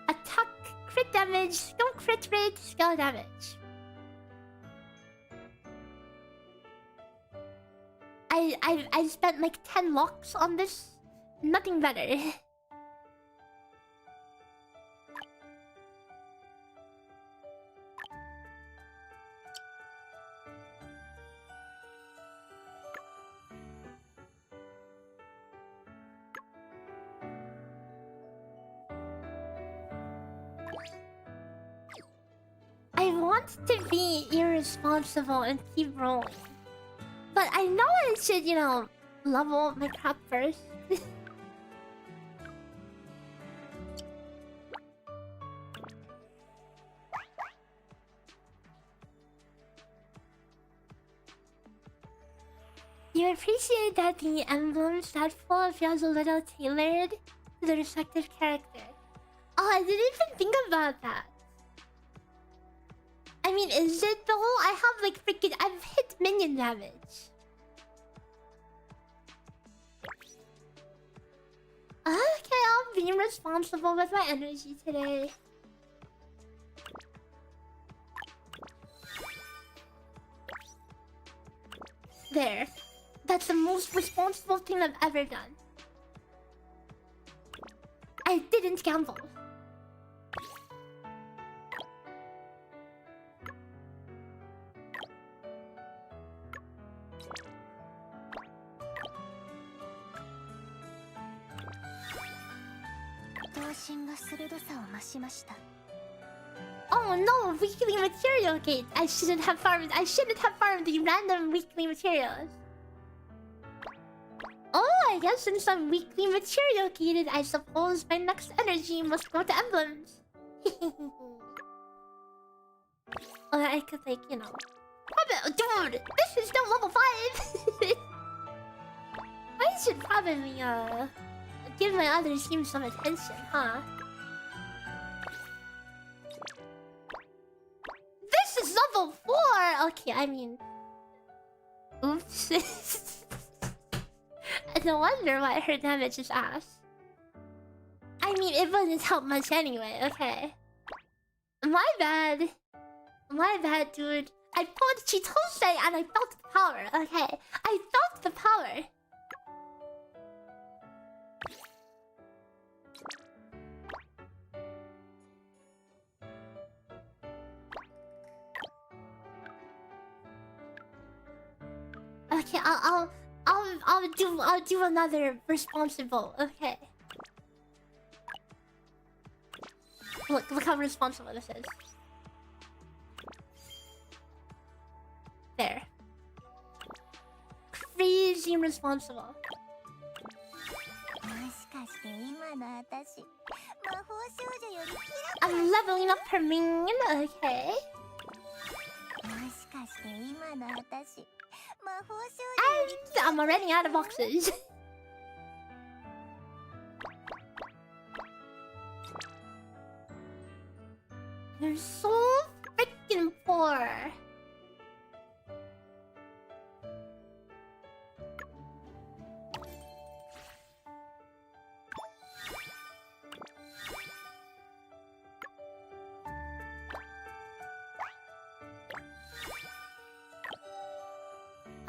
Attack, crit damage, no crit rate, skill damage. I spent like 10 locks on this. Nothing better. I want to be irresponsible and keep rolling. But I know I should, you know, level my crap first. You appreciate that the emblem statful feels a little tailored to the respective character. Oh, I didn't even think about that. I mean, is it though? I have like freaking... I've hit minion damage. Okay, I'll be responsible with my energy today. There. That's the most responsible thing I've ever done. I didn't gamble. Oh no, weekly material gate. I shouldn't have farmed the random weekly materials. Oh, I guess since I'm weekly material gated, I suppose my next energy must go to emblems. Or I could like, you know. Dude, this is still level 5. I should probably give my other team some attention, huh? This is level 4! Okay, I mean... Oops. No wonder why her damage is ass. I mean, it wouldn't help much anyway, okay. My bad. My bad, dude. I pulled Chitose and I felt the power, okay? I felt the power. Okay, I'll do another responsible. Okay. Look how responsible this is. There. Crazy responsible. I'm leveling up her minion, okay. And I'm already out of boxes. They're so freaking poor.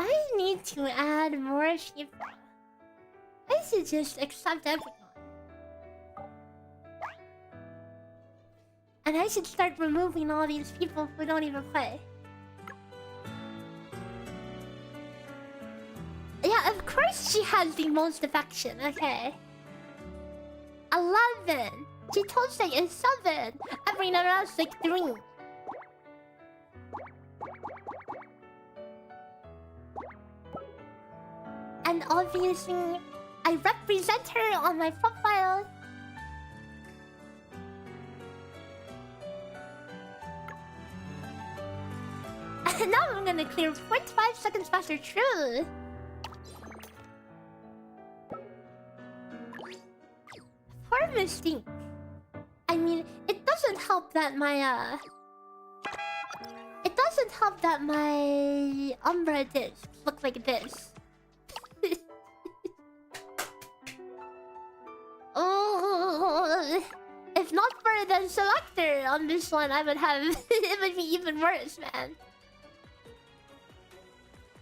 I need to add more people. I should just accept everyone. And I should start removing all these people who don't even play. Yeah, of course she has the most affection, okay. 11. Chitose is 7. Everyone else like 3. And obviously, I represent her on my profile. And now I'm gonna clear 0.5 seconds faster, true. Poor Mystique. I mean, it doesn't help that my it doesn't help that my Umbra discs look like this. Oh, if not for the selector on this one, I would have it would be even worse, man.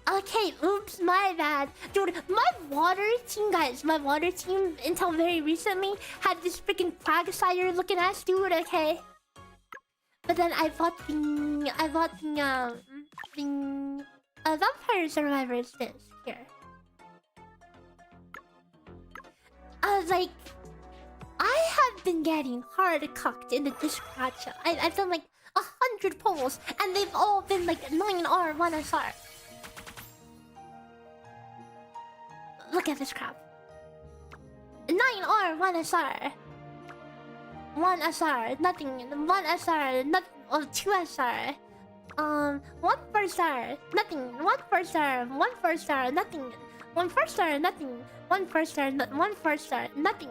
Okay, oops, my bad. Dude, my water team, guys, my water team until very recently had this freaking Quagsire looking ass dude, okay? But then I bought the Vampire Survivors disc here. Like, I have been getting hard cocked in the disc gacha. I've done like 100 polls, and they've all been like 9R 1SR. Look at this crap. 9R 1SR. 1SR, nothing. 1SR, nothing. Oh, 2SR. 1 4-star, nothing. 1 4-star, 1 4-star, nothing. 1 4-star, nothing. 1 4-star, 1 4-star, nothing.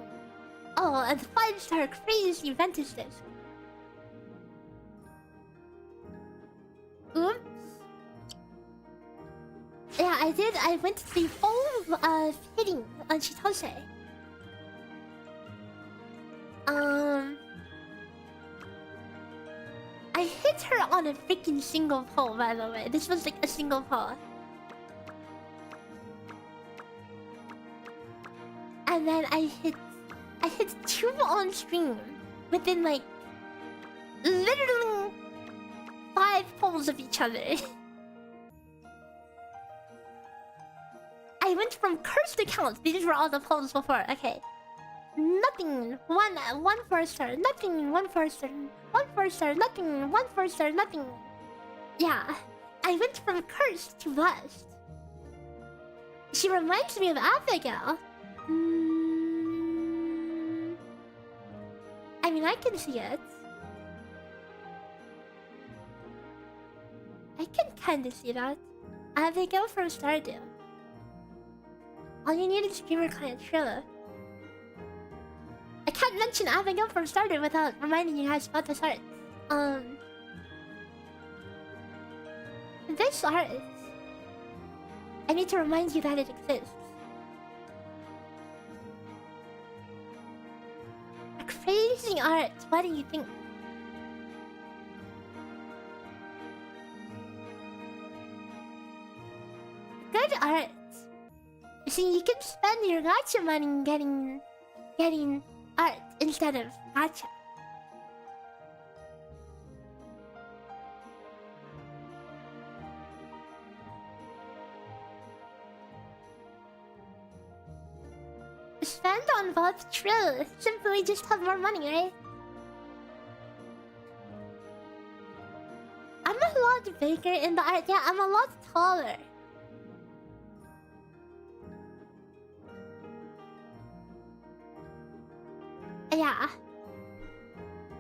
Oh, and 5-star crazy Ventus disc. Oops. Yeah, I did. I went to the whole hitting on Chitose. I hit her on a freaking single pole, by the way. This was like a single pole. And then I hit 2 on stream within like literally 5 poles of each other. I went from cursed accounts. These were all the polls before. Okay. Nothing. 1 4-star. Nothing. 1 4-star. 1 4-star. Nothing. 1 4-star. Nothing. Yeah. I went from cursed to blessed. She reminds me of Abigail. I mean, I can see it. I can kinda see that. Abigail from Stardew. All you need is Gamer Client Trilla. I can't mention Abigail from Stardew without reminding you guys about this art. This art. I need to remind you that it exists. A crazy art. What do you think? Good art. See, you can spend your gacha money getting art instead of gacha. Spend on both, true. Simply just have more money, right? I'm a lot bigger in the art. Yeah, I'm a lot taller. Yeah.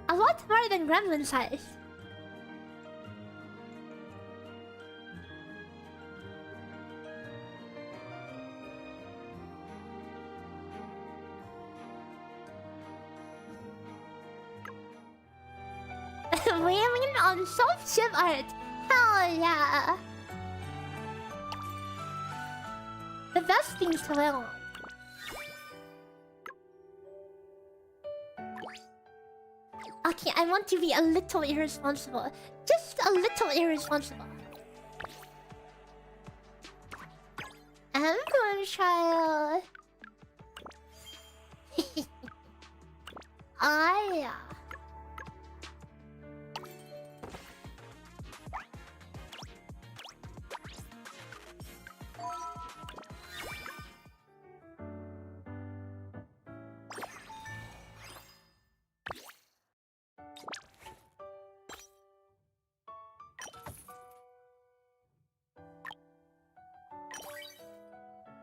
A lot more than gremlin size. Wailing on self-ship art. Hell yeah. The best things to wail on. Okay, I want to be a little irresponsible. Just a little irresponsible. I'm gonna try. Ah, yeah.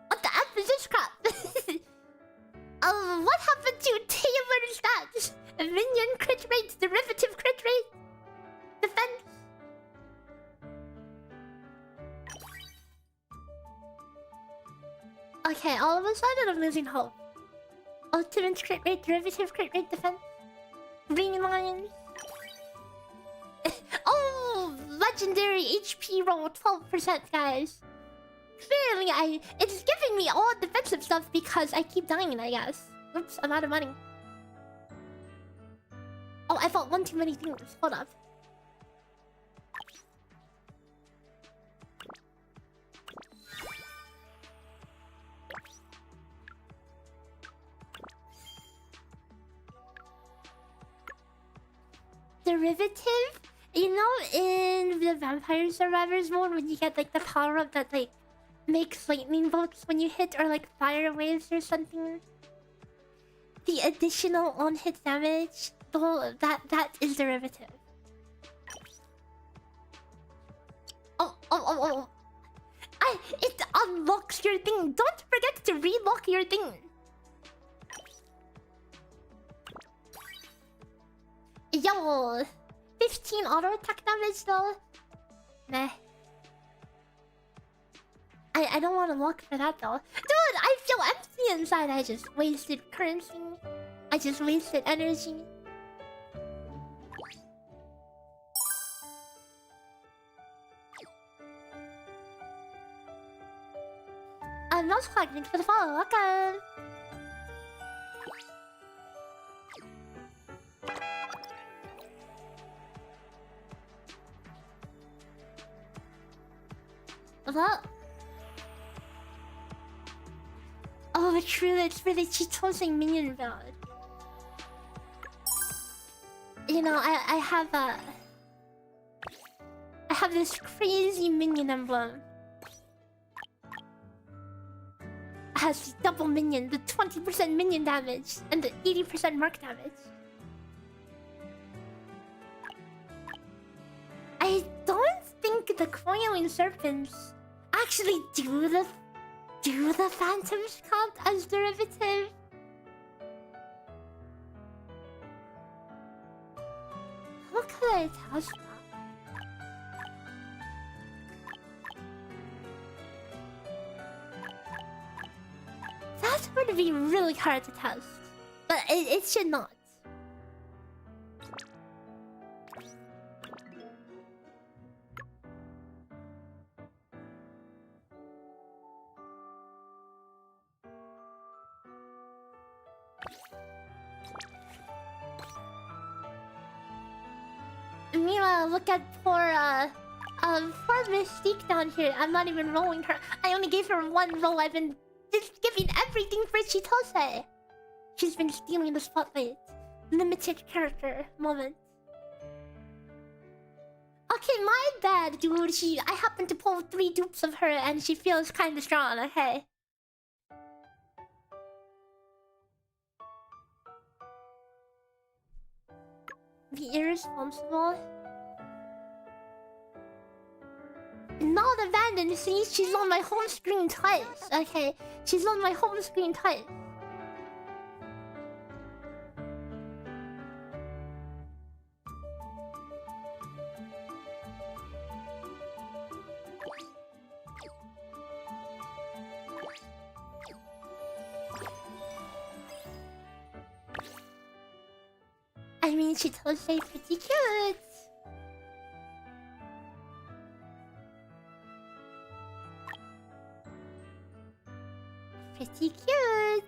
What the F is this crap? What happened to tailored stats? Minion crit rate, derivative crit rate, defense. Okay, all of a sudden I'm losing hope. Ultimate crit rate, derivative crit rate, defense. Ring lines. Oh, legendary HP roll 12%, guys. Clearly, it's giving me all defensive stuff because I keep dying, I guess. Oops, I'm out of money. Oh, I bought one too many things. Hold up. Derivative? You know, in the Vampire Survivors mode, when you get like the power up that like makes lightning bolts when you hit, or like fire waves or something. The additional on-hit damage, that is derivative. Oh. It unlocks your thing. Don't forget to relock your thing. Yo, 15 auto attack damage though. Meh. I don't want to look for that though. Dude, I feel empty inside. I just wasted currency. I just wasted energy. I'm not flagging for the follow. Welcome. What? Oh, true, it's for the Chitosing minion build. You know, I have this crazy minion emblem. It has double minion, the 20% minion damage, and the 80% mark damage. I don't think the coiling serpents actually do the phantoms count as derivative? How could I test that? That would be really hard to test, but it should not. Meanwhile, look at poor Mystique down here. I'm not even rolling her. I only gave her one roll. I've been just giving everything for Chitose. She's been stealing the spotlight. Limited character moment. Okay, my bad, dude. I happened to pull 3 dupes of her and she feels kinda strong, okay? Be irresponsible. Not abandoned, see? She's on my home screen twice. Okay, she's on my home screen twice. I mean, she's also pretty cute. Pretty cute.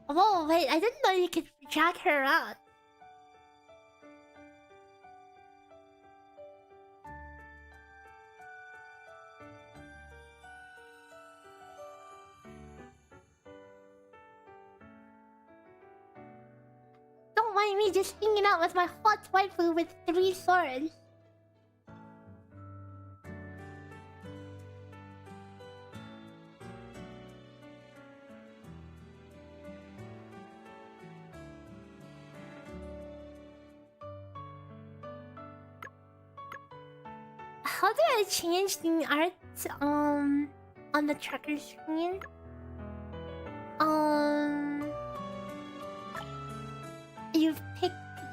Oh wait, I didn't know you could drag her around. Don't mind me just hanging out with my hot waifu with 3 swords. How do I change the art on the tracker screen?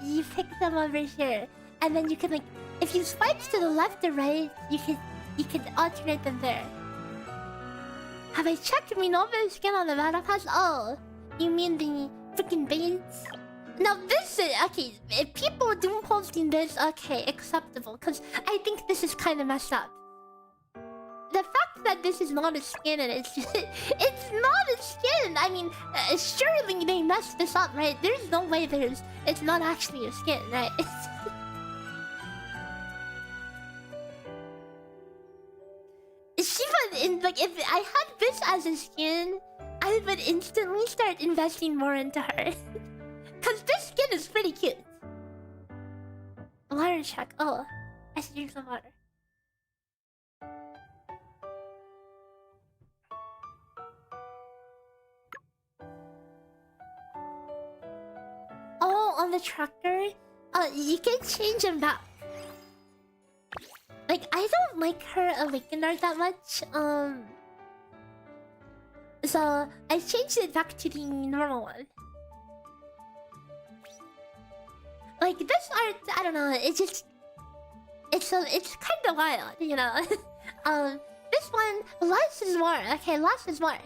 You pick them over here, and then you can like, if you swipe to the left or right, you could alternate them there. Have I checked Minobu skin on the battle pass? Oh, you mean the freaking beads? Now this is okay. If people do posting this, okay, acceptable. Cause I think this is kind of messed up. The fact that this is not a skin and it's not a skin. I mean, surely they messed this up, right? There's no way it's not actually a skin, right? Like if I had this as a skin, I would instantly start investing more into her. Cause this skin is pretty cute. Water check. Oh, I should drink some water. Oh, on the tracker, you can change them back. Like I don't like her awakened art that much. So I changed it back to the normal one. Like this art, I don't know. It's kind of wild, you know. This one, less is more. Okay, less is more.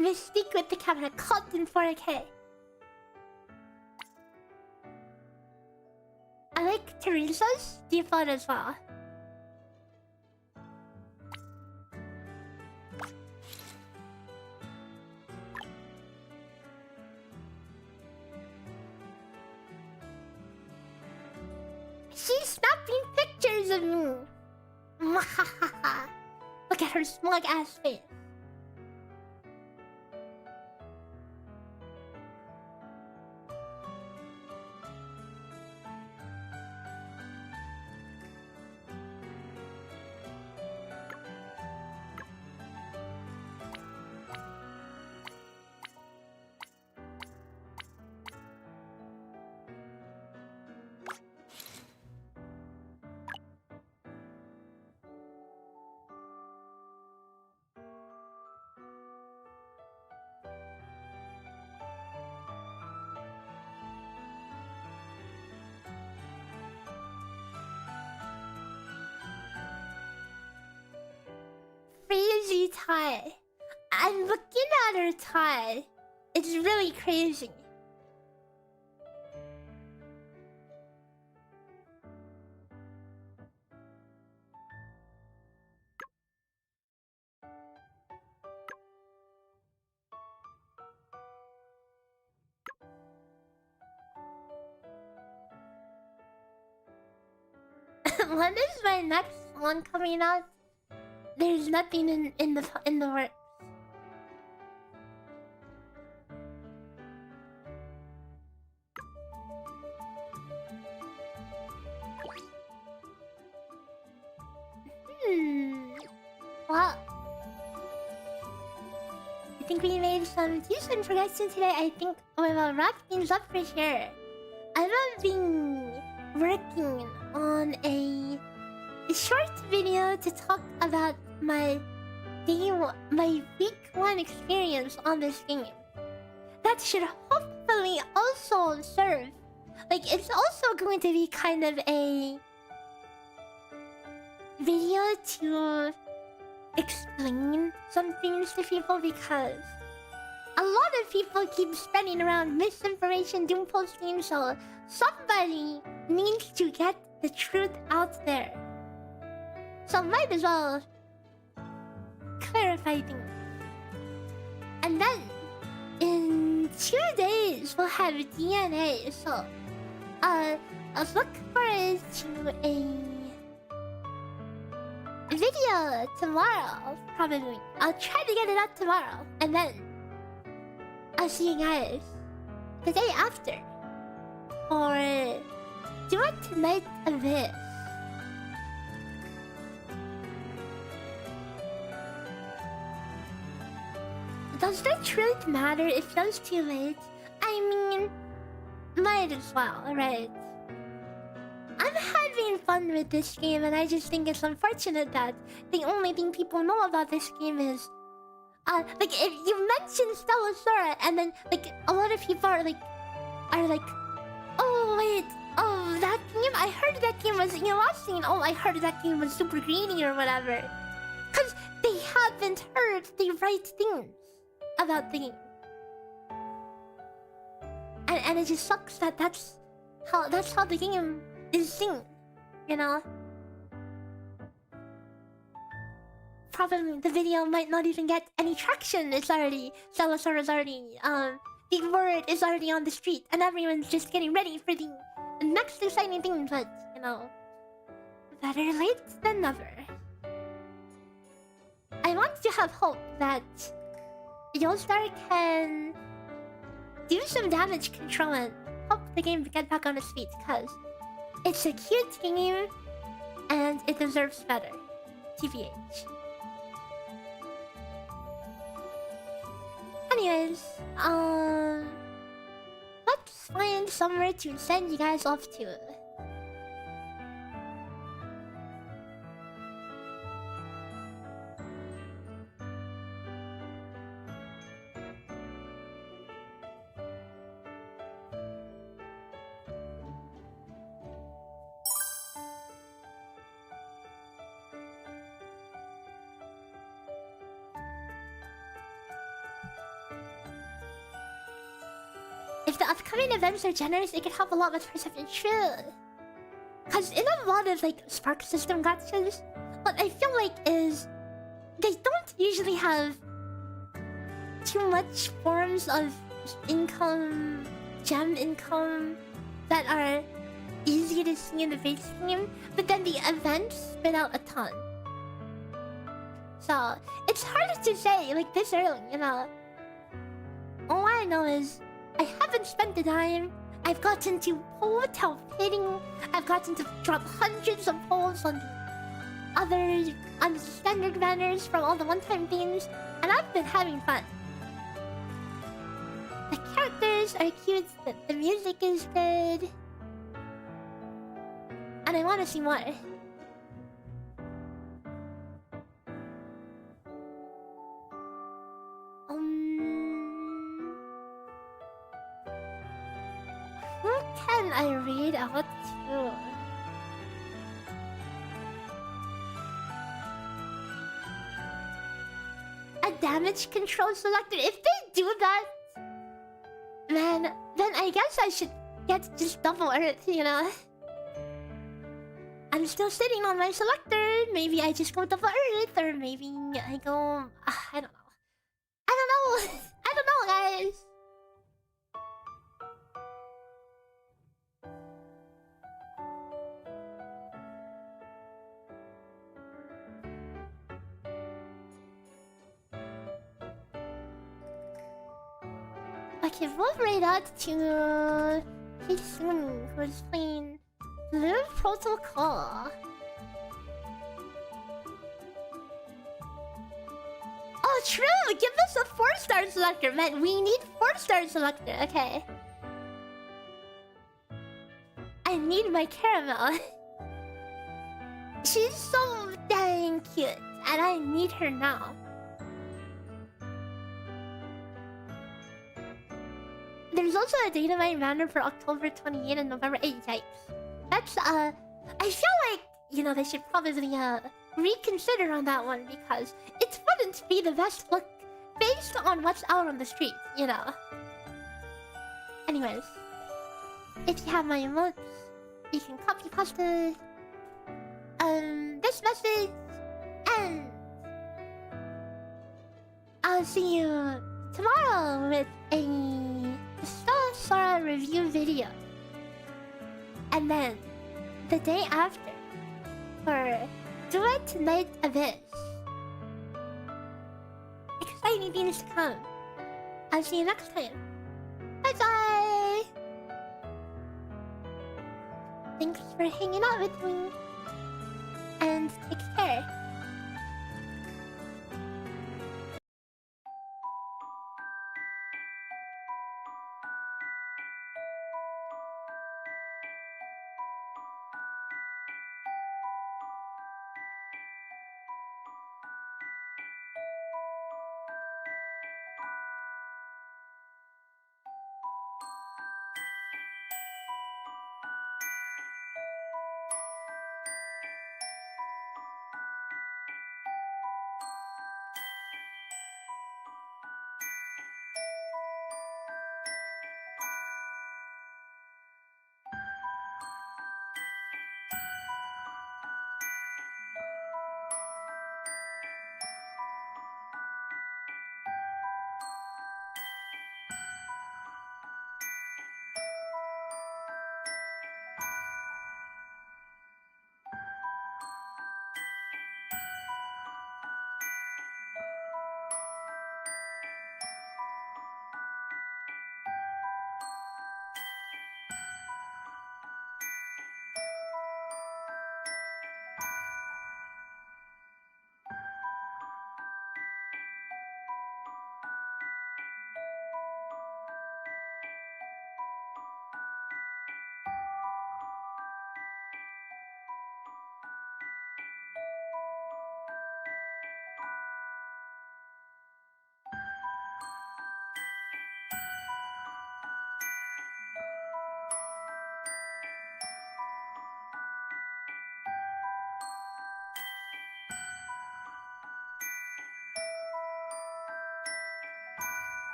Mystique with the camera caught in 4K. I like Teresa's default as well. She's snapping pictures of me. Look at her smug ass face. Crazy tie. I'm looking at her tie. It's really crazy. When is my next one coming out? There's nothing in the works. Well, I think we made some decent progression today. I think we will wrap things up for sure. I've been working on a short video to talk about my week 1 experience on this game. That should hopefully also serve. Like, it's also going to be kind of a video to explain some things to people, because a lot of people keep spreading around misinformation, doom posting, so somebody needs to get the truth out there. So might as well clarify things. And then in 2 days we'll have DNA, so I'll look forward to a video tomorrow, probably. I'll try to get it up tomorrow, and then I'll see you guys the day after for Do It Tonight Abyss. Does the truth matter if those too late? I mean, might as well, right? I'm having fun with this game, and I just think it's unfortunate that the only thing people know about this game is like, if you mention Stella Sora, and then like a lot of people are like, oh wait, oh that game, I heard that game was, you know, last scene, oh I heard that game was super greedy or whatever, because they haven't heard the right things about the game, and it just sucks that that's how the game is seen, you know. Probably the video might not even get any traction. It's already, Stella Sora's already, the word is already on the street, and everyone's just getting ready for the next exciting thing. But you know, better late than never. I want to have hope that Yostar can do some damage control and help the game get back on its feet, because it's a cute game and it deserves better. TBH. Anyways, let's find somewhere to send you guys off to. If the upcoming events are generous, it could help a lot with perception. True. Because in a lot of like Spark system gotchas, what I feel like is they don't usually have too much forms of income, gem income that are easy to see in the base game, but then the events spit out a ton. So it's hard to say like this early, you know. All I know is I haven't spent the time. I've gotten to hotel pitting. I've gotten to drop hundreds of polls on the standard banners from all the one-time themes, and I've been having fun. The characters are cute, the music is good, and I want to see more. Who can I read out to? A damage control selector? If they do that, then I guess I should get just double Earth, you know? I'm still sitting on my selector. Maybe I just go double Earth, or maybe I go... I don't know. I don't know, guys. Okay, we'll raid out to Hihi, who's playing Blue Protocol. Oh, true! Give us a 4-star selector, man. We need 4-star selector. Okay. I need my caramel. She's so dang cute, and I need her now. There's also a date in banner for October 28 and November 8. Yikes. That's I feel like, you know, they should probably reconsider on that one, because it wouldn't be the best look based on what's out on the street, you know. Anyways, if you have my emotes, you can copy paste this message, and I'll see you tomorrow with a Stella Sora review video, and then the day after for Duet Night Abyss. Exciting things to come. I'll see you next time. Bye bye. Thanks for hanging out with me, and take